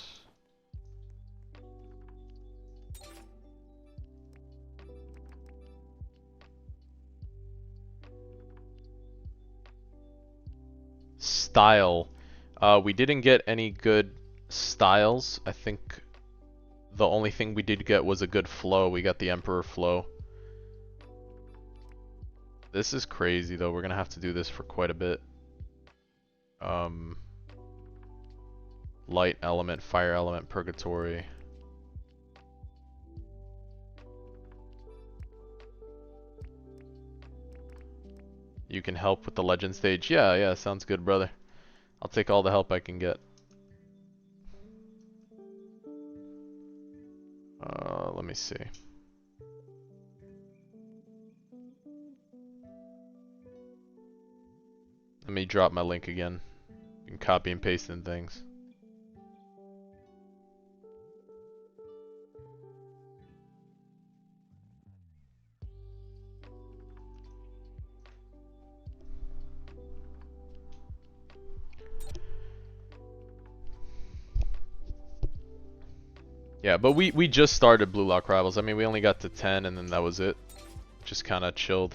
A: Style. We didn't get any good styles. I think The only thing we did get was a good flow. We got the Emperor flow. This is crazy though. We're gonna have to do this for quite a bit. Light element, fire element, purgatory. You can help with the legend stage. Yeah, sounds good, brother. I'll take all the help I can get. Let me see. Let me drop my link again. You can copy and paste in things. Yeah, but we just started Blue Lock Rivals. I mean, we only got to 10 and then that was it. Just kind of chilled.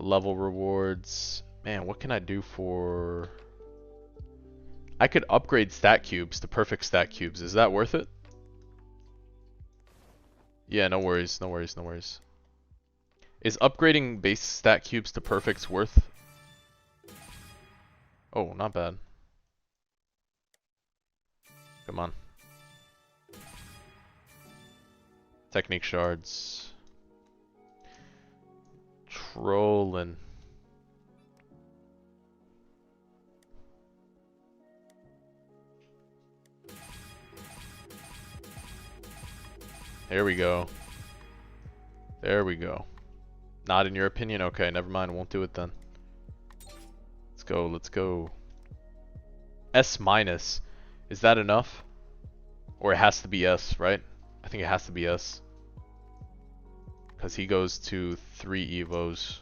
A: Level rewards. Man, what can I do for... I could upgrade stat cubes to perfect stat cubes. Is that worth it? Yeah, no worries, no worries, no worries. Is upgrading base stat cubes to perfects worth? Oh, not bad. Come on. Technique shards. Trollin'. There we go. There we go. Not in your opinion? Okay, never mind. Won't do it then. Let's go. Let's go. S minus. Is that enough? Or it has to be S, right? I think it has to be S. Because he goes to 3 Evos.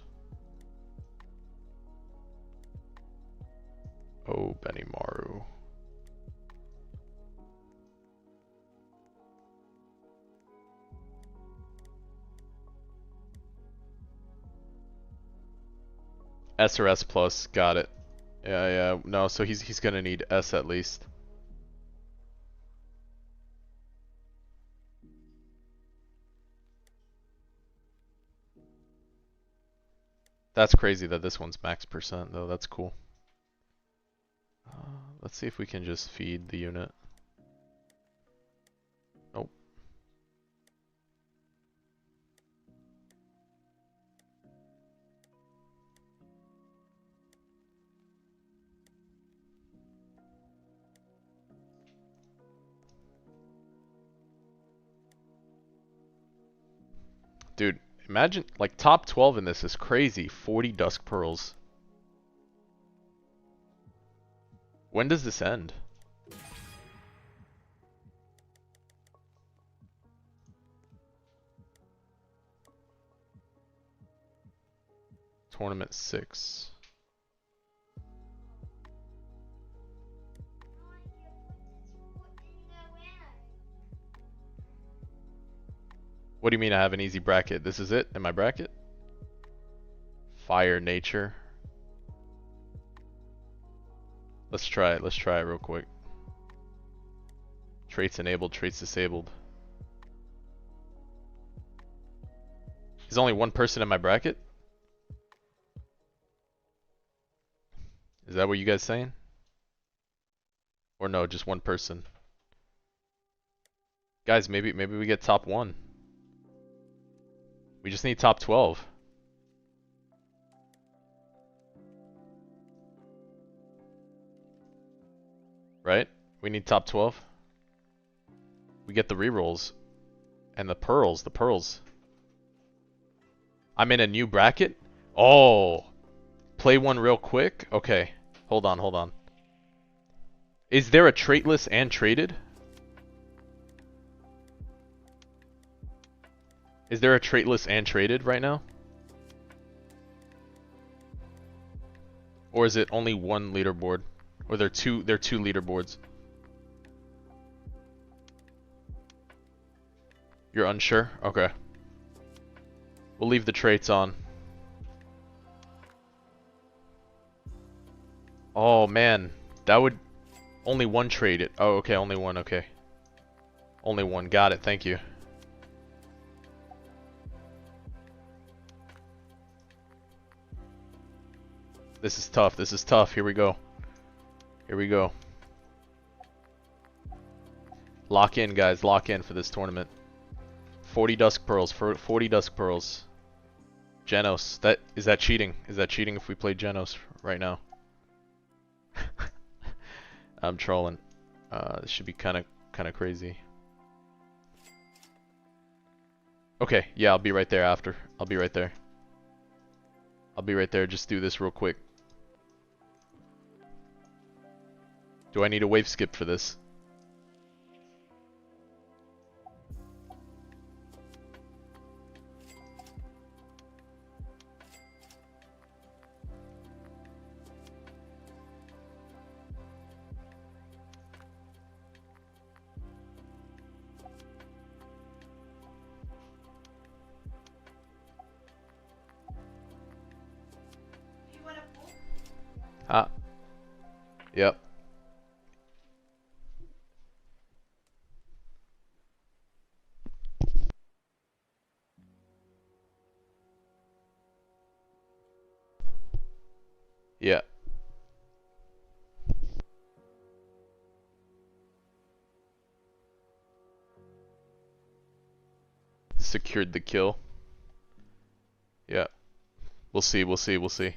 A: Oh, Benimaru. S or S plus, got it. Yeah, no, so he's gonna need S at least. That's crazy that this one's max percent though, that's cool. Let's see if we can just feed the unit. Nope. Dude, imagine, like, top 12 in this is crazy. 40 Dusk Pearls. When does this end? Tournament 6. What do you mean I have an easy bracket? This is it in my bracket? Fire nature. Let's try it real quick. Traits enabled, traits disabled. There's only one person in my bracket? Is that what you guys saying? Or no, just one person? Guys, maybe we get top 1. We just need top 12. Right? We need top 12. We get the rerolls. And the pearls, I'm in a new bracket? Oh! Play one real quick? Okay. Hold on. Is there a traitless and traded? Is there a traitless and traded right now? Or is it only one leaderboard? Or they're two leaderboards? You're unsure? Okay. We'll leave the traits on. Oh man, that would only one trade it. Oh, okay, only one, okay. Only one. Got it. Thank you. This is tough. This is tough. Here we go. Here we go. Lock in, guys. Lock in for this tournament. 40 Dusk Pearls. 40 Dusk Pearls. Genos. Is that cheating? Is that cheating if we play Genos right now? I'm trolling. This should be kind of crazy. Okay, yeah, I'll be right there after. I'll be right there. I'll be right there. Just do this real quick. Do I need a wave skip for this? Yep. Yeah. Secured the kill. Yeah. We'll see, we'll see, we'll see.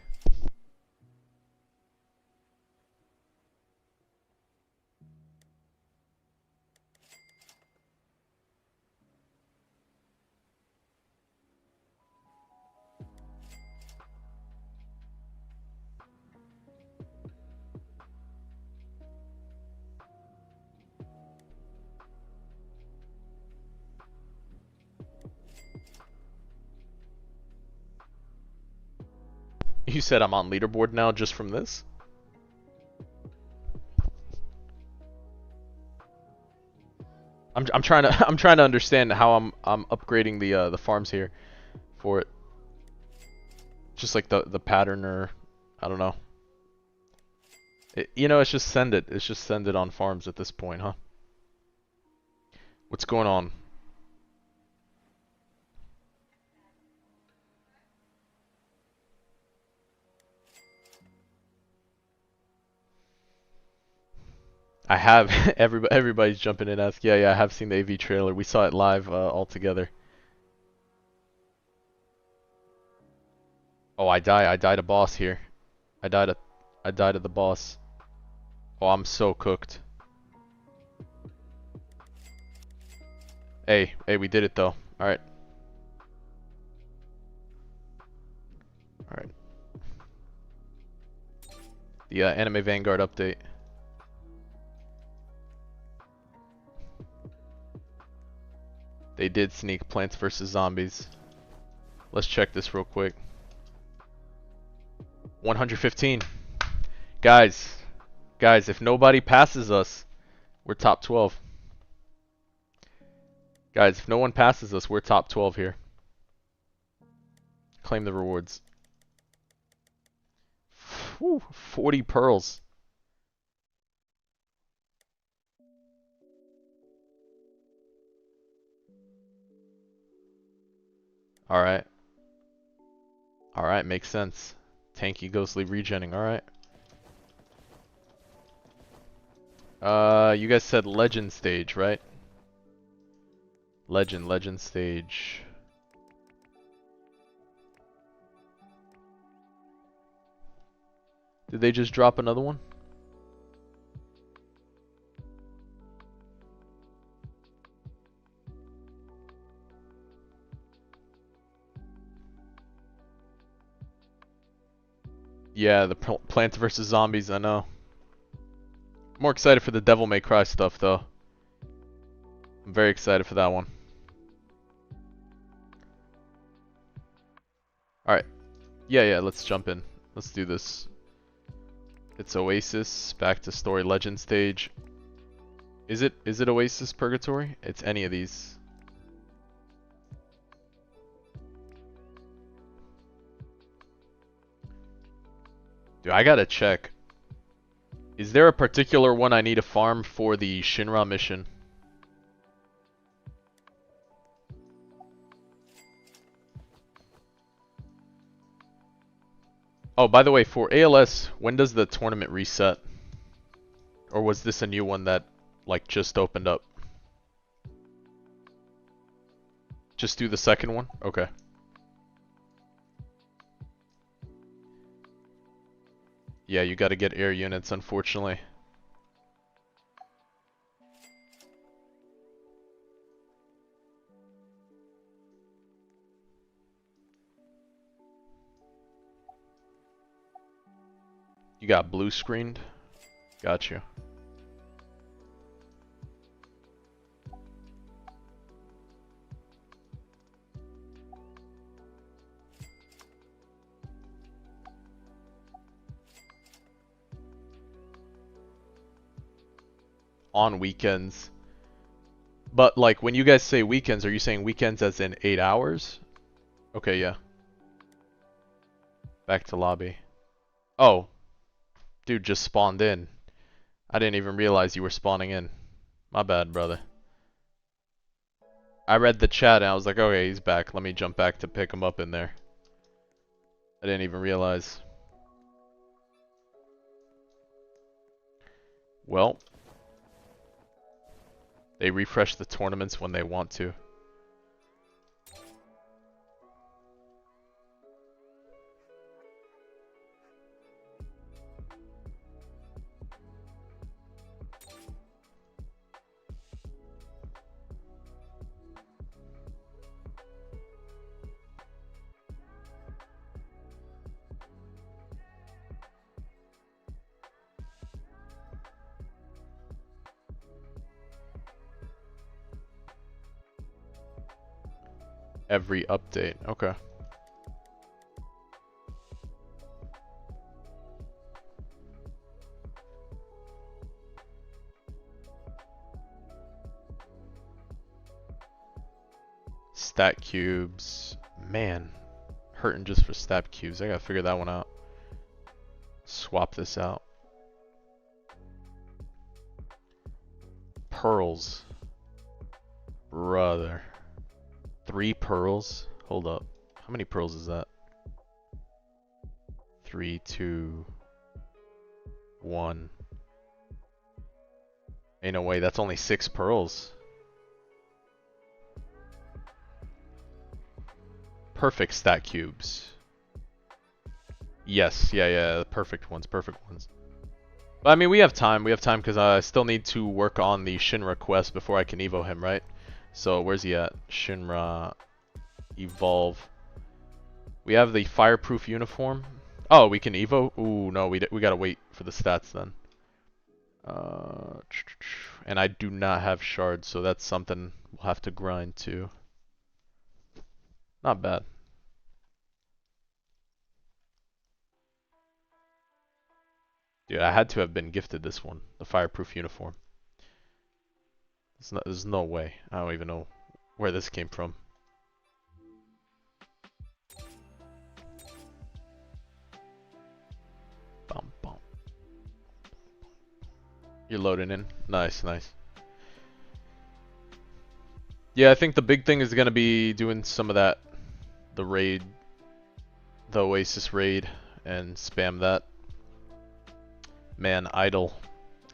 A: You said I'm on leaderboard now just from this? I'm trying to understand how I'm upgrading the farms here for it. Just like the pattern, or I don't know. You know, it's just send it. It's just send it on farms at this point, huh? What's going on? I have everybody's jumping in asking. Yeah, I have seen the AV trailer. We saw it live all together. Oh, I died a boss here. I died to the boss. Oh, I'm so cooked. Hey, we did it though. All right. All right. The Anime Vanguard update. They did sneak Plants vs Zombies. Let's check this real quick. 115. Guys, if nobody passes us, we're top 12. Guys, if no one passes us, we're top 12 here. Claim the rewards. Whew, 40 pearls. Alright. Alright, makes sense. Tanky ghostly regenning, alright. You guys said legend stage, right? Legend stage. Did they just drop another one? Yeah, the Plants vs Zombies, I know. More excited for the Devil May Cry stuff, though. I'm very excited for that one. Alright. Yeah, let's jump in. Let's do this. It's Oasis, back to story legend stage. Is it Oasis Purgatory? It's any of these. Dude, I gotta check. Is there a particular one I need to farm for the Shinra mission? Oh, by the way, for ALS, when does the tournament reset? Or was this a new one that, like, just opened up? Just do the second one? Okay. Yeah, you gotta get air units, unfortunately. You got blue screened? Got you. On weekends. But, like, when you guys say weekends, are you saying weekends as in 8 hours? Okay, yeah. Back to lobby. Oh. Dude just spawned in. I didn't even realize you were spawning in. My bad, brother. I read the chat and I was like, okay, he's back. Let me jump back to pick him up in there. I didn't even realize. Well, they refresh the tournaments when they want to. Every update. Okay. Stat cubes. Man. Hurting just for stat cubes. I gotta figure that one out. Swap this out. Pearls. Brother. 3 pearls? Hold up. How many pearls is that? 3, 2, 1. Ain't no way, that's only 6 pearls. Perfect stat cubes. Yes, yeah, perfect ones. But I mean, we have time because I still need to work on the Shinra quest before I can evo him, right? So where's he at? Shinra, evolve. We have the fireproof uniform. Oh, we can evo? Ooh, no, we gotta wait for the stats then. And I do not have shards, so that's something we'll have to grind to. Not bad. Dude, I had to have been gifted this one, the fireproof uniform. There's no way. I don't even know where this came from. Bum, bum. You're loading in. Nice. Yeah, I think the big thing is gonna be doing some of that, the raid, the Oasis raid, and spam that. Man, idle.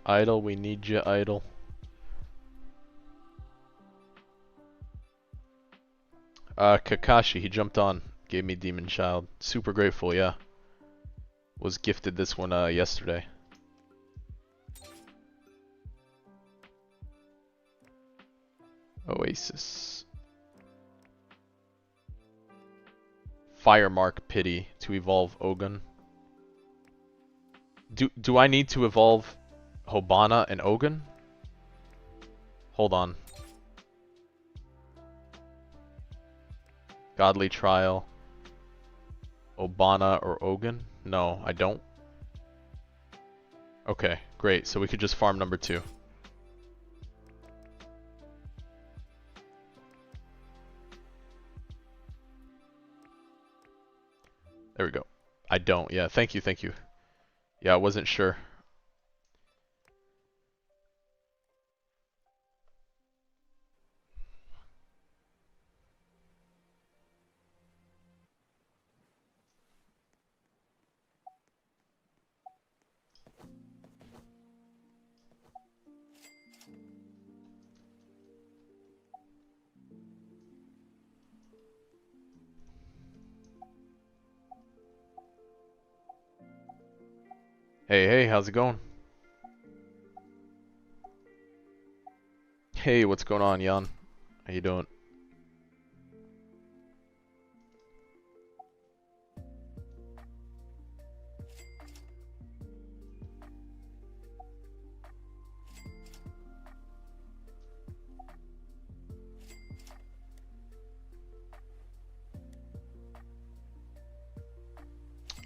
A: Idle, we need you, idle. Kakashi, he jumped on, gave me Demon Child. Super grateful, yeah. Was gifted this one yesterday. Oasis. Firemark Pity to evolve Ogun. Do I need to evolve Hobana and Ogun? Hold on. Godly Trial. Obana or Ogun? No, I don't. Okay, great. So we could just farm number 2. There we go. I don't. Yeah, thank you. Yeah, I wasn't sure. Hey, how's it going? Hey, what's going on, Jan? How you doing?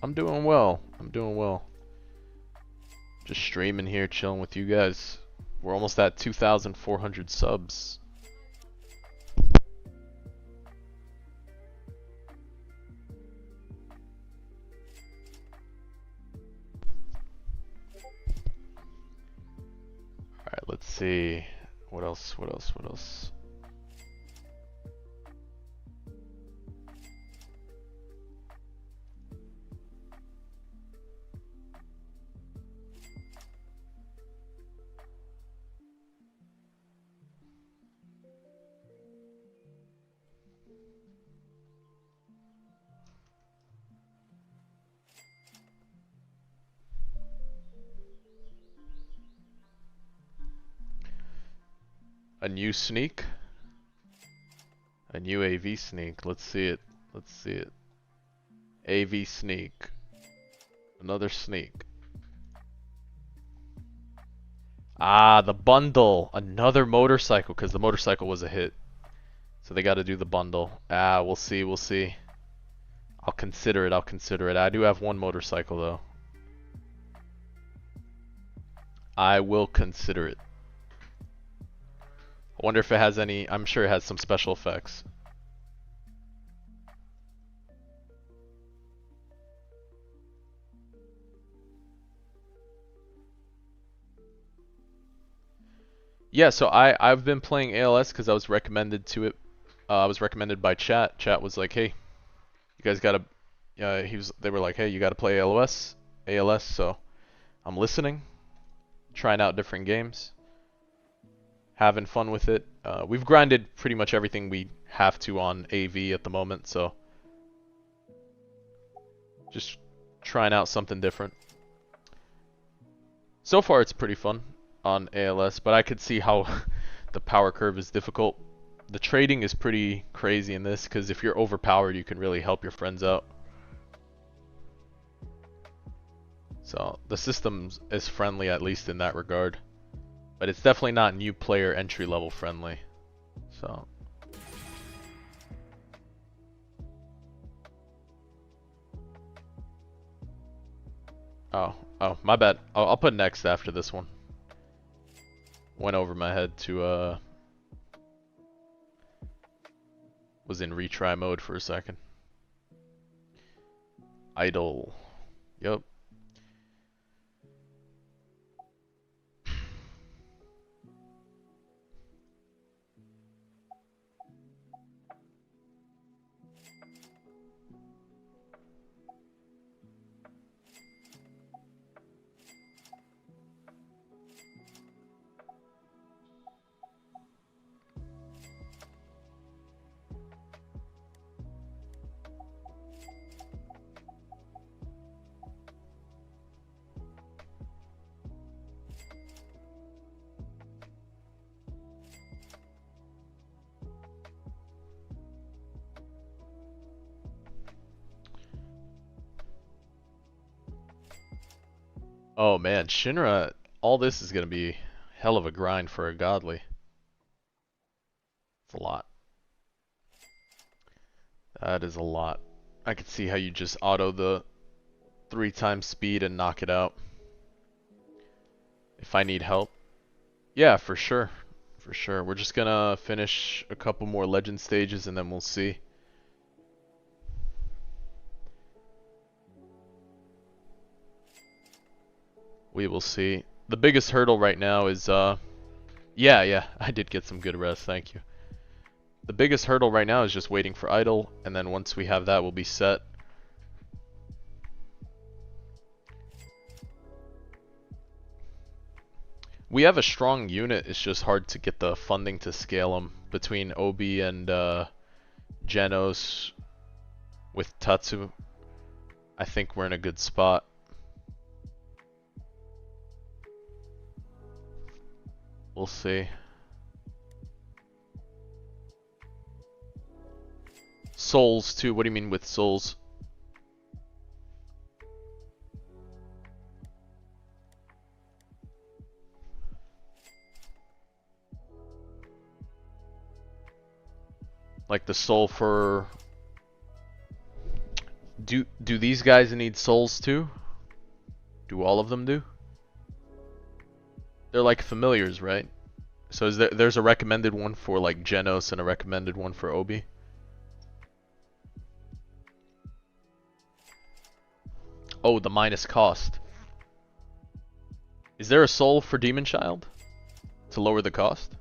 A: I'm doing well. I'm doing well. Just streaming here, chilling with you guys. We're almost at 2,400 subs. Alright, let's see. What else? A new sneak? A new AV sneak. Let's see it. Let's see it. AV sneak. Another sneak. Ah, the bundle. Another motorcycle, because the motorcycle was a hit. So they got to do the bundle. Ah, we'll see, we'll see. I'll consider it, I'll consider it. I do have one motorcycle, though. I will consider it. I wonder if it has any... I'm sure it has some special effects. Yeah, so I've been playing ALS because I was recommended to it. I was recommended by chat. Chat was like, "Hey, you guys gotta." They were like, "Hey, you gotta play ALS." ALS. So I'm listening, trying out different games, having fun with it. We've grinded pretty much everything we have to on AV at the moment, so just trying out something different. So far, it's pretty fun on ALS, but I could see how the power curve is difficult. The trading is pretty crazy in this, because if you're overpowered, you can really help your friends out. So the system is friendly, at least in that regard. But it's definitely not new player entry level friendly. So. Oh, my bad. I'll put next after this one. Went over my head to, was in retry mode for a second. Idle. Yup. Oh man, Shinra, all this is gonna be hell of a grind for a godly. It's a lot. That is a lot. I could see how you just auto the 3 times speed and knock it out. If I need help. Yeah, for sure. For sure. We're just gonna finish a couple more legend stages and then we'll see. We will see. The biggest hurdle right now is, yeah, I did get some good rest, thank you. The biggest hurdle right now is just waiting for idle, and then once we have that, we'll be set. We have a strong unit, it's just hard to get the funding to scale them. Between Obi and Genos with Tatsu, I think we're in a good spot. We'll see. Souls too. What do you mean with souls? Like the soul for... Do these guys need souls too? Do all of them do? They're like familiars, right? So is there's a recommended one for like Genos and a recommended one for Obi? Oh, the minus cost. Is there a soul for Demon Child? To lower the cost?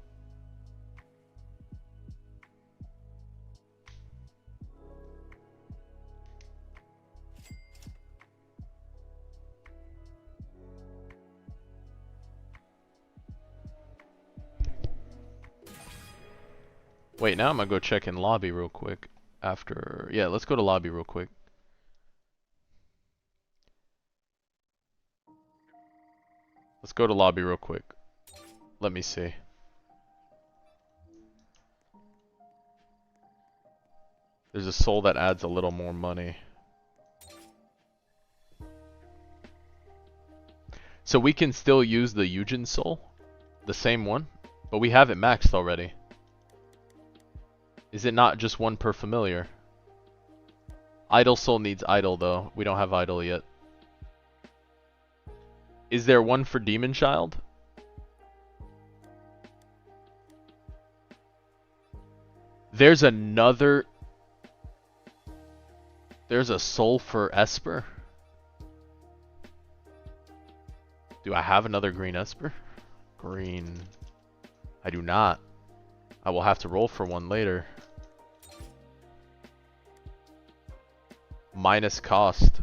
A: Wait, now I'm gonna go check in lobby real quick. After... Yeah, let's go to lobby real quick. Let's go to lobby real quick. Let me see. There's a soul that adds a little more money. So we can still use the Eugen soul? The same one? But we have it maxed already. Is it not just one per familiar? Idol soul needs idol though. We don't have idol yet. Is there one for Demon Child? There's another... There's a soul for Esper? Do I have another green Esper? Green... I do not. I will have to roll for one later. Minus cost.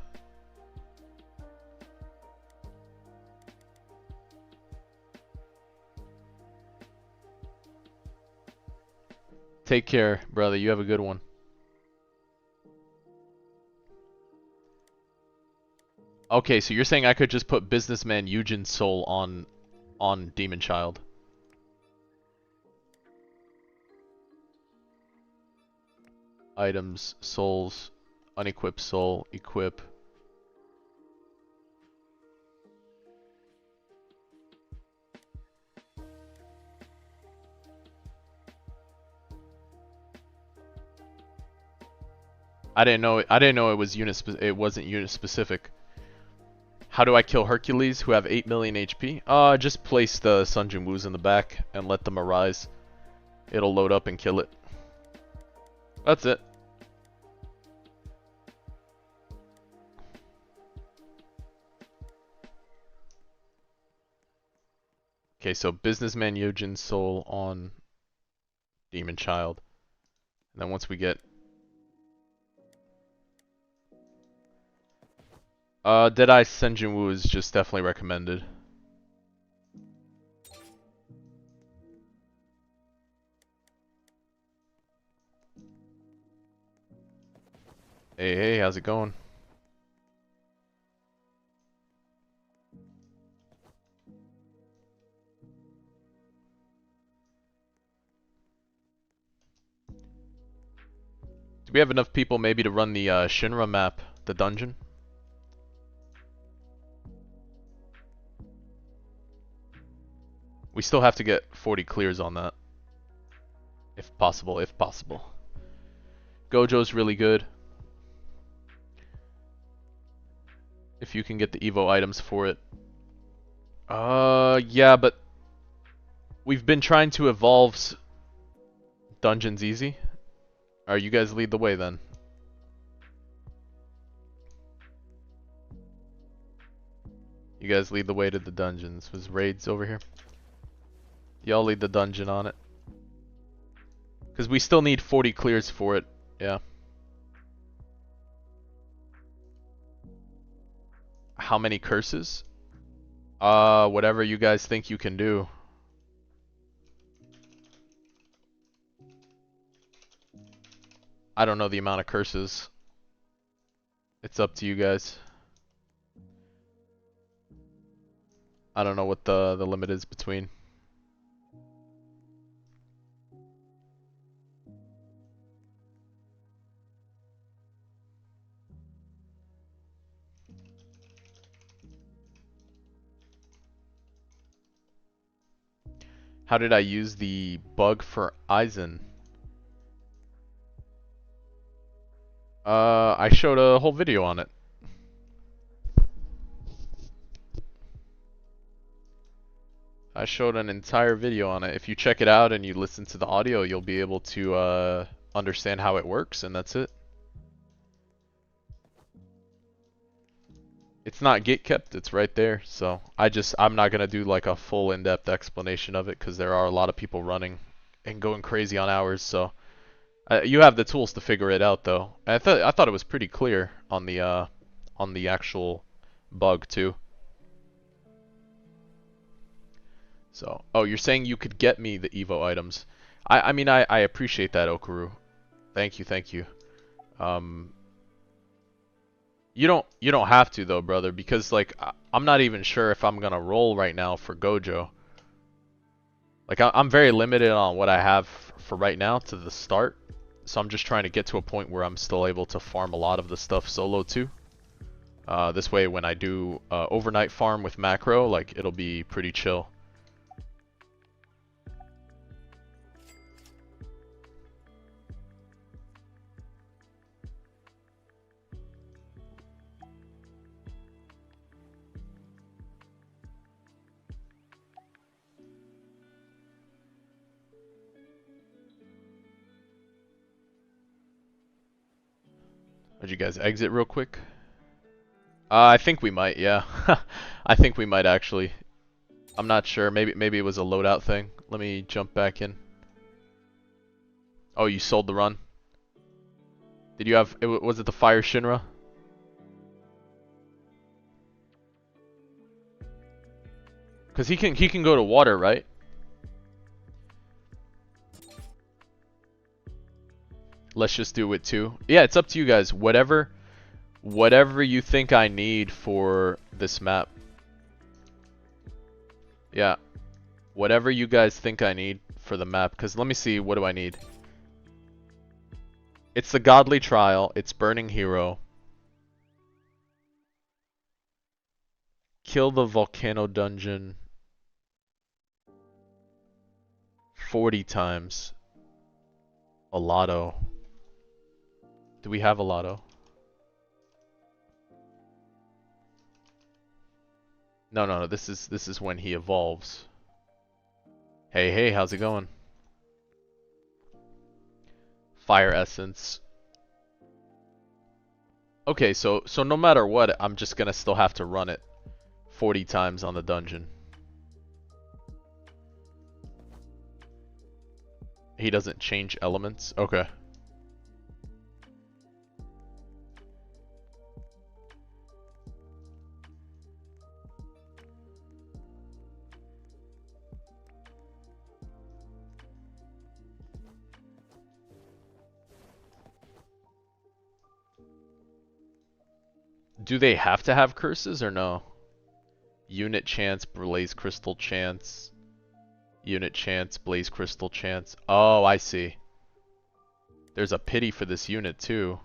A: Take care, brother. You have a good one. Okay, so you're saying I could just put Businessman Eugen Soul on Demon Child. Items, souls, unequipped soul, equip. I didn't know it was it wasn't unit specific. How do I kill Hercules who have 8 million HP? Just place the Sun Jin Woos in the back and let them arise. It'll load up and kill it. That's it. Okay, so Businessman Eugen Soul on Demon Child. And then once we get... Deadeye Senjin Woo is just definitely recommended. Hey, how's it going? Do we have enough people maybe to run the Shinra map, the dungeon? We still have to get 40 clears on that. If possible, if possible. Gojo's really good. If you can get the Evo items for it. Yeah, but we've been trying to evolve dungeons easy. Alright, you guys lead the way then. You guys lead the way to the dungeons. Was raids over here? Y'all lead the dungeon on it. Because we still need 40 clears for it. Yeah. How many curses? Whatever you guys think you can do. I don't know the amount of curses. It's up to you guys. I don't know what the limit is between. How did I use the bug for Eisen? I showed a whole video on it. I showed an entire video on it. If you check it out and you listen to the audio, you'll be able to understand how it works, and that's it. It's not gatekept, it's right there. So I'm not gonna do like a full in-depth explanation of it because there are a lot of people running and going crazy on hours. So you have the tools to figure it out, though. I thought it was pretty clear on the actual bug too. So, oh, you're saying you could get me the Evo items. I mean, I appreciate that, Okaru. Thank you, thank you. Um, you don't have to though, brother, because like I'm not even sure if I'm gonna roll right now for Gojo. Like I'm very limited on what I have for right now to the start, so I'm just trying to get to a point where I'm still able to farm a lot of the stuff solo too. This way, when I do overnight farm with macro, like it'll be pretty chill. Would you guys exit real quick? I think we might, yeah. I think we might actually. I'm not sure. Maybe it was a loadout thing. Let me jump back in. Oh, you sold the run. Did you have? Was it the Fire Shinra? Cause he can go to water, right? Let's just do it too. Yeah, it's up to you guys. Whatever you think I need for this map. Yeah. Whatever you guys think I need for the map. Because let me see, what do I need? It's the Godly Trial. It's Burning Hero. Kill the Volcano Dungeon 40 times. A lotto. Do we have a lotto? No, this is when he evolves. Hey, how's it going? Fire Essence. Okay, so no matter what, I'm just gonna still have to run it 40 times on the dungeon. He doesn't change elements? Okay. Do they have to have curses or no? Unit chance, blaze crystal chance. Unit chance, blaze crystal chance. Oh, I see. There's a pity for this unit too.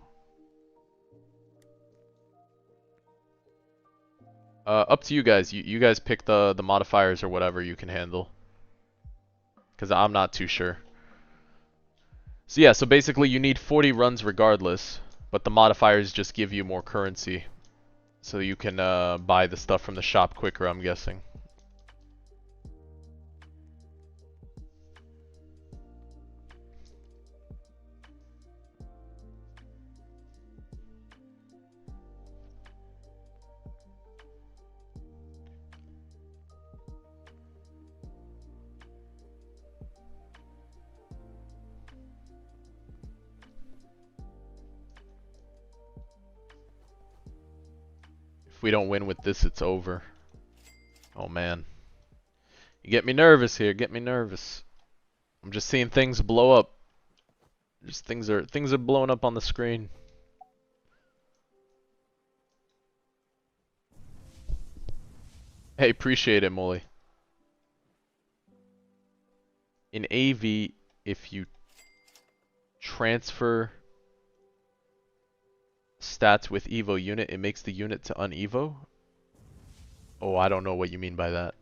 A: Up to you guys. You guys pick the modifiers or whatever you can handle. Because I'm not too sure. So yeah, so basically you need 40 runs regardless. But the modifiers just give you more currency. So you can buy the stuff from the shop quicker, I'm guessing. If we don't win with this, it's over. Oh man. You get me nervous here, get me nervous. I'm just seeing things blow up. Just things are blowing up on the screen. Hey, appreciate it, Molly. In AV, if you transfer stats with Evo unit, it makes the unit to unevo? Oh, I don't know what you mean by that.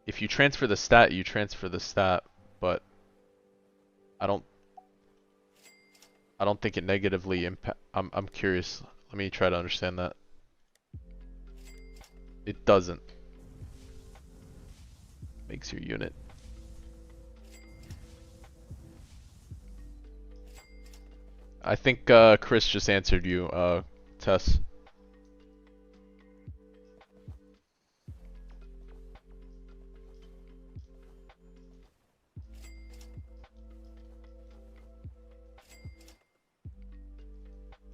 A: If you transfer the stat, you transfer the stat, but I don't I don't think it negatively impact. I'm curious. Let me try to understand that. It doesn't. Makes your unit. I think Chris just answered you, Tess.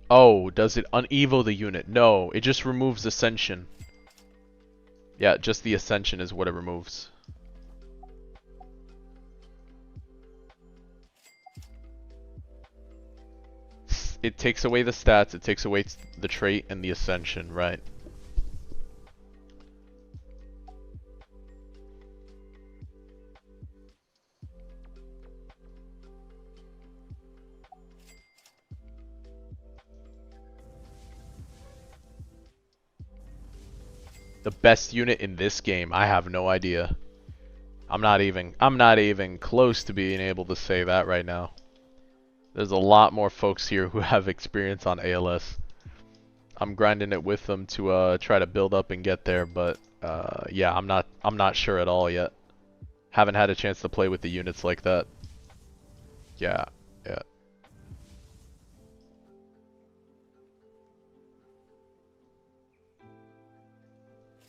A: Oh, does it unevo the unit? No, it just removes Ascension. Yeah, just the Ascension is what it removes. It takes away the stats, it takes away the trait and the Ascension, right? The best unit in this game, I have no idea. I'm not even close to being able to say that right now. There's a lot more folks here who have experience on ALS. I'm grinding it with them to try to build up and get there, but yeah, I'm not sure at all yet. Haven't had a chance to play with the units like that. Yeah, yeah.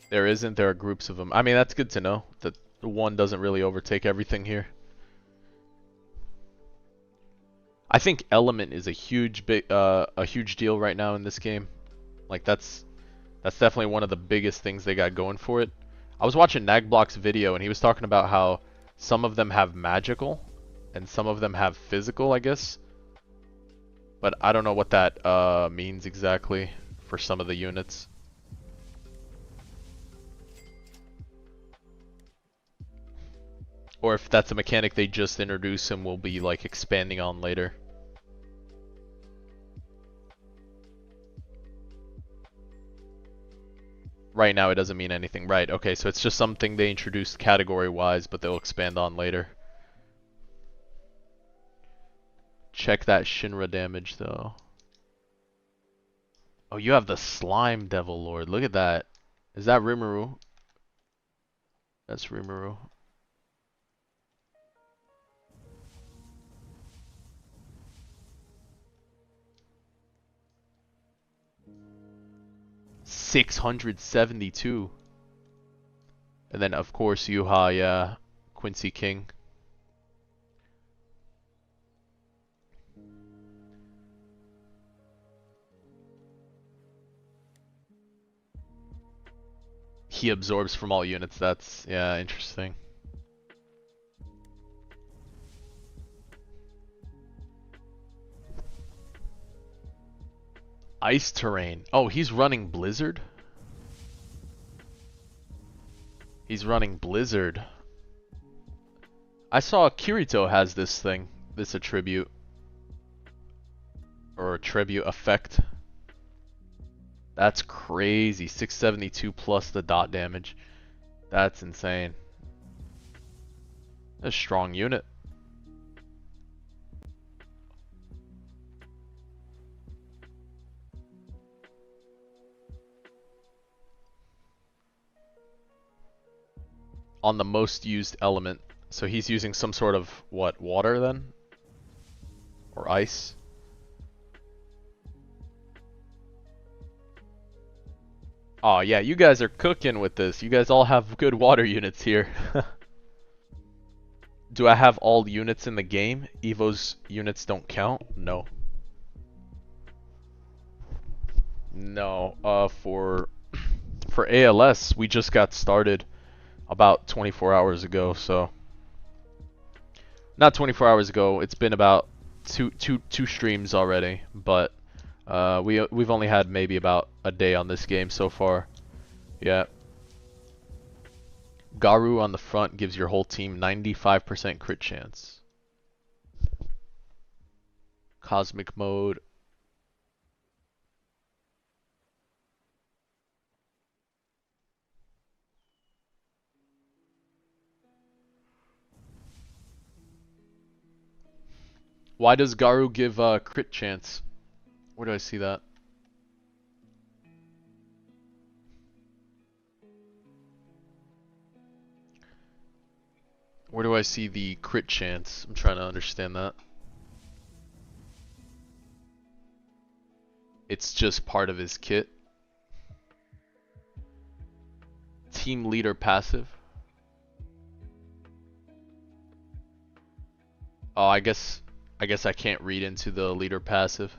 A: There are groups of them. I mean, that's good to know that one doesn't really overtake everything here. I think element is a huge deal right now in this game. Like that's definitely one of the biggest things they got going for it. I was watching Nagblock's video and he was talking about how some of them have magical and some of them have physical, I guess. But I don't know what that means exactly for some of the units. Or if that's a mechanic they just introduce and will be like expanding on later. Right now it doesn't mean anything. Right, okay, so it's just something they introduced category-wise, but they'll expand on later. Check that Shinra damage, though. Oh, you have the Slime Devil Lord. Look at that. Is that Rimuru? That's Rimuru. $672. And then, of course, Yuha, yeah. Quincy King. He absorbs from all units. That's, yeah, interesting. Ice terrain. Oh, he's running Blizzard? He's running Blizzard. I saw Kirito has this thing. This attribute. Or attribute effect. That's crazy. 672 plus the dot damage. That's insane. A strong unit. On the most used element. So he's using some sort of, what, water then? Or ice? Oh yeah, you guys are cooking with this. You guys all have good water units here. Do I have all units in the game? Evo's units don't count? No. No, for ALS, we just got started about 24 hours ago, so not 24 hours ago. It's been about two streams already, but we've only had maybe about a day on this game so far. Yeah. Garu on the front gives your whole team 95% crit chance. Cosmic mode. Why does Garu give crit chance? Where do I see that? Where do I see the crit chance? I'm trying to understand that. It's just part of his kit. Team leader passive. Oh, I guess I can't read into the leader passive.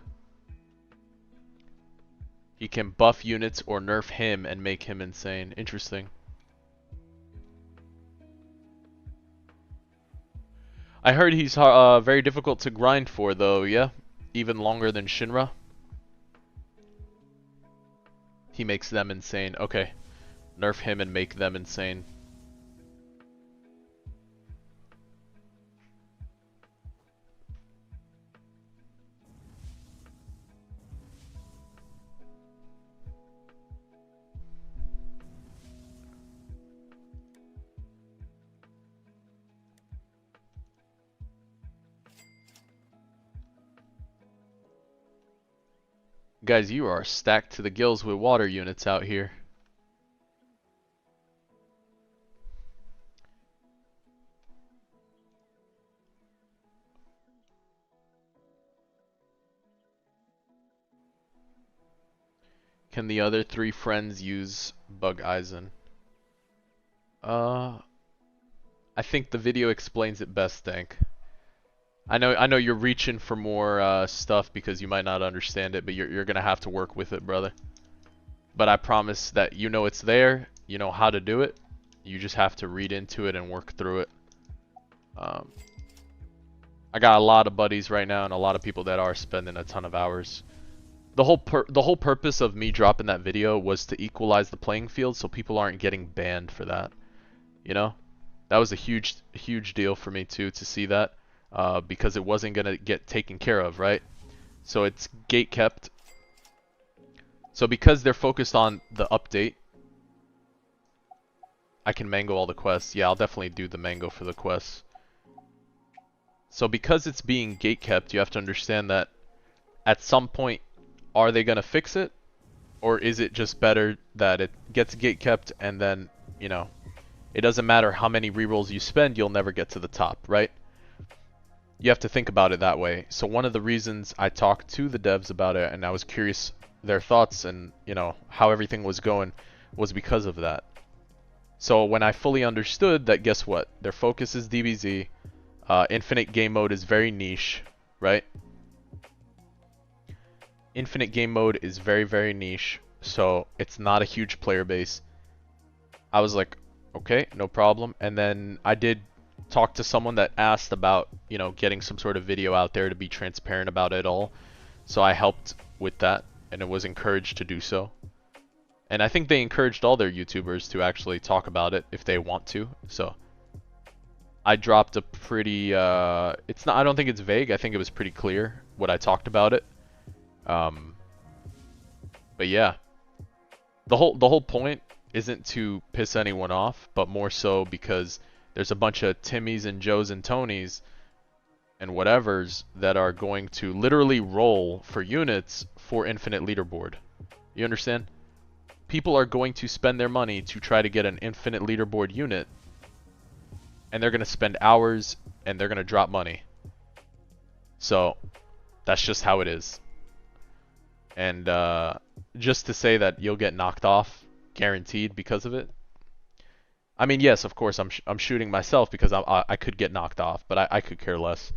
A: He can buff units or nerf him and make him insane. Interesting. I heard he's very difficult to grind for though, yeah? Even longer than Shinra. He makes them insane. Okay. Nerf him and make them insane. Guys, you are stacked to the gills with water units out here. Can the other three friends use Bug Eisen? I think the video explains it best, Dank. I know you're reaching for more stuff because you might not understand it, but you're gonna have to work with it, brother. But I promise that you know it's there, you know how to do it. You just have to read into it and work through it. I got a lot of buddies right now and a lot of people that are spending a ton of hours. The whole purpose of me dropping that video was to equalize the playing field so people aren't getting banned for that. You know? That was a huge deal for me too to see that. Because it wasn't gonna get taken care of, right? So it's gate kept. So because they're focused on the update, I can mango all the quests. Yeah, I'll definitely do the mango for the quests. So because it's being gate kept, you have to understand that at some point, are they gonna fix it? Or is it just better that it gets gate kept and then, you know, it doesn't matter how many rerolls you spend, you'll never get to the top, right? You have to think about it that way. So one of the reasons I talked to the devs about it and I was curious their thoughts and, you know, how everything was going was because of that. So when I fully understood that, guess what? Their focus is DBZ. Infinite game mode is very niche, right? Infinite game mode is very, very niche. So it's not a huge player base. I was like, okay, no problem. And then I did talk to someone that asked about, you know, getting some sort of video out there to be transparent about it all. So I helped with that, and it was encouraged to do so. And I think they encouraged all their YouTubers to actually talk about it if they want to. So I dropped a pretty, I don't think it's vague. I think it was pretty clear what I talked about it. But yeah, the whole point isn't to piss anyone off, but more so because there's a bunch of Timmys and Joes and Tonys and whatevers that are going to literally roll for units for infinite leaderboard. You understand? People are going to spend their money to try to get an infinite leaderboard unit, and they're going to spend hours and they're going to drop money. So that's just how it is. And just to say that you'll get knocked off guaranteed because of it. I mean, yes, of course, I'm shooting myself because I could get knocked off, but I could care less.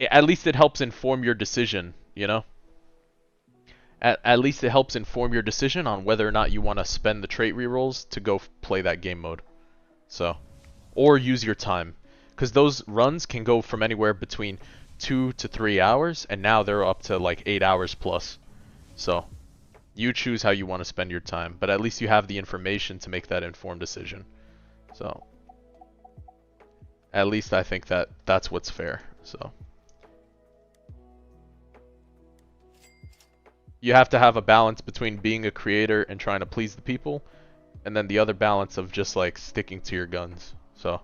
A: At least it helps inform your decision, you know? At least it helps inform your decision on whether or not you want to spend the trait rerolls to go play that game mode. So, or use your time. Because those runs can go from anywhere between 2 to 3 hours, and now they're up to like 8 hours plus. So, you choose how you want to spend your time, but at least you have the information to make that informed decision. So, at least I think that that's what's fair. So, you have to have a balance between being a creator and trying to please the people, and then the other balance of just like sticking to your guns. So,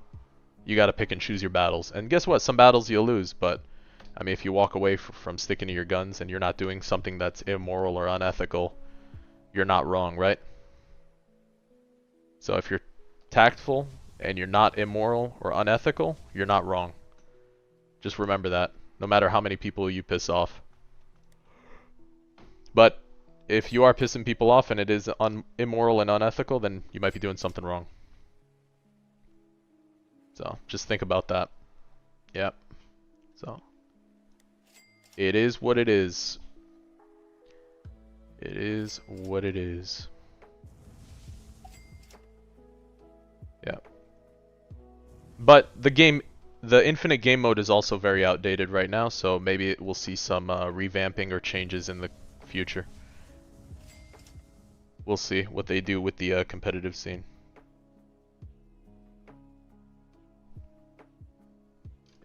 A: You gotta pick and choose your battles. And guess what? Some battles you'll lose, but I mean, if you walk away from sticking to your guns and you're not doing something that's immoral or unethical, you're not wrong, right? So if you're tactful and you're not immoral or unethical, you're not wrong. Just remember that, no matter how many people you piss off. But if you are pissing people off and it is immoral and unethical, then you might be doing something wrong. So just think about that. Yep. So it is what it is. It is what it is. Yeah. But the infinite game mode is also very outdated right now, so maybe we'll see some revamping or changes in the future. We'll see what they do with the competitive scene.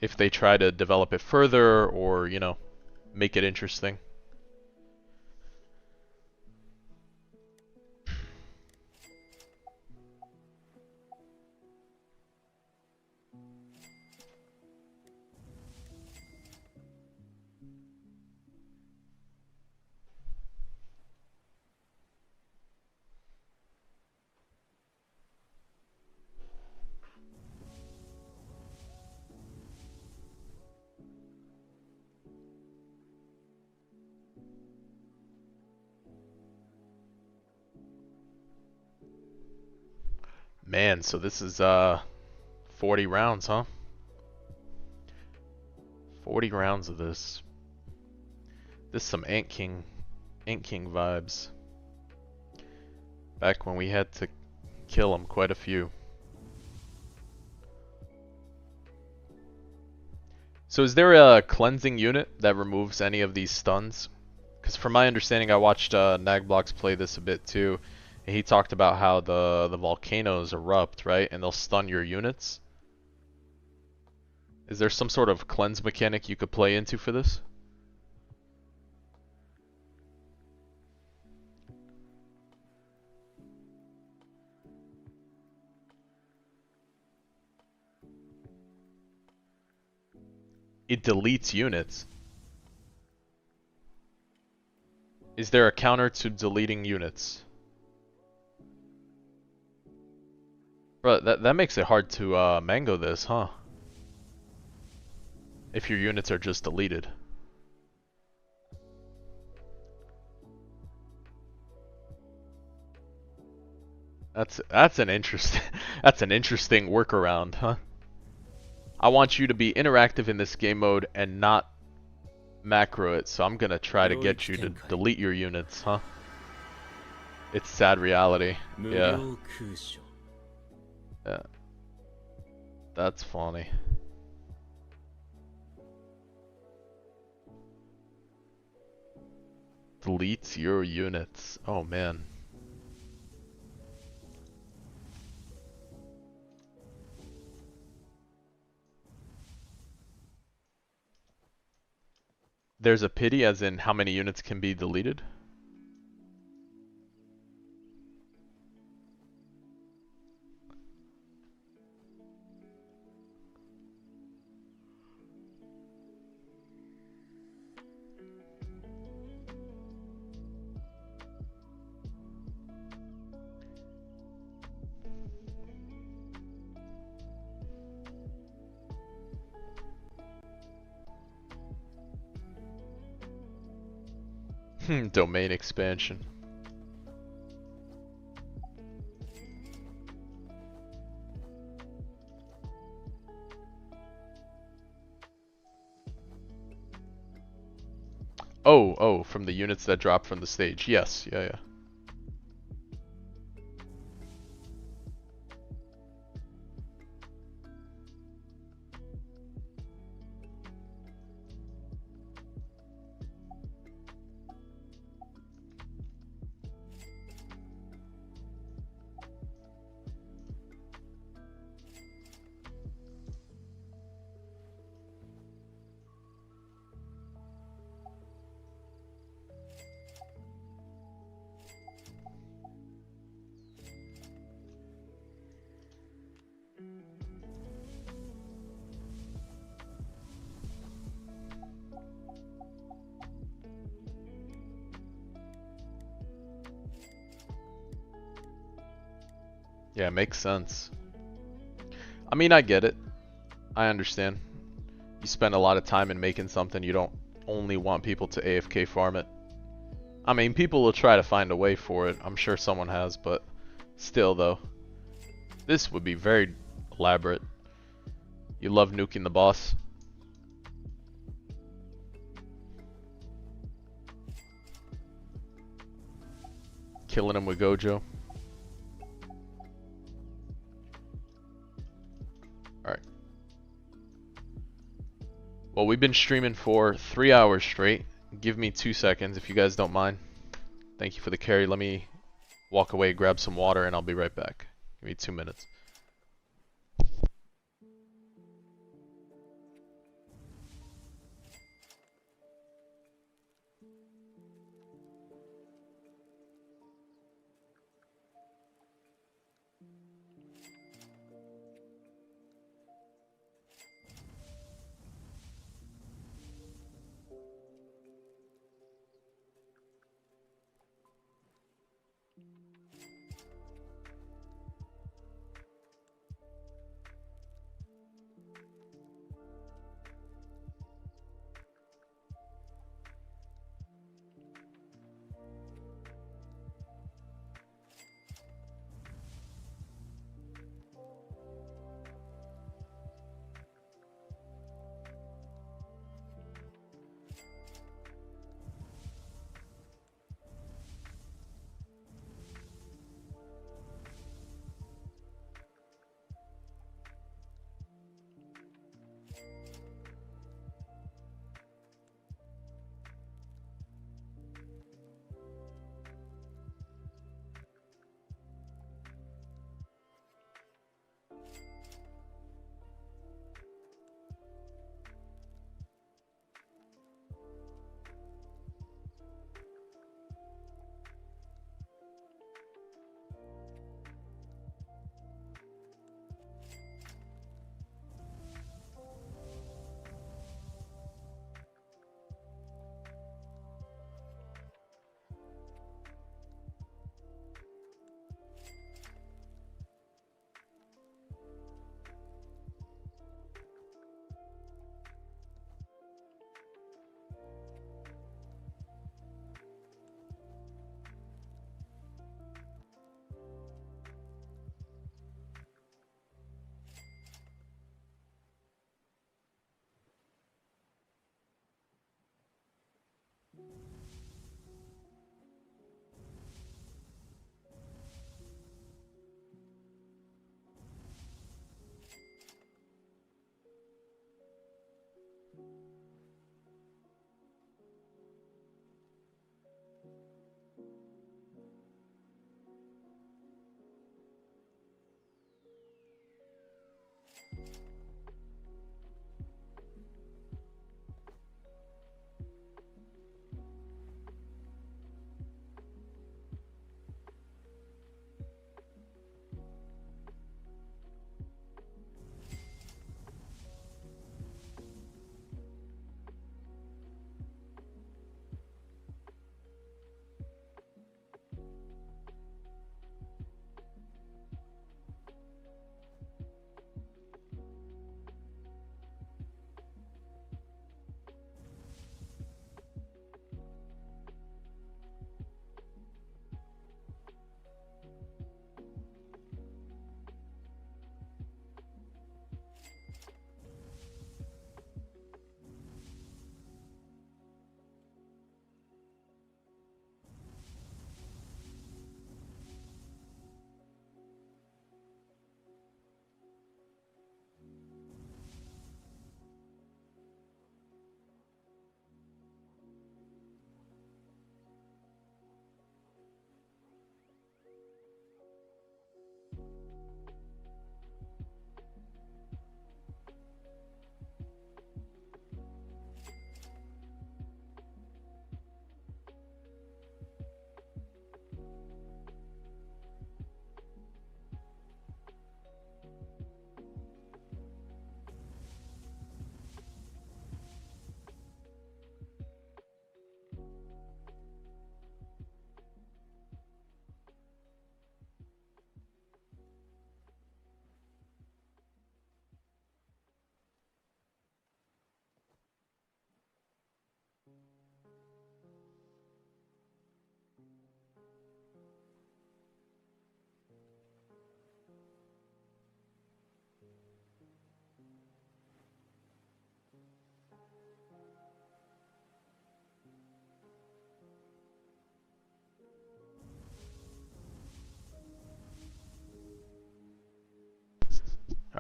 A: If they try to develop it further or, you know, make it interesting. Man, so this is 40 rounds, huh? 40 rounds of this. This is some Ant King vibes. Back when we had to kill him quite a few. So is there a cleansing unit that removes any of these stuns? Because from my understanding, I watched Nagblox play this a bit too, and he talked about how the volcanoes erupt, right? And they'll stun your units. Is there some sort of cleanse mechanic you could play into for this? It deletes units. Is there a counter to deleting units? Bro, that makes it hard to mango this, huh? If your units are just deleted. That's an interesting that's an interesting workaround, huh? I want you to be interactive in this game mode and not macro it, so I'm gonna try to get you to delete your units, huh? It's sad reality. Yeah. Yeah. That's funny. Deletes your units. Oh man. There's a pity as in how many units can be deleted? Domain expansion. Oh, from the units that drop from the stage. Yes, yeah. Yeah, it makes sense. I mean, I get it. I understand. You spend a lot of time in making something, you don't only want people to AFK farm it. I mean, people will try to find a way for it. I'm sure someone has, but still though. This would be very elaborate. You love nuking the boss. Killing him with Gojo. Alright. Well, we've been streaming for 3 hours straight. Give me 2 seconds if you guys don't mind. Thank you for the carry. Let me walk away, grab some water, and I'll be right back. Give me 2 minutes.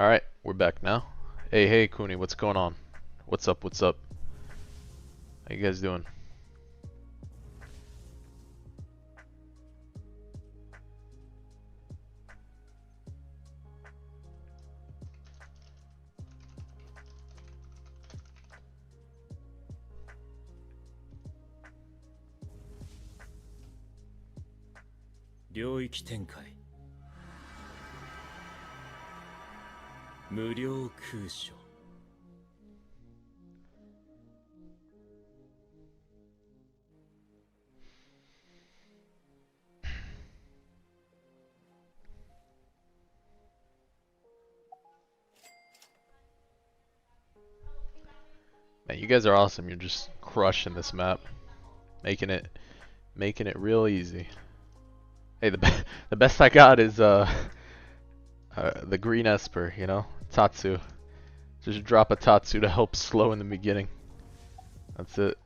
A: Alright, we're back now. Hey, Cooney, what's going on? What's up, what's up? How you guys doing? Man, you guys are awesome. You're just crushing this map, making it real easy. Hey, the best I got is the green Esper, you know, Tatsu. Just drop a Tatsu to help slow in the beginning. That's it.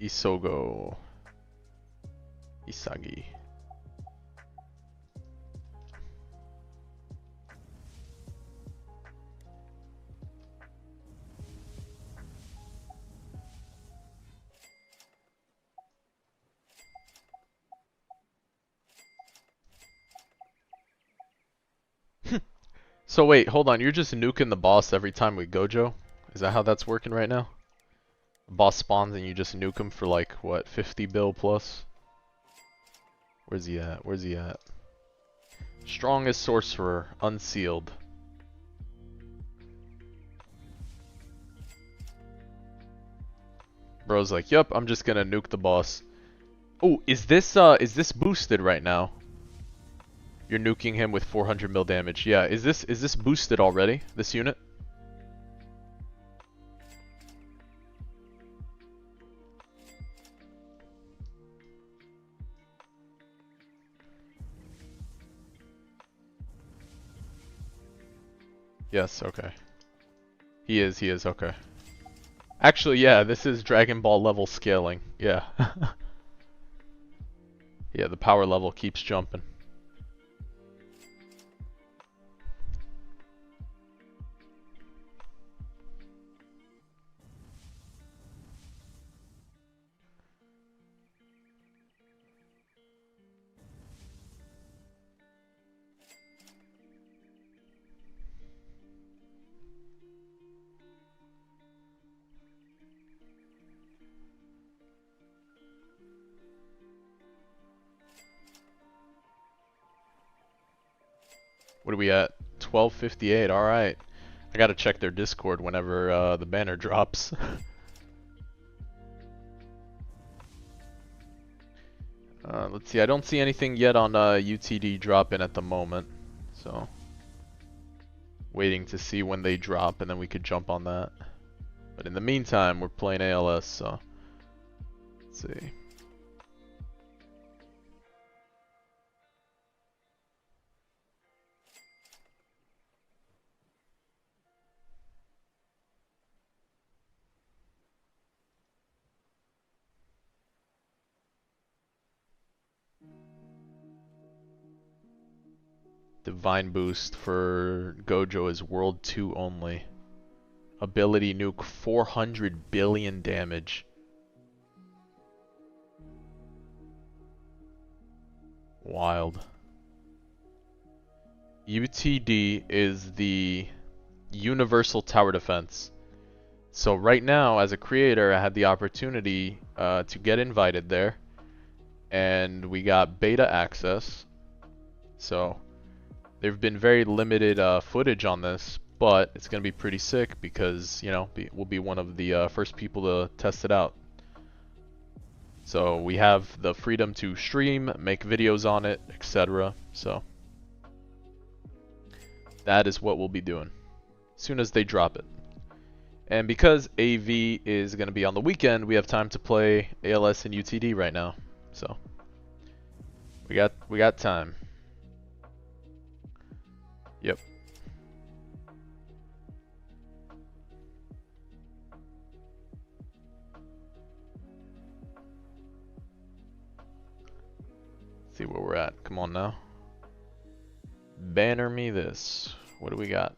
A: Isogo. Isagi. So wait, hold on. You're just nuking the boss every time we gojo? Is that how that's working right now? The boss spawns and you just nuke him for like, what, 50 bill plus? Where's he at? Where's he at? Strongest sorcerer, unsealed. Bro's like, yup, I'm just gonna nuke the boss. Oh, is this boosted right now? You're nuking him with 400 mil damage. Yeah, is this boosted already? This unit? Yes, okay. He is, okay. Actually, yeah, this is Dragon Ball level scaling. Yeah. Yeah, the power level keeps jumping. What are we at? 1258, alright. I gotta check their Discord whenever the banner drops. Let's see, I don't see anything yet on UTD drop-in at the moment. So, waiting to see when they drop and then we could jump on that. But in the meantime, we're playing ALS, so let's see. Divine boost for Gojo is World 2 only. Ability nuke 400 billion damage. Wild. UTD is the Universal Tower Defense. So right now, as a creator, I had the opportunity to get invited there. And we got beta access. So there've been very limited footage on this, but it's going to be pretty sick because, you know, we'll be one of the first people to test it out. So we have the freedom to stream, make videos on it, etc. So that is what we'll be doing as soon as they drop it. And because AV is going to be on the weekend, we have time to play ALS and UTD right now. So we got time. Yep. See where we're at. Come on now. Banner me this. What do we got?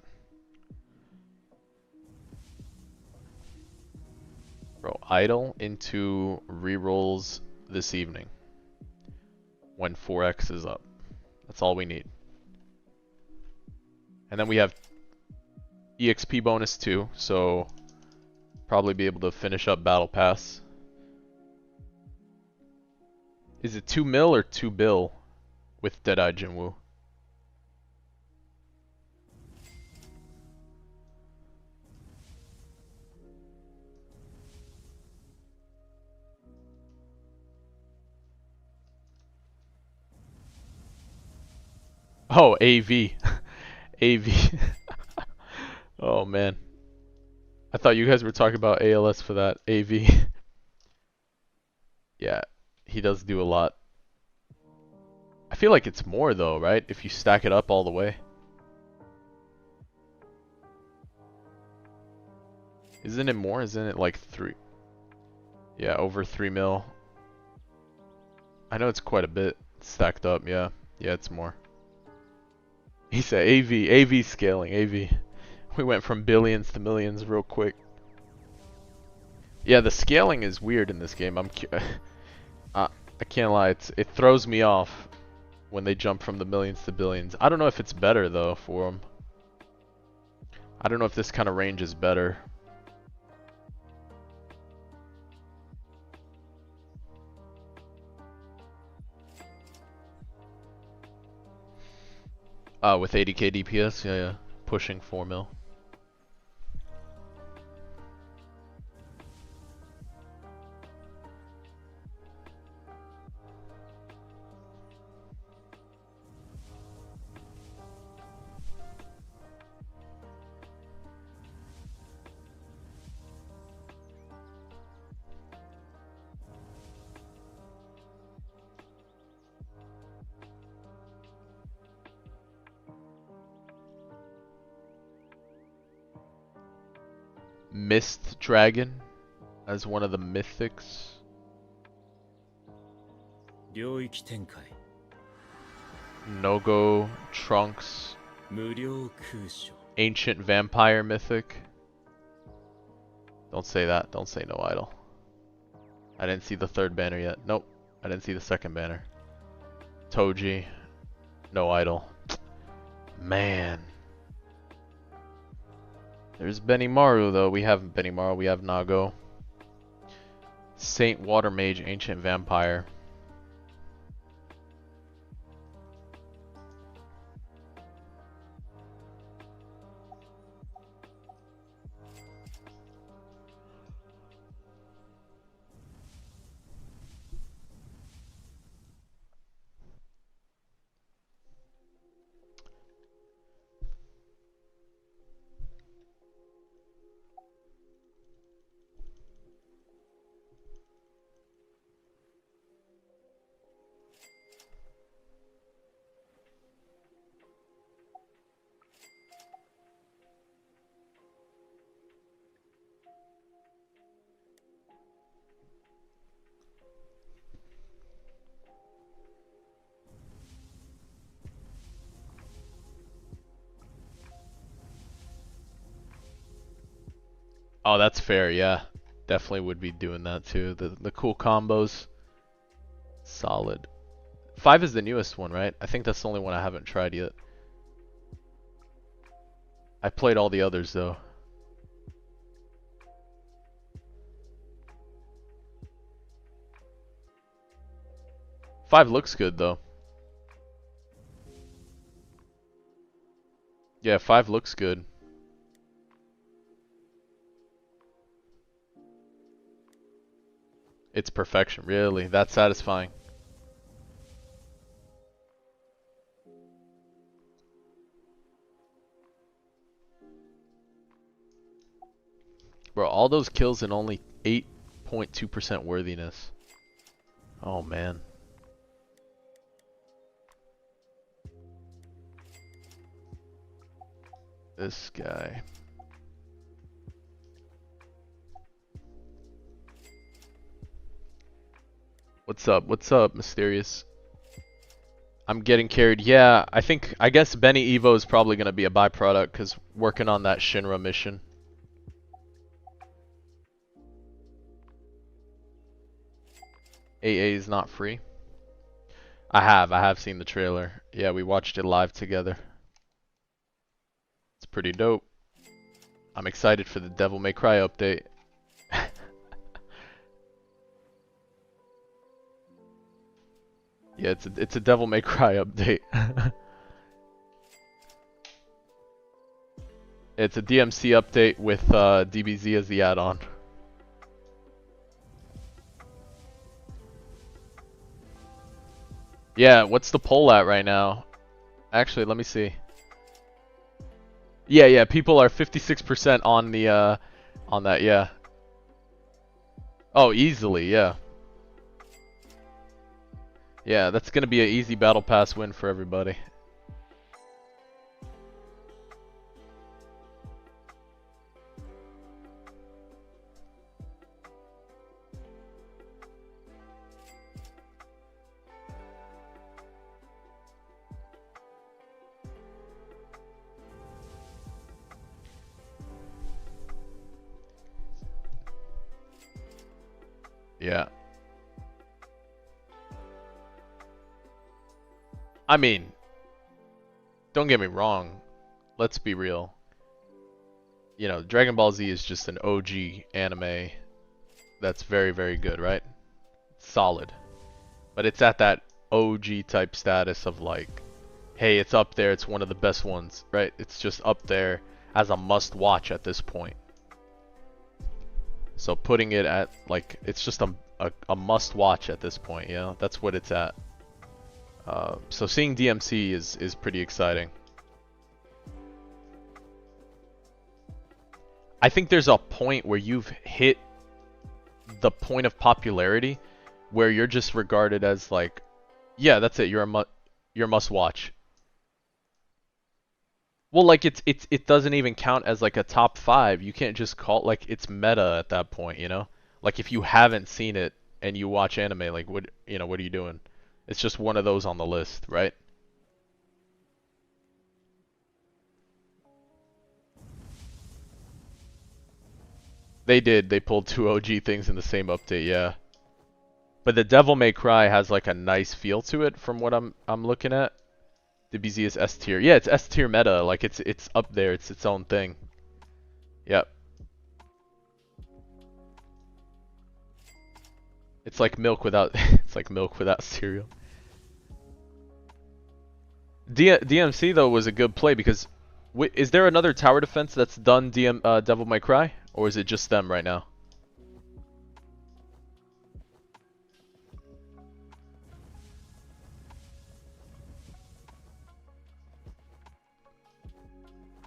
A: Bro, idle into rerolls this evening when 4x is up. That's all we need. And then we have EXP bonus too, so probably be able to finish up Battle Pass. Is it 2 mil or 2 bill with Deadeye Jinwoo? Oh, AV. AV. Oh man. I thought you guys were talking about ALS for that. AV. Yeah, he does do a lot. I feel like it's more though, right? If you stack it up all the way. Isn't it more? Isn't it like 3? Yeah, over 3 mil. I know it's quite a bit stacked up, yeah. Yeah, it's more. He said AV, AV scaling, AV. We went from billions to millions real quick. Yeah, the scaling is weird in this game. I can't lie, it throws me off when they jump from the millions to billions. I don't know if it's better though for them. I don't know if this kind of range is better. With 80k DPS, yeah, pushing 4 mil. Mist Dragon as one of the mythics. No-Go Trunks. Ancient Vampire Mythic. Don't say that. Don't say no idol. I didn't see the third banner yet. Nope. I didn't see the second banner. Toji. No idol. Man. There's Benimaru though. We have Benimaru. We have Nago. Saint Water Mage, Ancient Vampire. Oh, that's fair, yeah. Definitely would be doing that too. The cool combos. Solid. 5 is the newest one, right? I think that's the only one I haven't tried yet. I played all the others though. 5 looks good though. Yeah, 5 looks good. It's perfection, really. That's satisfying. Bro, all those kills and only 8.2% worthiness. Oh man. This guy. What's up? What's up, Mysterious? I'm getting carried. Yeah, I guess Benny Evo is probably going to be a byproduct because working on that Shinra mission. AA is not free. I have seen the trailer. Yeah, we watched it live together. It's pretty dope. I'm excited for the Devil May Cry update. Yeah, it's a Devil May Cry update. It's a DMC update with DBZ as the add-on. Yeah, what's the poll at right now? Actually, let me see. Yeah, people are 56% on the on that, yeah. Oh, easily, yeah. Yeah, that's gonna be an easy battle pass win for everybody. Yeah. I mean, don't get me wrong. Let's be real. You know, Dragon Ball Z is just an OG anime that's very, very good, right? Solid. But it's at that OG type status of like, hey, it's up there, it's one of the best ones, right? It's just up there as a must watch at this point. So putting it at like, it's just a must watch at this point, you know? That's what it's at. So seeing DMC is pretty exciting. I think there's a point where you've hit the point of popularity where you're just regarded as like, yeah, that's it. You're a must watch. Well, like it doesn't even count as like a top 5. You can't just call it like it's meta at that point, you know? Like if you haven't seen it and you watch anime, like what are you doing? It's just one of those on the list, right? They did. They pulled 2 OG things in the same update, yeah. But the Devil May Cry has like a nice feel to it from what I'm looking at. The BZ is S tier. Yeah, it's S tier meta. Like it's up there. It's its own thing. Yep. It's like milk without it's like milk without cereal. DMC though was a good play because is there another tower defense that's done Devil May Cry, or is it just them right now?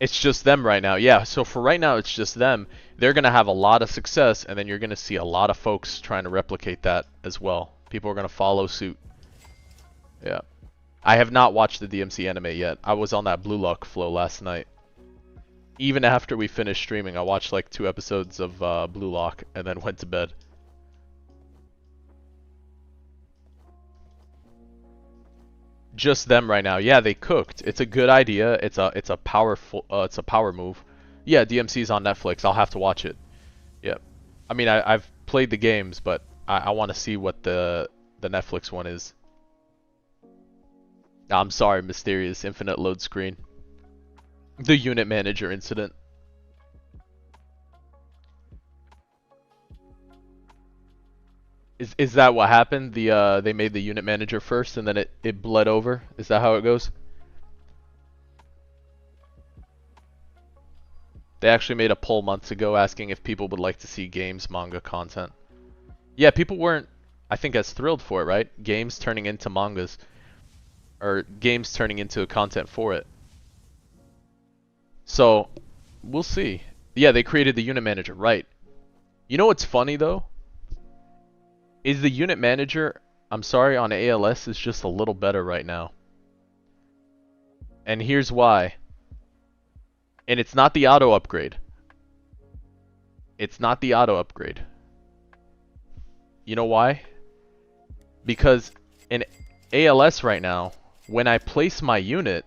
A: It's just them right now. Yeah, so for right now it's just them. They're going to have a lot of success, and then you're going to see a lot of folks trying to replicate that as well. People are going to follow suit. Yeah. I have not watched the DMC anime yet. I was on that Blue Lock flow last night. Even after we finished streaming, I watched like 2 episodes of Blue Lock and then went to bed. Just them right now. Yeah, they cooked. It's a good idea. It's a power move. Yeah, DMC's on Netflix. I'll have to watch it. Yep. I mean, I've played the games, but I want to see what the Netflix one is. I'm sorry, Mysterious Infinite Load Screen. The unit manager incident. Is that what happened? They made the unit manager first and then it bled over? Is that how it goes? They actually made a poll months ago asking if people would like to see games manga content. Yeah, people weren't, I think, as thrilled for it, right? Games turning into mangas. Or games turning into content for it. So, we'll see. Yeah, they created the unit manager, right. You know what's funny though? Is the unit manager, I'm sorry, on ALS is just a little better right now. And here's why. And it's not the auto upgrade. It's not the auto upgrade. You know why? Because in ALS right now, when I place my unit,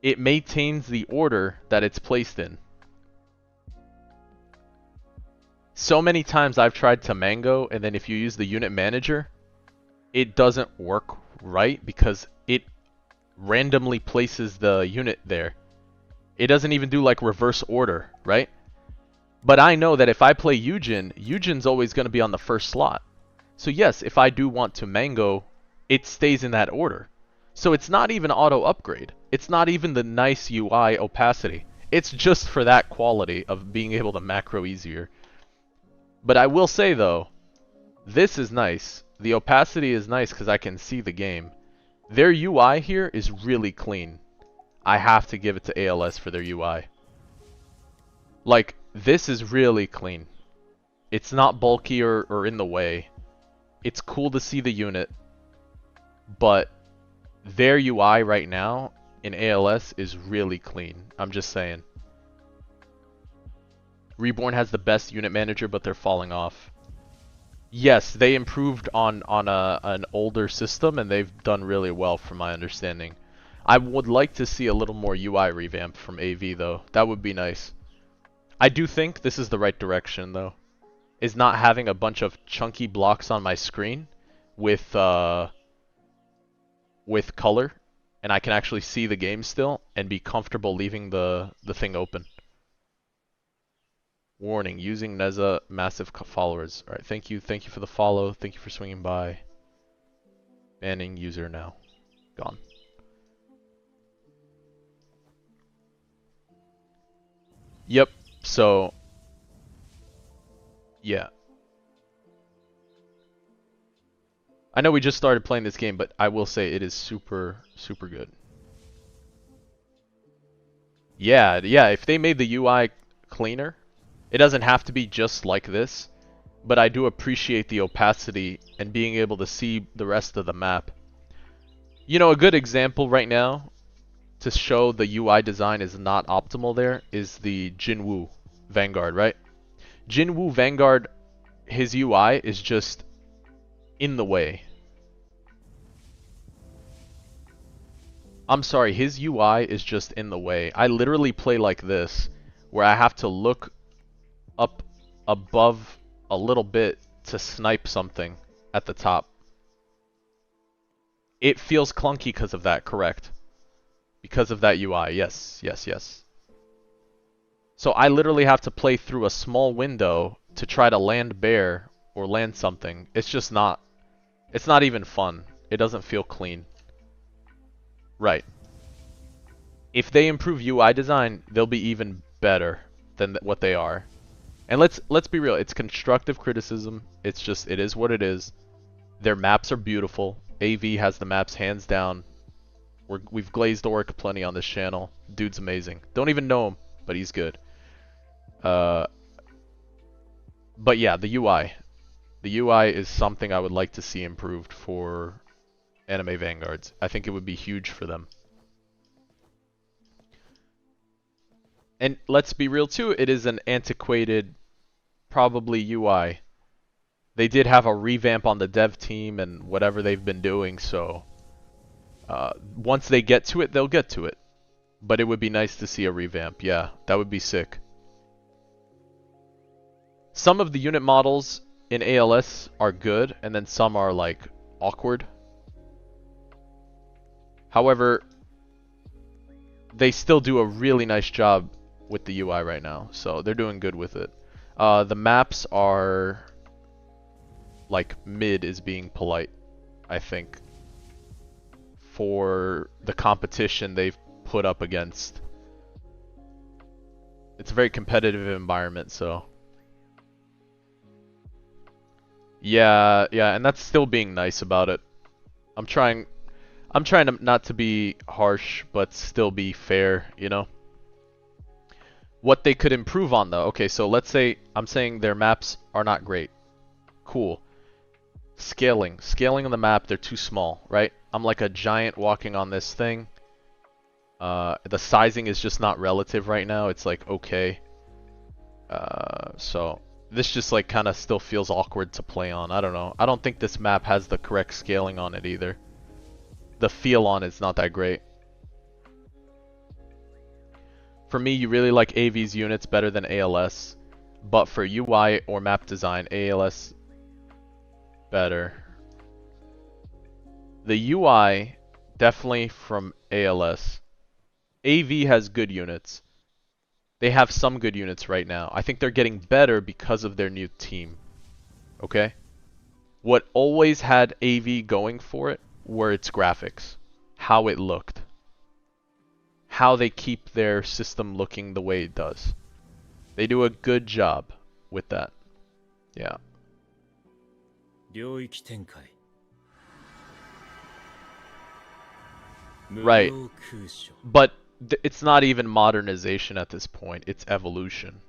A: it maintains the order that it's placed in. So many times I've tried to mango, and then if you use the unit manager, it doesn't work right because it randomly places the unit there. It doesn't even do like reverse order, right? But I know that if I play Eugen, Eugen's always going to be on the first slot. So yes, if I do want to mango, it stays in that order. So it's not even auto upgrade. It's not even the nice UI opacity. It's just for that quality of being able to macro easier. But I will say though, this is nice. The opacity is nice because I can see the game. Their UI here is really clean. I have to give it to ALS for their UI. Like, this is really clean. It's not bulky or in the way. It's cool to see the unit. But their UI right now in ALS is really clean. I'm just saying. Reborn has the best unit manager, but they're falling off. Yes, they improved on an older system, and they've done really well from my understanding. I would like to see a little more UI revamp from AV, though. That would be nice. I do think this is the right direction, though. Is not having a bunch of chunky blocks on my screen with color, and I can actually see the game still, and be comfortable leaving the thing open. Warning, using Neza, massive followers. Alright, thank you for the follow, thank you for swinging by. Banning user now. Gone. Yep, so... yeah. I know we just started playing this game, but I will say it is super, super good. Yeah, if they made the UI cleaner, it doesn't have to be just like this, but I do appreciate the opacity and being able to see the rest of the map. You know, a good example right now to show the UI design is not optimal there is the Jinwoo Vanguard, right? Jinwoo Vanguard, his UI is just in the way. I'm sorry, his UI is just in the way. I literally play like this, where I have to look up above a little bit to snipe something at the top. It feels clunky because of that, correct? Because of that UI, yes. So I literally have to play through a small window to try to land bear or land something. It's just not, it's not even fun. It doesn't feel clean. Right. If they improve UI design, they'll be even better than what they are. And let's be real, it's constructive criticism. It's just, it is what it is. Their maps are beautiful. AV has the maps hands down. We've glazed Oric plenty on this channel. Dude's amazing. Don't even know him, but he's good. But yeah, the UI. The UI is something I would like to see improved for anime Vanguards. I think it would be huge for them. And let's be real too, it is an antiquated, probably UI. They did have a revamp on the dev team and whatever they've been doing, so once they get to it, they'll get to it. But it would be nice to see a revamp. Yeah, that would be sick. Some of the unit models in ALS are good, and then some are like awkward. However, they still do a really nice job with the UI right now, so they're doing good with it. The maps are like mid is being polite, I think, for the competition they've put up against. It's a very competitive environment, so yeah, and that's still being nice about it. I'm trying to not to be harsh, but still be fair, you know? What they could improve on though. Okay, so let's say I'm saying their maps are not great. Cool. Scaling on the map, they're too small, right? I'm like a giant walking on this thing. The sizing is just not relative right now. It's like okay. So this just like kind of still feels awkward to play on. I don't know. I don't think this map has the correct scaling on it either. The feel on it's not that great. For me, you really like AV's units better than ALS, but for UI or map design, ALS better. The UI definitely from ALS. AV has good units. They have some good units right now. I think they're getting better because of their new team. Okay? What always had AV going for it were its graphics. How it looked. How they keep their system looking the way it does. They do a good job with that. Yeah. Right. But it's not even modernization at this point. It's evolution.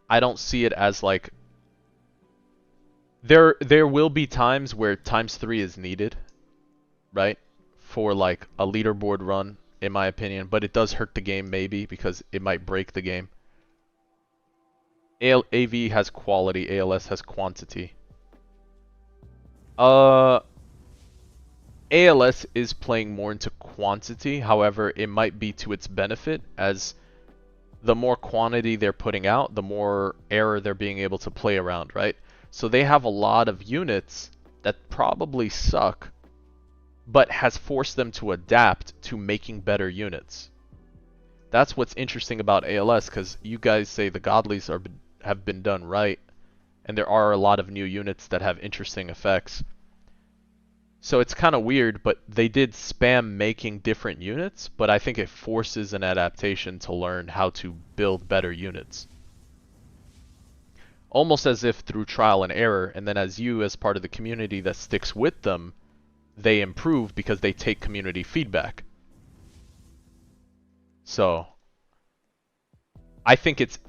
A: I don't see it as like... There will be times where ×3 is needed. Right? For like a leaderboard run, in my opinion. But it does hurt the game maybe because it might break the game. AV has quality, ALS has quantity. ALS is playing more into quantity, however, it might be to its benefit, as the more quantity they're putting out, the more error they're being able to play around, right? So they have a lot of units that probably suck, but has forced them to adapt to making better units. That's what's interesting about ALS, because you guys say the godlies have been done right, and there are a lot of new units that have interesting effects. So it's kind of weird, but they did spam making different units, but I think it forces an adaptation to learn how to build better units. Almost as if through trial and error, and then as you, as part of the community that sticks with them, they improve because they take community feedback. So I think it's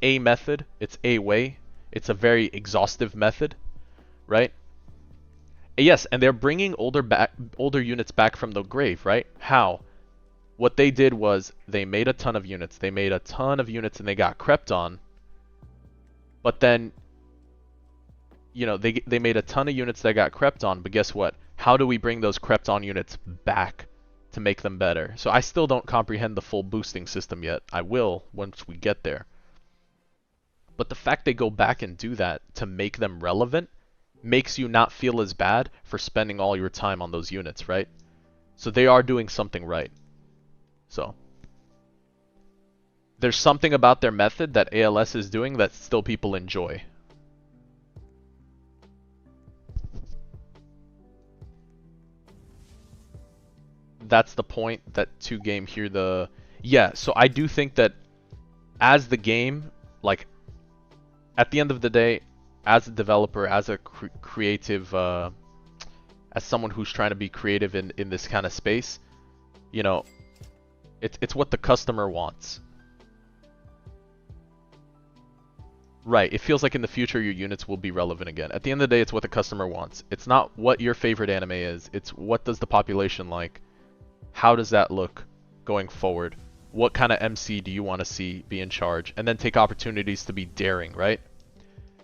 A: a method, it's a way, it's a very exhaustive method, right? Yes, and they're bringing older units back from the grave, right? How? What they did was they made a ton of units. They made a ton of units and they got crept on. But then, you know, they made a ton of units that got crept on, but guess what? How do we bring those crept on units back to make them better? So I still don't comprehend the full boosting system yet. I will once we get there. But the fact they go back and do that to make them relevant makes you not feel as bad for spending all your time on those units, right? So they are doing something right. So there's something about their method that ALS is doing that still people enjoy. That's the point that 2Game here the... Yeah, so I do think that as the game, like, at the end of the day, as a developer, as a creative, as someone who's trying to be creative in this kind of space, you know, it's what the customer wants. Right, it feels like in the future your units will be relevant again. At the end of the day, it's what the customer wants. It's not what your favorite anime is, it's what does the population like? How does that look going forward? What kind of MC do you want to see be in charge? And then take opportunities to be daring, right?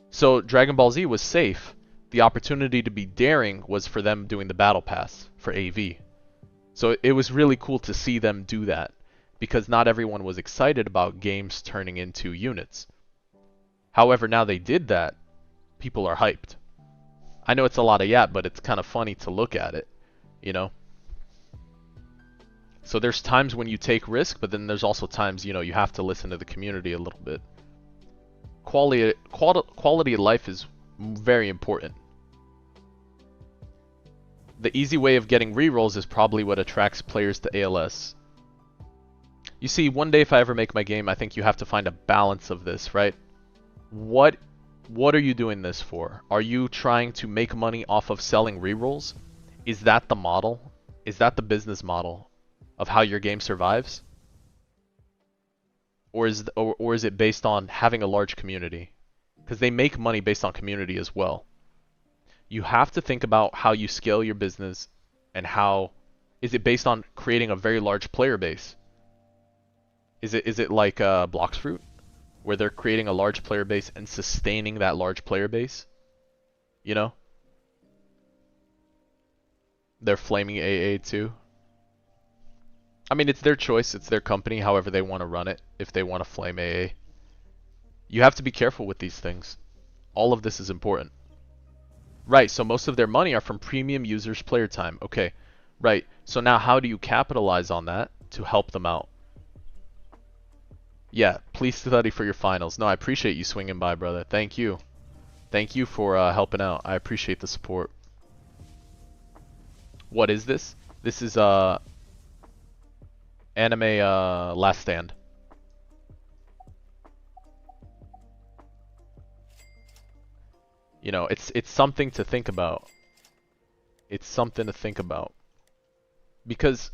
A: So Dragon Ball Z was safe. The opportunity to be daring was for them doing the battle pass for AV. So it was really cool to see them do that, because not everyone was excited about games turning into units. However, now they did that, people are hyped. I know it's a lot of yap, but it's kind of funny to look at it, you know? So there's times when you take risk, but then there's also times, you know, you have to listen to the community a little bit. Quality of life is very important. The easy way of getting rerolls is probably what attracts players to ALS. You see, one day if I ever make my game, I think you have to find a balance of this, right? What are you doing this for? Are you trying to make money off of selling rerolls? Is that the model? Is that the business model of how your game survives? or is it based on having a large community? Because they make money based on community as well. You have to think about how you scale your business and how is it based on creating a very large player base? Is it like Blox Fruit, where they're creating a large player base and sustaining that large player base? You know? They're flaming AA too. I mean, it's their choice, it's their company, however they want to run it, if they want to flame AA. You have to be careful with these things. All of this is important. Right, so most of their money are from premium users' player time. Okay, right. So now how do you capitalize on that to help them out? Yeah, please study for your finals. No, I appreciate you swinging by, brother. Thank you. Thank you for helping out. I appreciate the support. What is this? This is anime Last Stand. You know, it's something to think about. It's something to think about. Because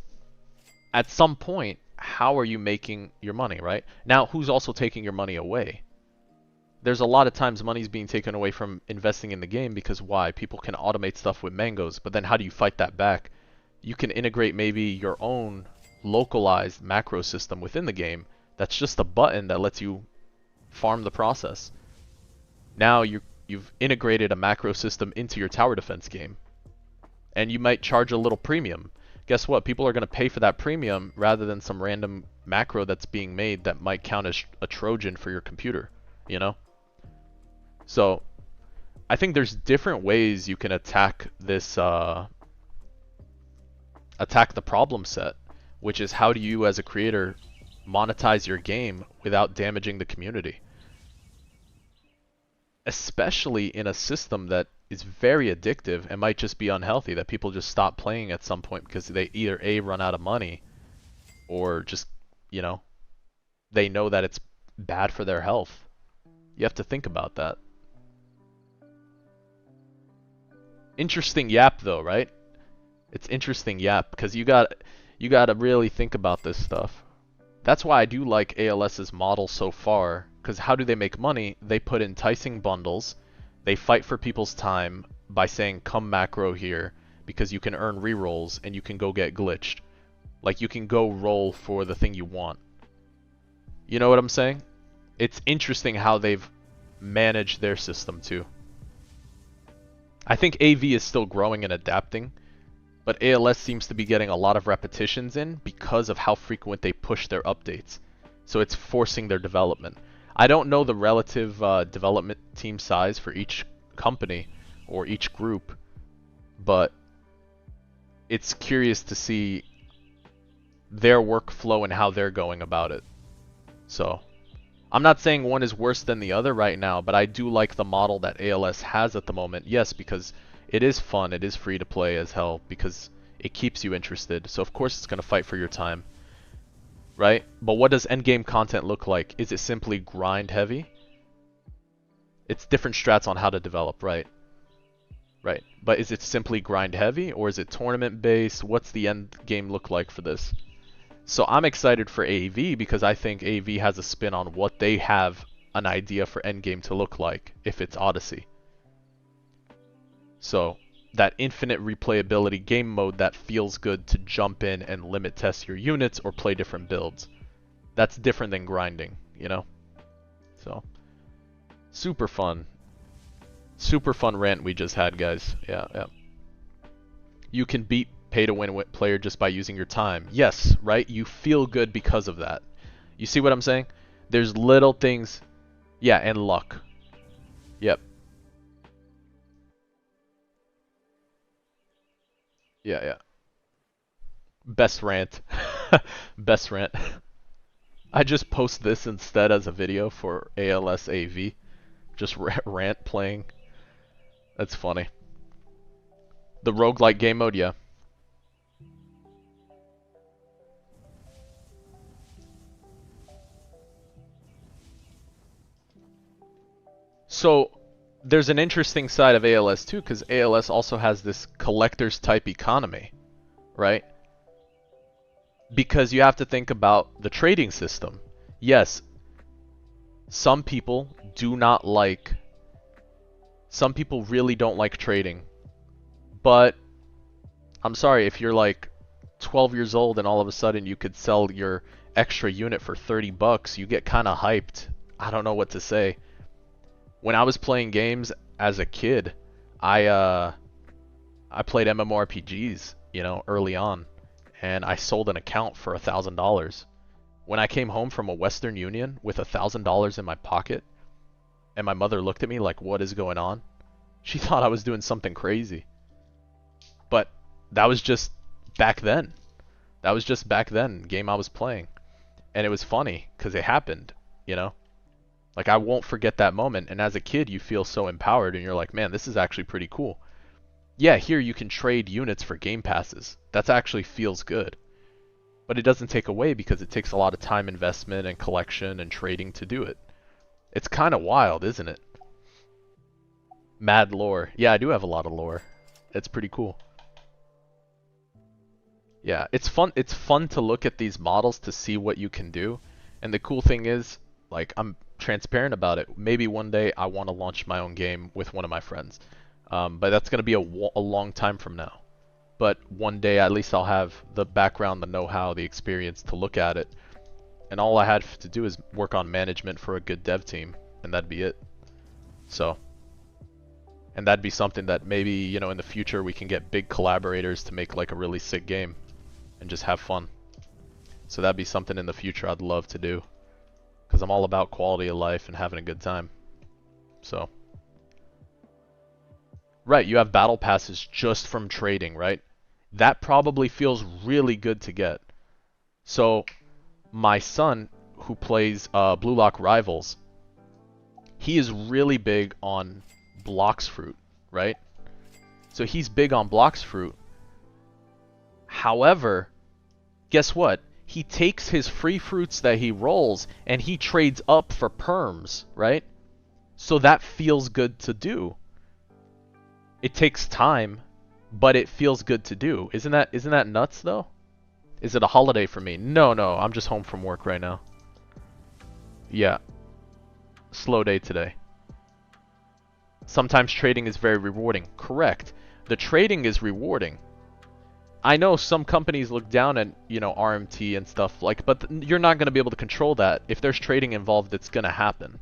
A: at some point, how are you making your money, right? Now, who's also taking your money away? There's a lot of times money's being taken away from investing in the game because why? People can automate stuff with mangoes, but then how do you fight that back? You can integrate maybe your own localized macro system within the game that's just a button that lets you farm the process. Now you've integrated a macro system into your tower defense game. And you might charge a little premium. Guess what? People are going to pay for that premium rather than some random macro that's being made that might count as a Trojan for your computer, you know? So, I think there's different ways you can attack this, attack the problem set, which is how do you as a creator monetize your game without damaging the community? Especially in a system that is very addictive and might just be unhealthy, that people just stop playing at some point because they either A, run out of money, or just, you know, they know that it's bad for their health. You have to think about that. Interesting yap though, right? It's interesting yap, because you gotta really think about this stuff. That's why I do like ALS's model so far, because how do they make money? They put enticing bundles, they fight for people's time by saying come macro here, because you can earn rerolls and you can go get glitched. Like you can go roll for the thing you want. You know what I'm saying? It's interesting how they've managed their system too. I think AV is still growing and adapting, but ALS seems to be getting a lot of repetitions in because of how frequent they push their updates. So it's forcing their development. I don't know the relative development team size for each company or each group, but it's curious to see their workflow and how they're going about it. So, I'm not saying one is worse than the other right now, but I do like the model that ALS has at the moment. Yes, because it is fun, it is free to play as hell, because it keeps you interested. So of course it's going to fight for your time, right? But what does endgame content look like? Is it simply grind heavy? It's different strats on how to develop, right? Right. But is it simply grind heavy, or is it tournament based? What's the end game look like for this? So I'm excited for AV because I think AV has a spin on what they have an idea for endgame to look like if it's Odyssey. So that infinite replayability game mode that feels good to jump in and limit test your units or play different builds. That's different than grinding, you know? So, super fun. Super fun rant we just had, guys. Yeah. You can beat pay-to-win player just by using your time. Yes, right? You feel good because of that. You see what I'm saying? There's little things... Yeah, and luck. Yep. Yeah. Best rant. Best rant. I just post this instead as a video for ALS AV. Just rant playing. That's funny. The roguelike game mode, yeah. So, there's an interesting side of ALS too, because ALS also has this collector's type economy, right? Because you have to think about the trading system. Yes, Some people do not like, some people really don't like trading. But I'm sorry, if you're like 12 years old and all of a sudden you could sell your extra unit for 30 bucks, you get kind of hyped. I don't know what to say. When I was playing games as a kid, I played MMORPGs, you know, early on, and I sold an account for $1,000. When I came home from a Western Union with $1,000 in my pocket, and my mother looked at me like, "What is going on?" She thought I was doing something crazy. But that was just back then. That was just back then, game I was playing. And it was funny, because it happened, you know? Like, I won't forget that moment, and as a kid, you feel so empowered, and you're like, man, this is actually pretty cool. Yeah, here you can trade units for game passes. That actually feels good. But it doesn't take away because it takes a lot of time investment and collection and trading to do it. It's kind of wild, isn't it? Mad lore. Yeah, I do have a lot of lore. It's pretty cool. Yeah, it's fun. It's fun to look at these models to see what you can do. And the cool thing is, like, I'm transparent about it. Maybe one day I want to launch my own game with one of my friends. But that's going to be a long time from now. But one day at least I'll have the background, the know-how, the experience to look at it. And all I had to do is work on management for a good dev team, and that'd be it. So, and that'd be something that maybe, you know, in the future we can get big collaborators to make like a really sick game and just have fun. So that'd be something in the future I'd love to do, because I'm all about quality of life and having a good time. So, right, you have battle passes just from trading, right? That probably feels really good to get. So, my son, who plays Blue Lock Rivals, he is really big on Blox Fruit, right? So he's big on Blox Fruit. However, guess what? He takes his free fruits that he rolls and he trades up for perms, right? So that feels good to do. It takes time, but it feels good to do. Isn't that nuts though? Is it a holiday for me? No, I'm just home from work right now. Yeah. Slow day today. Sometimes trading is very rewarding. Correct. The trading is rewarding. I know some companies look down at, you know, RMT and stuff like, but you're not going to be able to control that. If there's trading involved, it's going to happen.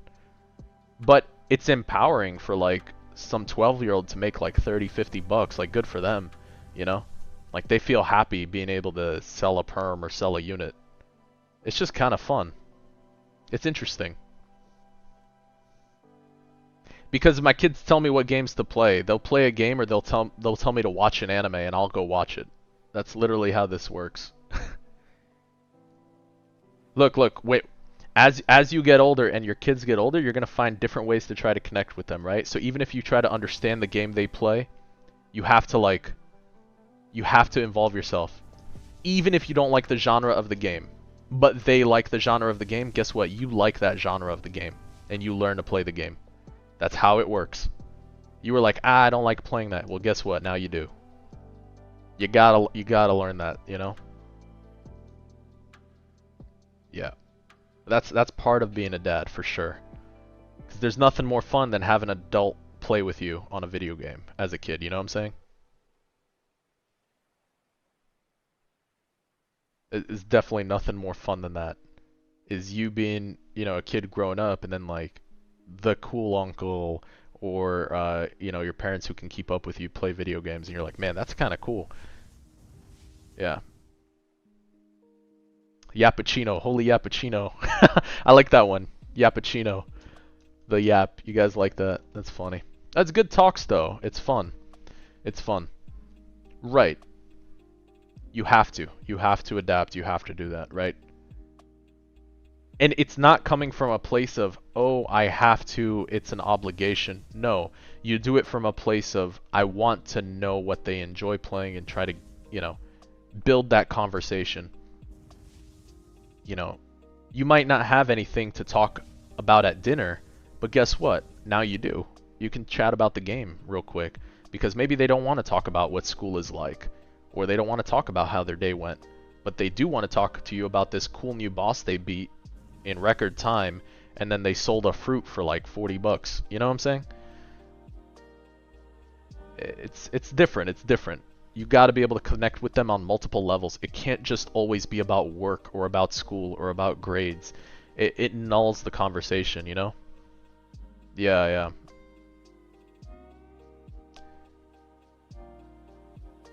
A: But it's empowering for like some 12-year-old to make like 30, 50 bucks. Like, good for them, you know? Like, they feel happy being able to sell a perm or sell a unit. It's just kind of fun. It's interesting. Because my kids tell me what games to play. They'll play a game or they'll tell me to watch an anime and I'll go watch it. That's literally how this works. Look, wait. As you get older and your kids get older, you're going to find different ways to try to connect with them, right? So even if you try to understand the game they play, you have to involve yourself. Even if you don't like the genre of the game, but they like the genre of the game, guess what? You like that genre of the game and you learn to play the game. That's how it works. You were like, I don't like playing that. Well, guess what? Now you do. You gotta learn that, you know? Yeah. That's part of being a dad, for sure. 'Cause there's nothing more fun than having an adult play with you on a video game as a kid, you know what I'm saying? It's definitely nothing more fun than that. Is you being, you know, a kid growing up and then like the cool uncle or you know, your parents who can keep up with you play video games and you're like, man, that's kind of cool. Yeah. Yappuccino, holy Yappuccino. I like that one. Yappuccino. The Yap. You guys like that? That's funny. That's good talks though. It's fun. It's fun. Right. You have to. You have to adapt. You have to do that, right? And it's not coming from a place of, oh, I have to, it's an obligation. No, you do it from a place of, I want to know what they enjoy playing and try to, you know, build that conversation. You know, you might not have anything to talk about at dinner, but guess what? Now you do. You can chat about the game real quick because maybe they don't want to talk about what school is like, or they don't want to talk about how their day went, but they do want to talk to you about this cool new boss they beat in record time and then they sold a fruit for like 40 bucks. You know what I'm saying? It's different. It's different. You got to be able to connect with them on multiple levels. It can't just always be about work or about school or about grades. It nulls the conversation, you know? Yeah, yeah.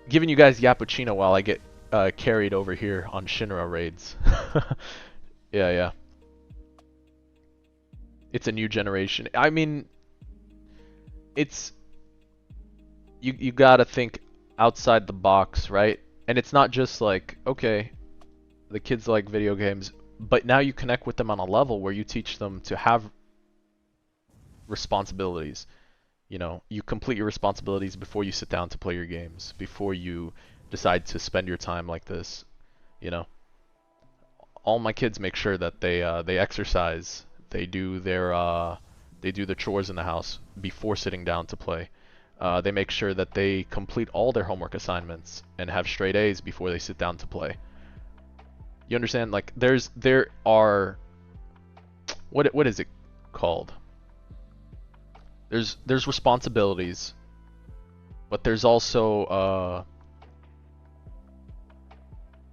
A: Giving you guys Yappuccino while I get carried over here on Shinra raids. Yeah, yeah. It's a new generation. I mean, it's you gotta think outside the box, right? And it's not just like, okay, the kids like video games, but now you connect with them on a level where you teach them to have responsibilities. You know, you complete your responsibilities before you sit down to play your games, before you decide to spend your time like this. You know, all my kids make sure that they exercise, they do the chores in the house before sitting down to play. They make sure that they complete all their homework assignments and have straight A's before they sit down to play. You understand? Like there are what is it called? There's responsibilities, but there's also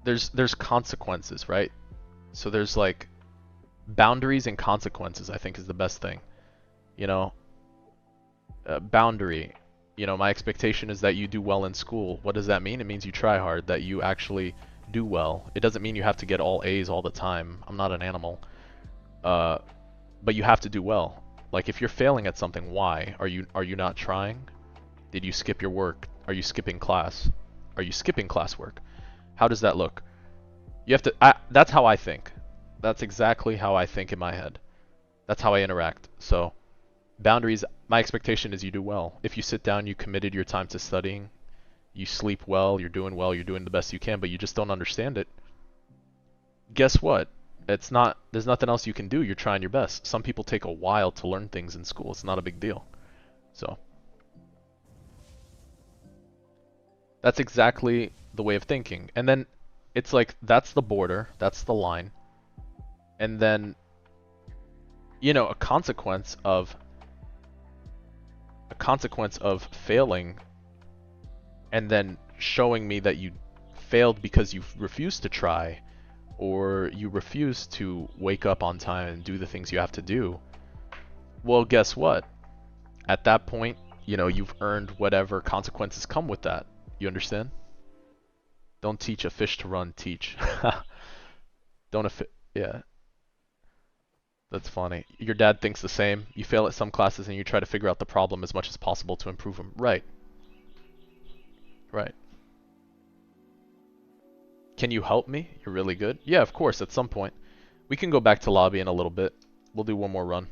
A: there's consequences, right? So there's like boundaries and consequences, I think is the best thing. You know, boundary. You know, my expectation is that you do well in school. What does that mean? It means you try hard, that you actually do well. It doesn't mean you have to get all A's all the time. I'm not an animal. But you have to do well. Like if you're failing at something, why? Are you not trying? Did you skip your work? Are you skipping class? Are you skipping classwork? How does that look? You have to that's how I think. That's exactly how I think in my head. That's how I interact. So, boundaries, my expectation is you do well. If you sit down, you committed your time to studying, you sleep well, you're doing the best you can, but you just don't understand it. Guess what? There's nothing else you can do. You're trying your best. Some people take a while to learn things in school. It's not a big deal. So, that's exactly the way of thinking. And then it's like that's the border, that's the line. And then you know, a consequence of failing and then showing me that you failed because you refused to try or you refused to wake up on time and do the things you have to do. Well, guess what? At that point, you know, you've earned whatever consequences come with that. You understand? Don't teach a fish to run, teach. Don't yeah. That's funny. Your dad thinks the same. You fail at some classes and you try to figure out the problem as much as possible to improve them. Right. Right. Can you help me? You're really good. Yeah, of course, at some point. We can go back to lobby in a little bit. We'll do one more run.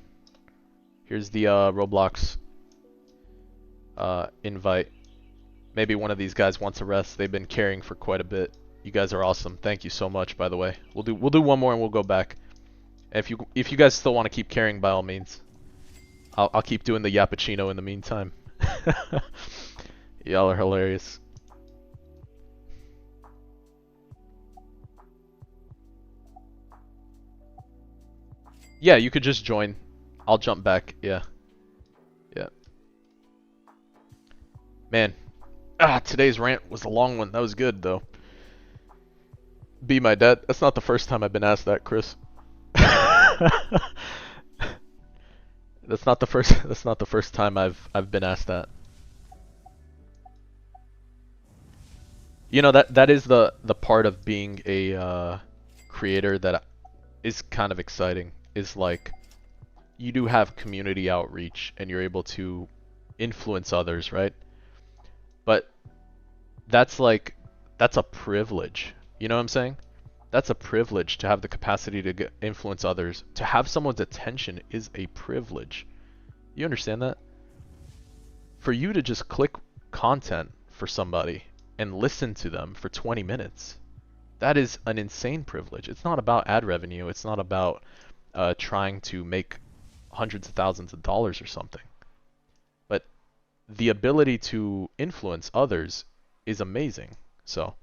A: Here's the Roblox invite. Maybe one of these guys wants a rest. They've been carrying for quite a bit. You guys are awesome. Thank you so much, by the way. We'll do one more and we'll go back. If you guys still want to keep carrying, by all means, I'll keep doing the Yappuccino in the meantime. Y'all are hilarious. Yeah, you could just join. I'll jump back. Yeah. Yeah. Man. Today's rant was a long one. That was good, though. Be my dad. That's not the first time I've been asked that, Chris. That's not the first time I've been asked that. You know, that is the part of being a creator that is kind of exciting. Is like you do have community outreach and you're able to influence others, right? But that's a privilege. You know what I'm saying? That's a privilege to have the capacity to influence others. To have someone's attention is a privilege. You understand that? For you to just click content for somebody and listen to them for 20 minutes, that is an insane privilege. It's not about ad revenue. It's not about trying to make hundreds of thousands of dollars or something. But the ability to influence others is amazing. So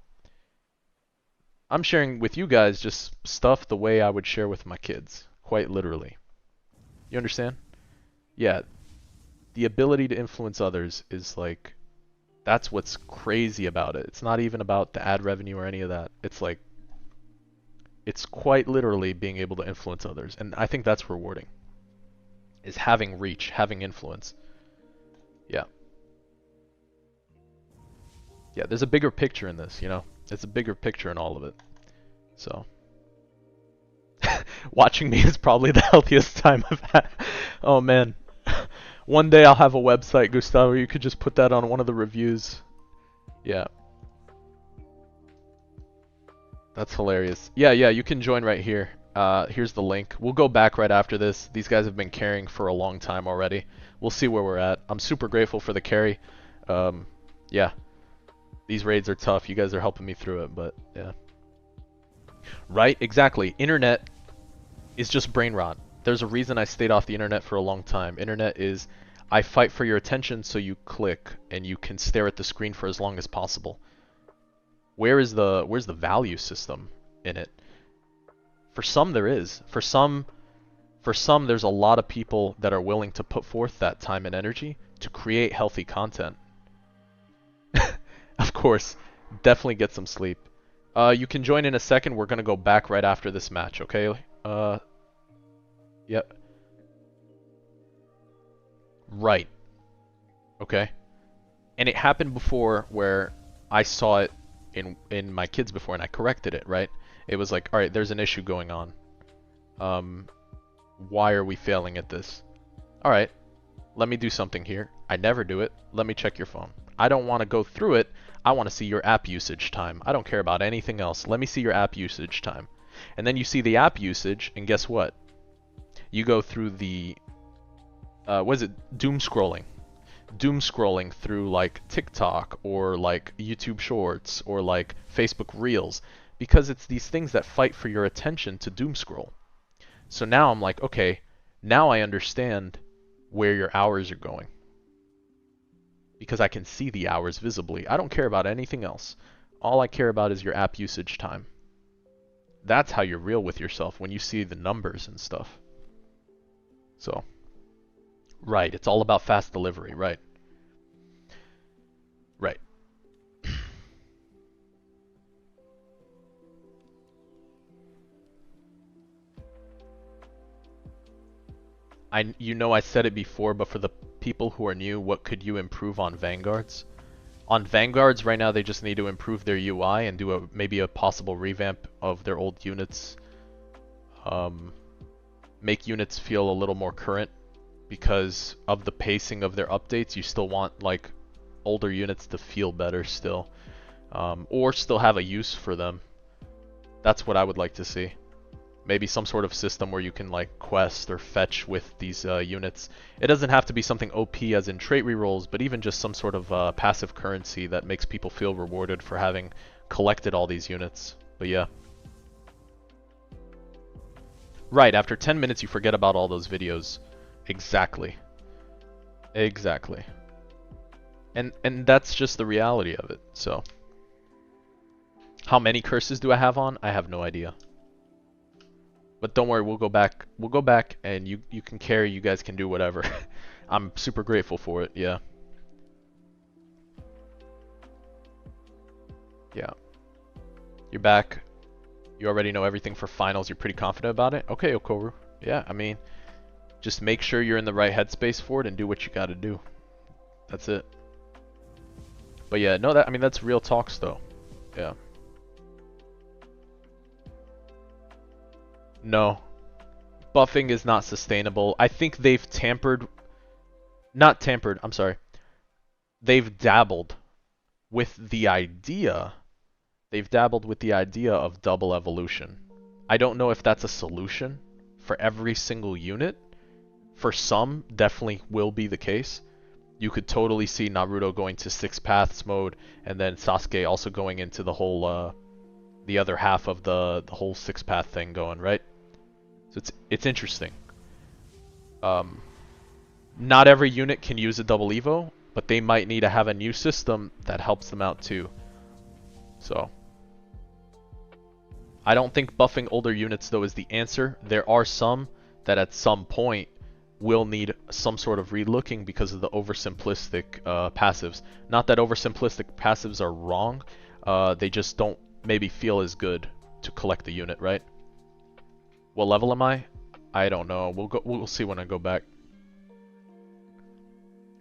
A: I'm sharing with you guys just stuff the way I would share with my kids, quite literally. You understand? Yeah, the ability to influence others is like, that's what's crazy about it. It's not even about the ad revenue or any of that. It's like, it's quite literally being able to influence others. And I think that's rewarding. Is having reach, having influence. Yeah. Yeah, there's a bigger picture in this, you know? There's a bigger picture in all of it. So. Watching me is probably the healthiest time I've had. Oh man. One day I'll have a website, Gustavo. You could just put that on one of the reviews. Yeah. That's hilarious. Yeah, you can join right here. Here's the link. We'll go back right after this. These guys have been carrying for a long time already. We'll see where we're at. I'm super grateful for the carry. Yeah. These raids are tough. You guys are helping me through it, but yeah. Right? Exactly. Internet is just brain rot. There's a reason I stayed off the internet for a long time. Internet is, I fight for your attention so you click and you can stare at the screen for as long as possible. Where's the value system in it? For some there is. For some there's a lot of people that are willing to put forth that time and energy to create healthy content. Of course, definitely get some sleep. You can join in a second. We're gonna go back right after this match, okay? Yep. Right. Okay. And it happened before where I saw it in my kids before and I corrected it, right? It was like, all right, there's an issue going on. Why are we failing at this? All right, let me do something here. I never do it. Let me check your phone. I don't want to go through it. I want to see your app usage time. I don't care about anything else. Let me see your app usage time. And then you see the app usage, and guess what? You go through the, what is it? Doom scrolling through like TikTok or like YouTube Shorts or like Facebook Reels, because it's these things that fight for your attention to doom scroll. So now I'm like, okay, now I understand where your hours are going, because I can see the hours visibly. I don't care about anything else. All I care about is your app usage time. That's how you're real with yourself, when you see the numbers and stuff. So, right, it's all about fast delivery, right? Right. You know I said it before, but for the people who are new, what could you improve on Vanguards? On Vanguards right now, they just need to improve their UI and do maybe a possible revamp of their old units. Make units feel a little more current, because of the pacing of their updates. You still want like older units to feel better still, or still have a use for them. That's what I would like to see. Maybe some sort of system where you can like quest or fetch with these units. It doesn't have to be something OP as in trait rerolls, but even just some sort of passive currency that makes people feel rewarded for having collected all these units. But yeah. Right, after 10 minutes you forget about all those videos. Exactly. Exactly. And that's just the reality of it, so. How many curses do I have on? I have no idea. But don't worry, we'll go back. We'll go back and you can carry, you guys can do whatever. I'm super grateful for it, yeah. Yeah. You're back. You already know everything for finals. You're pretty confident about it? Okay, Okoru. Yeah, I mean, just make sure you're in the right headspace for it and do what you gotta do. That's it. But yeah, no, I mean, that's real talks though. Yeah. No. Buffing is not sustainable. I think they've not tampered, I'm sorry. They've dabbled with the idea. They've dabbled with the idea of double evolution. I don't know if that's a solution for every single unit. For some, definitely will be the case. You could totally see Naruto going to 6 paths mode, and then Sasuke also going into the whole, the other half of the whole 6 path thing going, right? So it's interesting. Not every unit can use a double evo, but they might need to have a new system that helps them out too. So I don't think buffing older units though is the answer. There are some that at some point will need some sort of relooking because of the oversimplistic passives. Not that oversimplistic passives are wrong, they just don't maybe feel as good to collect the unit, right? What level am I? I don't know. We'll see when I go back.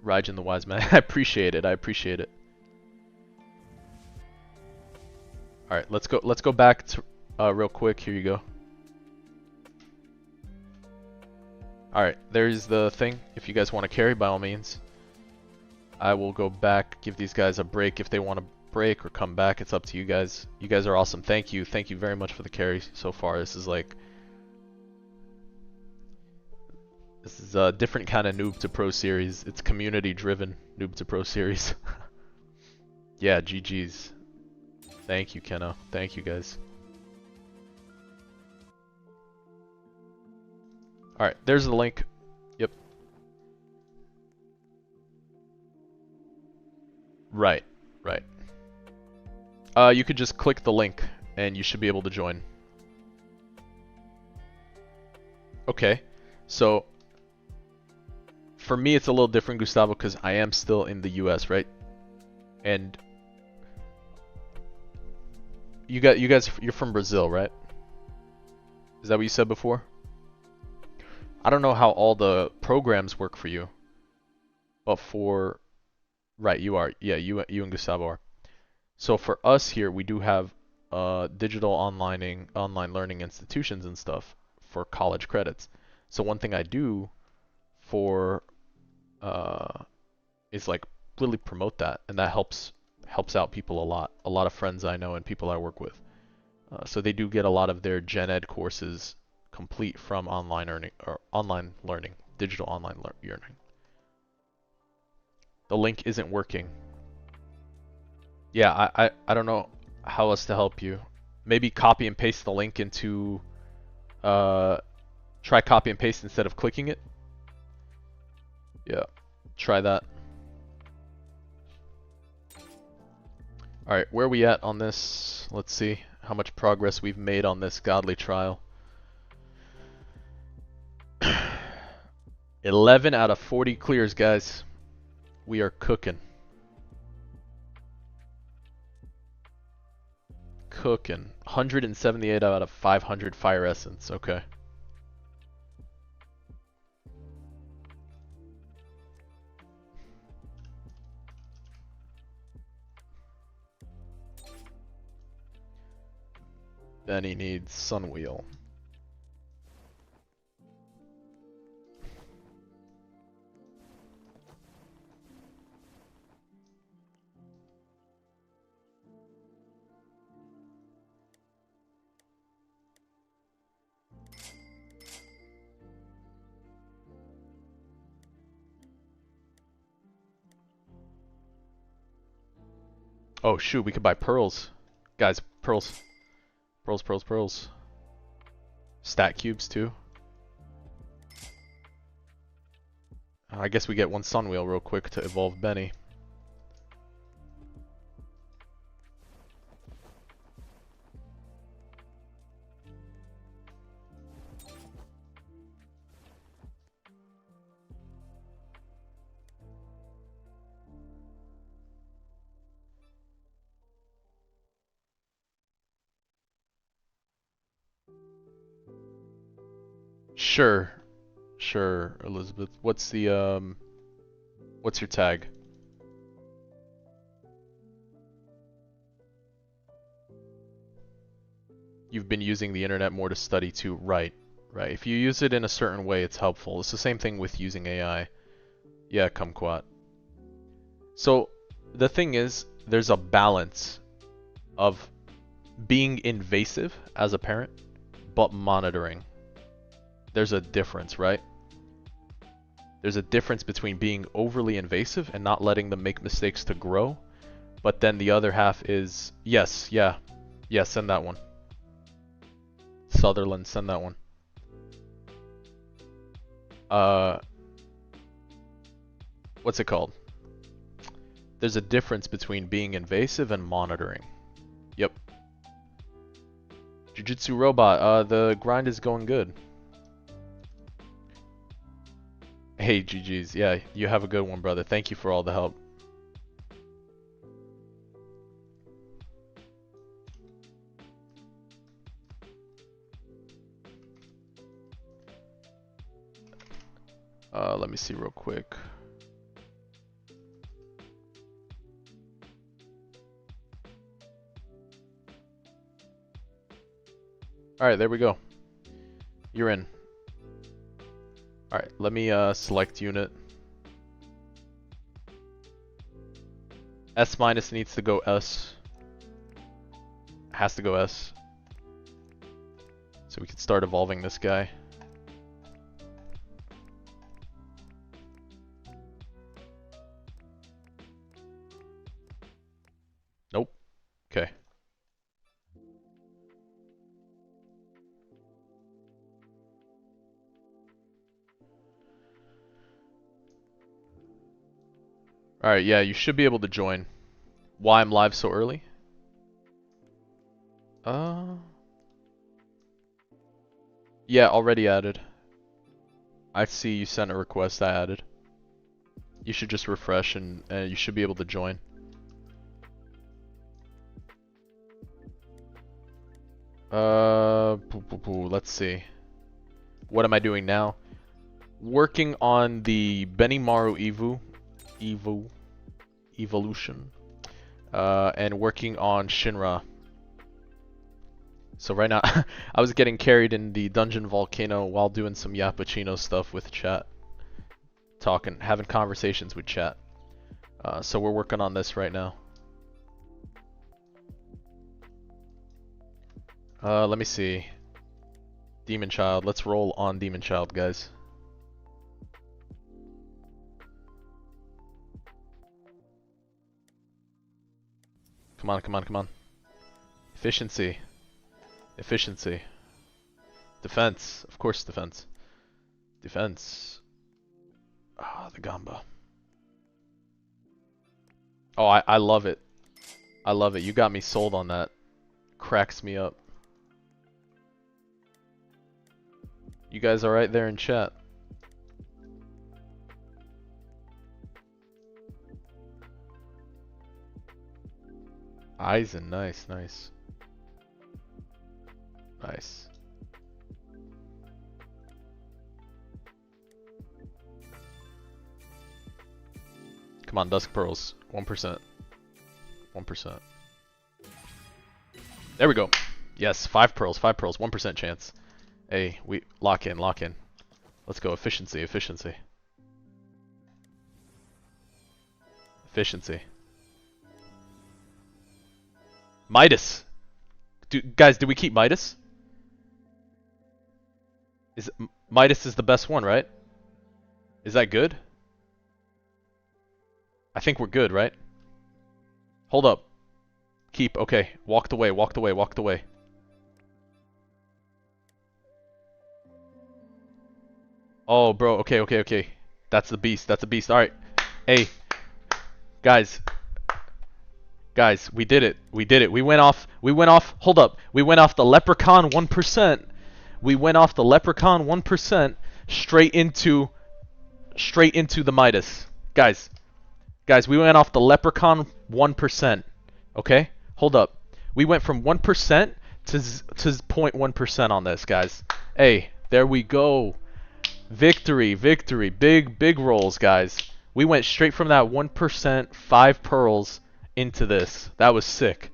A: Raijin the Wise Man. I appreciate it. I appreciate it. All right, let's go back to real quick. Here you go. All right, there's the thing. If you guys want to carry, by all means. I will go back, give these guys a break if they want to break or come back. It's up to you guys. You guys are awesome. Thank you. Thank you very much for the carry so far. This is a different kind of Noob to Pro series. It's community driven Noob to Pro series. Yeah, GG's. Thank you, Keno. Thank you, guys. Alright, there's the link. Yep. Right, right. You could just click the link and you should be able to join. Okay, so for me it's a little different, Gustavo, because I am still in the US, right? And you're from Brazil, right? Is that what you said before? I don't know how all the programs work for you, but right, you are. Yeah, you and Gustavo are. So for us here, we do have digital online learning institutions and stuff for college credits. So one thing I do for is like really promote that, and that helps out people a lot. A lot of friends I know and people I work with. So they do get a lot of their gen ed courses complete from online learning, digital online learning. The link isn't working. Yeah, I don't know how else to help you. Maybe copy and paste the link into try copy and paste instead of clicking it. Yeah, try that. Alright, where are we at on this? Let's see how much progress we've made on this godly trial. 11 out of 40 clears, guys. We are cooking. Cooking. 178 out of 500 fire essence. Okay. Then he needs Sunwheel. Oh shoot, we could buy pearls. Guys, pearls. Pearls, pearls, pearls. Stat cubes too. I guess we get one Sunwheel real quick to evolve Benny. Sure. Sure, Elizabeth. What's what's your tag? You've been using the internet more to study too. Right. Right. If you use it in a certain way, it's helpful. It's the same thing with using AI. Yeah, kumquat. So, the thing is, there's a balance of being invasive as a parent, but monitoring. There's a difference, right? There's a difference between being overly invasive and not letting them make mistakes to grow, but then the other half is, yes, yeah, send that one. Sutherland, send that one. What's it called? There's a difference between being invasive and monitoring. Yep. Jujutsu Robot, the grind is going good. Hey, GG's. Yeah, you have a good one, brother. Thank you for all the help. Let me see real quick. Alright, there we go. You're in. Alright, let me select unit. S minus needs to go S. Has to go S. So we can start evolving this guy. Nope. Okay. Alright, yeah, you should be able to join. Why I'm live so early? Yeah, already added. I see you sent a request, I added. You should just refresh and you should be able to join. Let's see. What am I doing now? Working on the Benimaru evolution. And working on Shinra. So right now, I was getting carried in the Dungeon Volcano while doing some Yappuccino stuff with chat. Talking, having conversations with chat. So we're working on this right now. Let me see. Demon Child. Let's roll on Demon Child, guys. Come on, come on, come on. Efficiency. Efficiency. Defense. Of course, defense. Defense. Ah, the Gamba. Oh, I love it. I love it. You got me sold on that. Cracks me up. You guys are right there in chat. Eisen, nice, nice. Nice. Come on, Dusk Pearls. 1%. 1%. There we go. Yes, 5 pearls, 5 pearls, 1% chance. Hey, we lock in, lock in. Let's go. Efficiency, efficiency. Efficiency. Midas! Guys, do we keep Midas? Midas is the best one, right? Is that good? I think we're good, right? Hold up. Keep, okay. Walked away, walked away, walked away. Oh, bro, okay, okay, okay. That's the beast, that's a beast. Alright. Hey. Guys. Guys, we did it. We did it. We went off, hold up. We went off the Leprechaun 1%. We went off the Leprechaun 1% straight into the Midas. Guys, we went off the Leprechaun 1%. Okay? Hold up. We went from 1% to 0.1% on this, guys. Hey, there we go. Victory, victory. Big rolls, guys. We went straight from that 1%, 5 pearls into this. That was sick.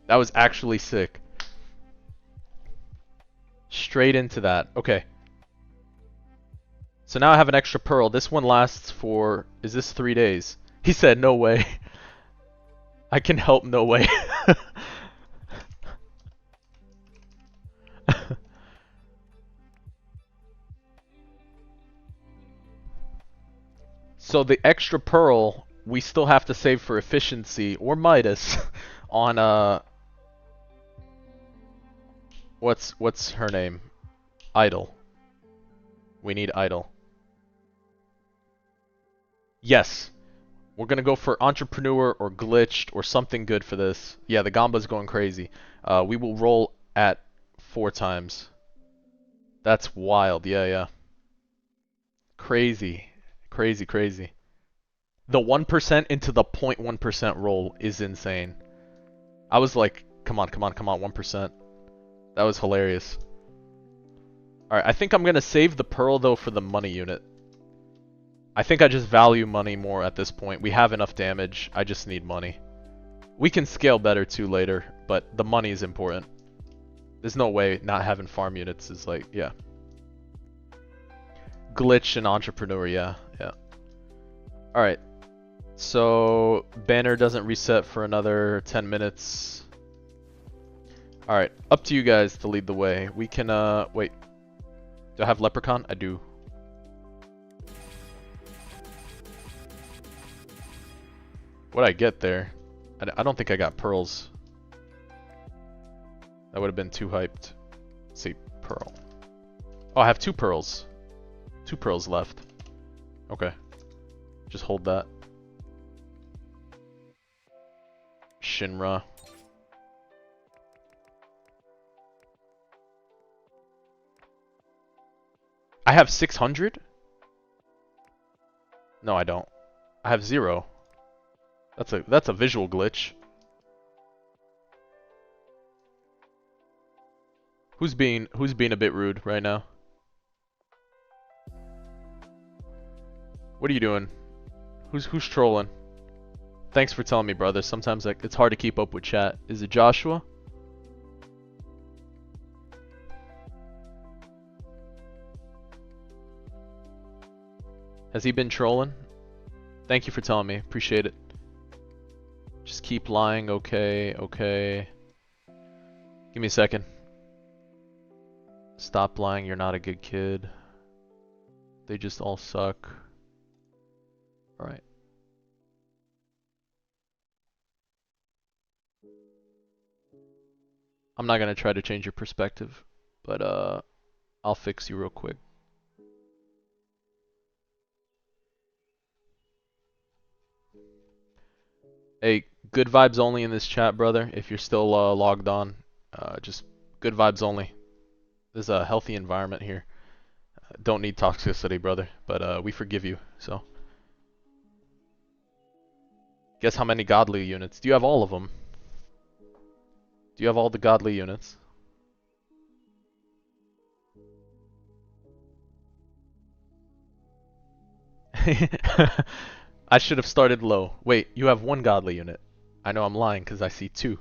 A: That was actually sick. Straight into that. Okay. So now I have an extra pearl. This one lasts for... Is this 3 days? He said, no way. I can help, no way. So the extra pearl, we still have to save for efficiency or Midas on what's her name? Idol. We need Idol. Yes. We're gonna go for Entrepreneur or Glitched or something good for this. Yeah, the Gamba's going crazy. We will roll at 4 times. That's wild. Yeah, yeah. Crazy. Crazy, crazy. The 1% into the 0.1% roll is insane. I was like, come on, come on, come on, 1%. That was hilarious. Alright, I think I'm gonna save the pearl though for the money unit. I think I just value money more at this point. We have enough damage, I just need money. We can scale better too later, but the money is important. There's no way not having farm units is like, yeah. Glitch and entrepreneur, yeah, yeah. Alright, so banner doesn't reset for another 10 minutes. Alright, up to you guys to lead the way. We can, wait. Do I have Leprechaun? I do. What'd I get there? I don't think I got pearls. That would have been too hyped. Let's see, pearl. Oh, I have 2 pearls. 2 pearls left. Okay. Just hold that. Shinra. I have 600? No, I don't. I have 0. That's a visual glitch. Who's being a bit rude right now? What are you doing? Who's trolling? Thanks for telling me, brother. Sometimes it's hard to keep up with chat. Is it Joshua? Has he been trolling? Thank you for telling me. Appreciate it. Just keep lying. Okay, okay. Give me a second. Stop lying. You're not a good kid. They just all suck. Alright. I'm not gonna try to change your perspective, but I'll fix you real quick. Hey, good vibes only in this chat, brother. If you're still logged on, just good vibes only. There's a healthy environment here. Don't need toxicity, brother, but we forgive you, so. Guess how many godly units? Do you have all of them? Do you have all the godly units? I should have started low. Wait, you have 1 godly unit. I know I'm lying because I see 2.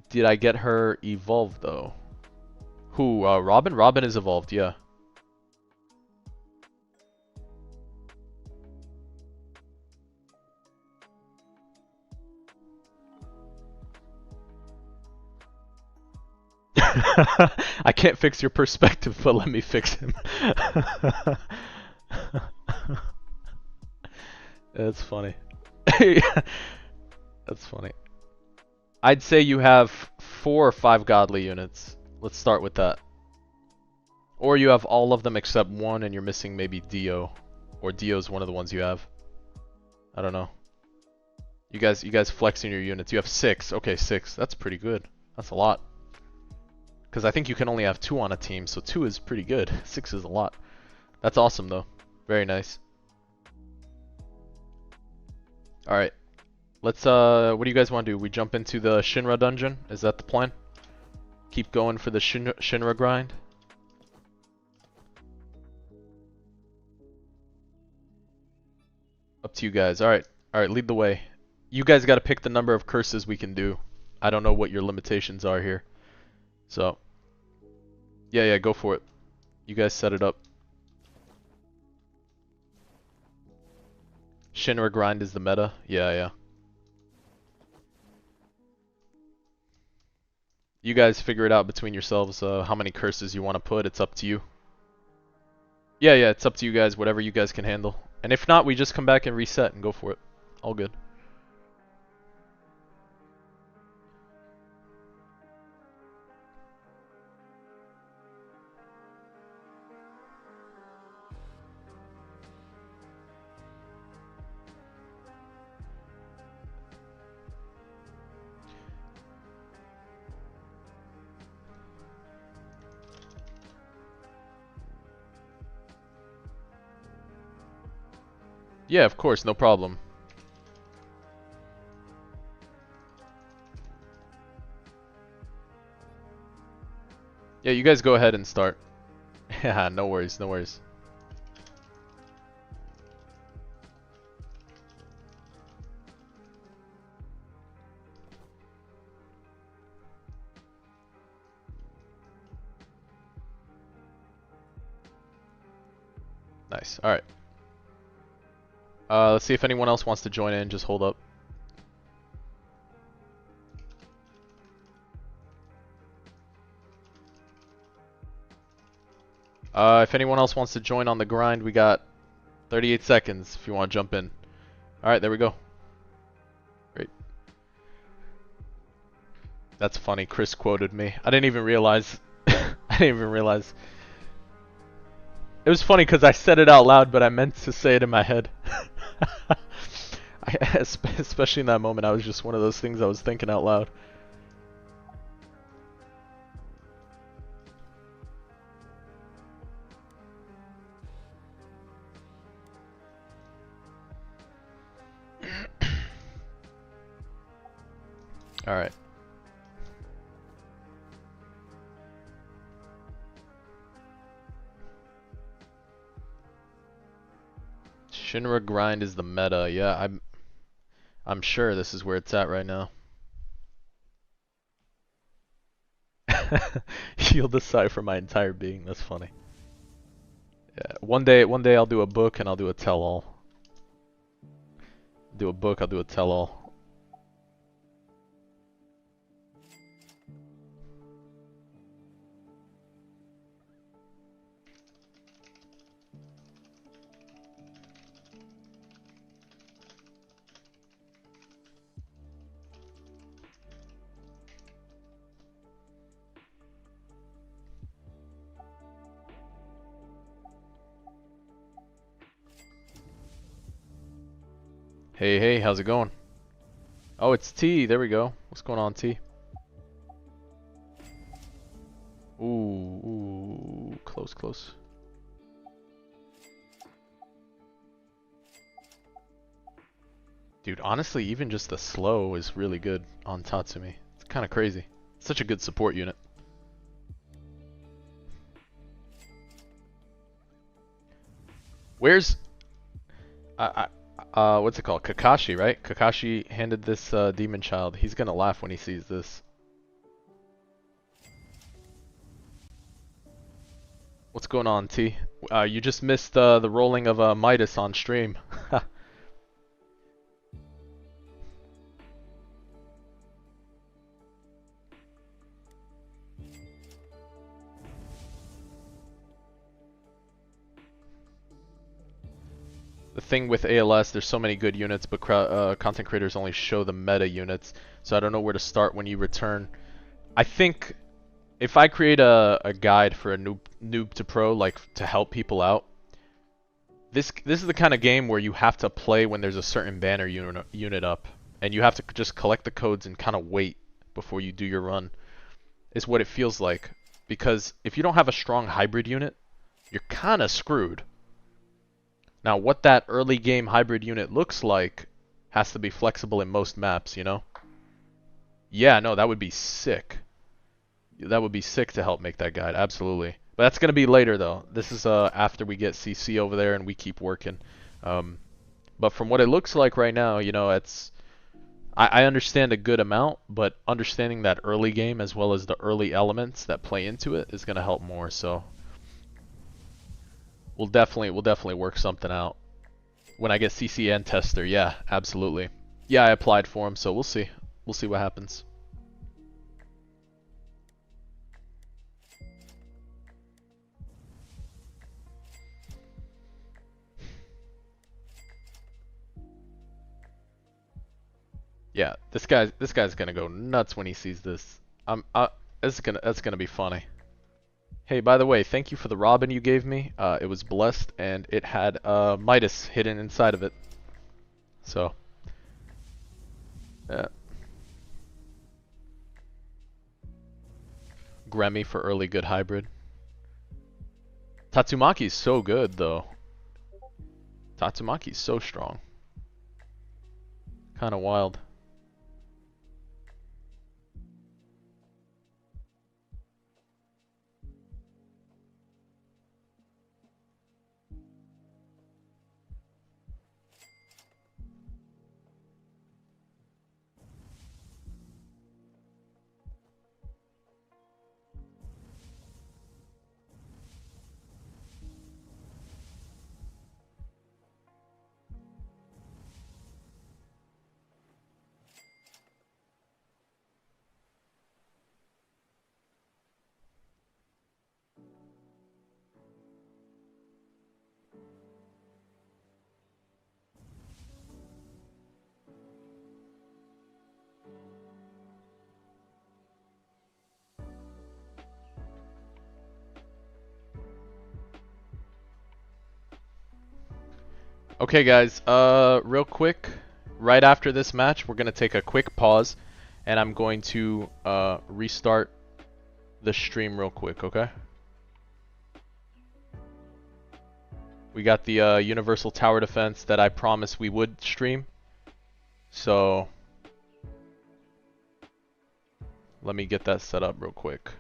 A: Did I get her evolved though? Who? Robin? Robin is evolved, yeah. I can't fix your perspective, but let me fix him. That's funny. That's funny. I'd say you have 4 or 5 godly units. Let's start with that. Or you have all of them except 1 and you're missing maybe Dio. Or Dio's one of the ones you have. I don't know. You guys flexing your units. You have 6. Okay, 6. That's pretty good. That's a lot. Because I think you can only have 2 on a team, so 2 is pretty good. 6 is a lot. That's awesome though. Very nice. Alright. Let's, what do you guys want to do? We jump into the Shinra dungeon? Is that the plan? Keep going for the Shinra grind? Up to you guys. Alright. Alright, lead the way. You guys gotta pick the number of curses we can do. I don't know what your limitations are here. So. Yeah, go for it. You guys set it up. Shinra grind is the meta? Yeah. You guys figure it out between yourselves, how many curses you want to put. It's up to you. Yeah, it's up to you guys, whatever you guys can handle. And if not, we just come back and reset and go for it. All good. Yeah, of course, no problem. Yeah, you guys go ahead and start. Yeah, no worries, no worries. Nice. All right. Let's see if anyone else wants to join in. Just hold up. If anyone else wants to join on the grind, we got 38 seconds if you want to jump in. All right, there we go. Great. That's funny. Chris quoted me. I didn't even realize. I didn't even realize. It was funny because I said it out loud, but I meant to say it in my head. Especially in that moment, I was just one of those things I was thinking out loud. All right. Shinra grind is the meta. Yeah, I'm sure this is where it's at right now. You'll decipher my entire being. That's funny. Yeah, one day I'll do a book and I'll do a tell-all. Do a book, I'll do a tell-all. Hey, hey, how's it going? Oh, it's T. There we go. What's going on, T? Ooh, close, close. Dude, honestly, even just the slow is really good on Tatsumi. It's kind of crazy. Such a good support unit. Where's... what's it called? Kakashi, right? Kakashi handed this demon child. He's gonna laugh when he sees this. What's going on, T? You just missed the rolling of Midas on stream. The thing with ALS, there's so many good units, but content creators only show the meta units, so I don't know where to start when you return. I think if I create a guide for a noob to pro, like to help people out, this is the kind of game where you have to play when there's a certain banner unit up, and you have to just collect the codes and kind of wait before you do your run. Is what it feels like, because if you don't have a strong hybrid unit, you're kind of screwed. Now, what that early game hybrid unit looks like has to be flexible in most maps, you know? Yeah, no, that would be sick. That would be sick to help make that guide, absolutely. But that's going to be later, though. This is after we get CC over there and we keep working. But from what it looks like right now, you know, it's... I understand a good amount, but understanding that early game as well as the early elements that play into it is going to help more, so... We'll definitely work something out. When I get CC and tester, yeah, absolutely. Yeah, I applied for him, so we'll see. We'll see what happens. Yeah, this guy's gonna go nuts when he sees this. That's gonna be funny. Hey, by the way, thank you for the Robin you gave me. It was blessed and it had Midas hidden inside of it. So, yeah. Gremmy for early good hybrid. Tatsumaki's so good though. Tatsumaki's so strong. Kind of wild. Okay guys, real quick, right after this match, we're gonna take a quick pause, and I'm going to restart the stream real quick, okay? We got the Universal Tower Defense that I promised we would stream, so let me get that set up real quick.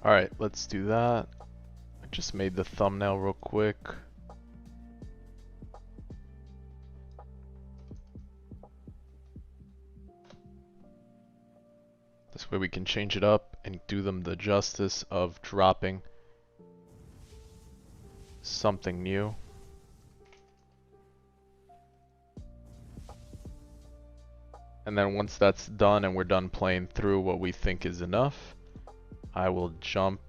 A: Alright, let's do that. I just made the thumbnail real quick. This way we can change it up and do them the justice of dropping something new. And then once that's done and we're done playing through what we think is enough, I will jump.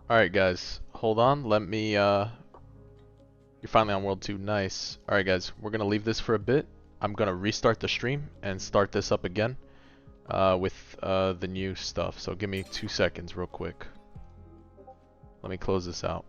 A: Alright guys, hold on, let me you're finally on World 2, nice. Alright guys, we're gonna leave this for a bit. I'm gonna restart the stream and start this up again with the new stuff. So give me 2 seconds real quick. Let me close this out.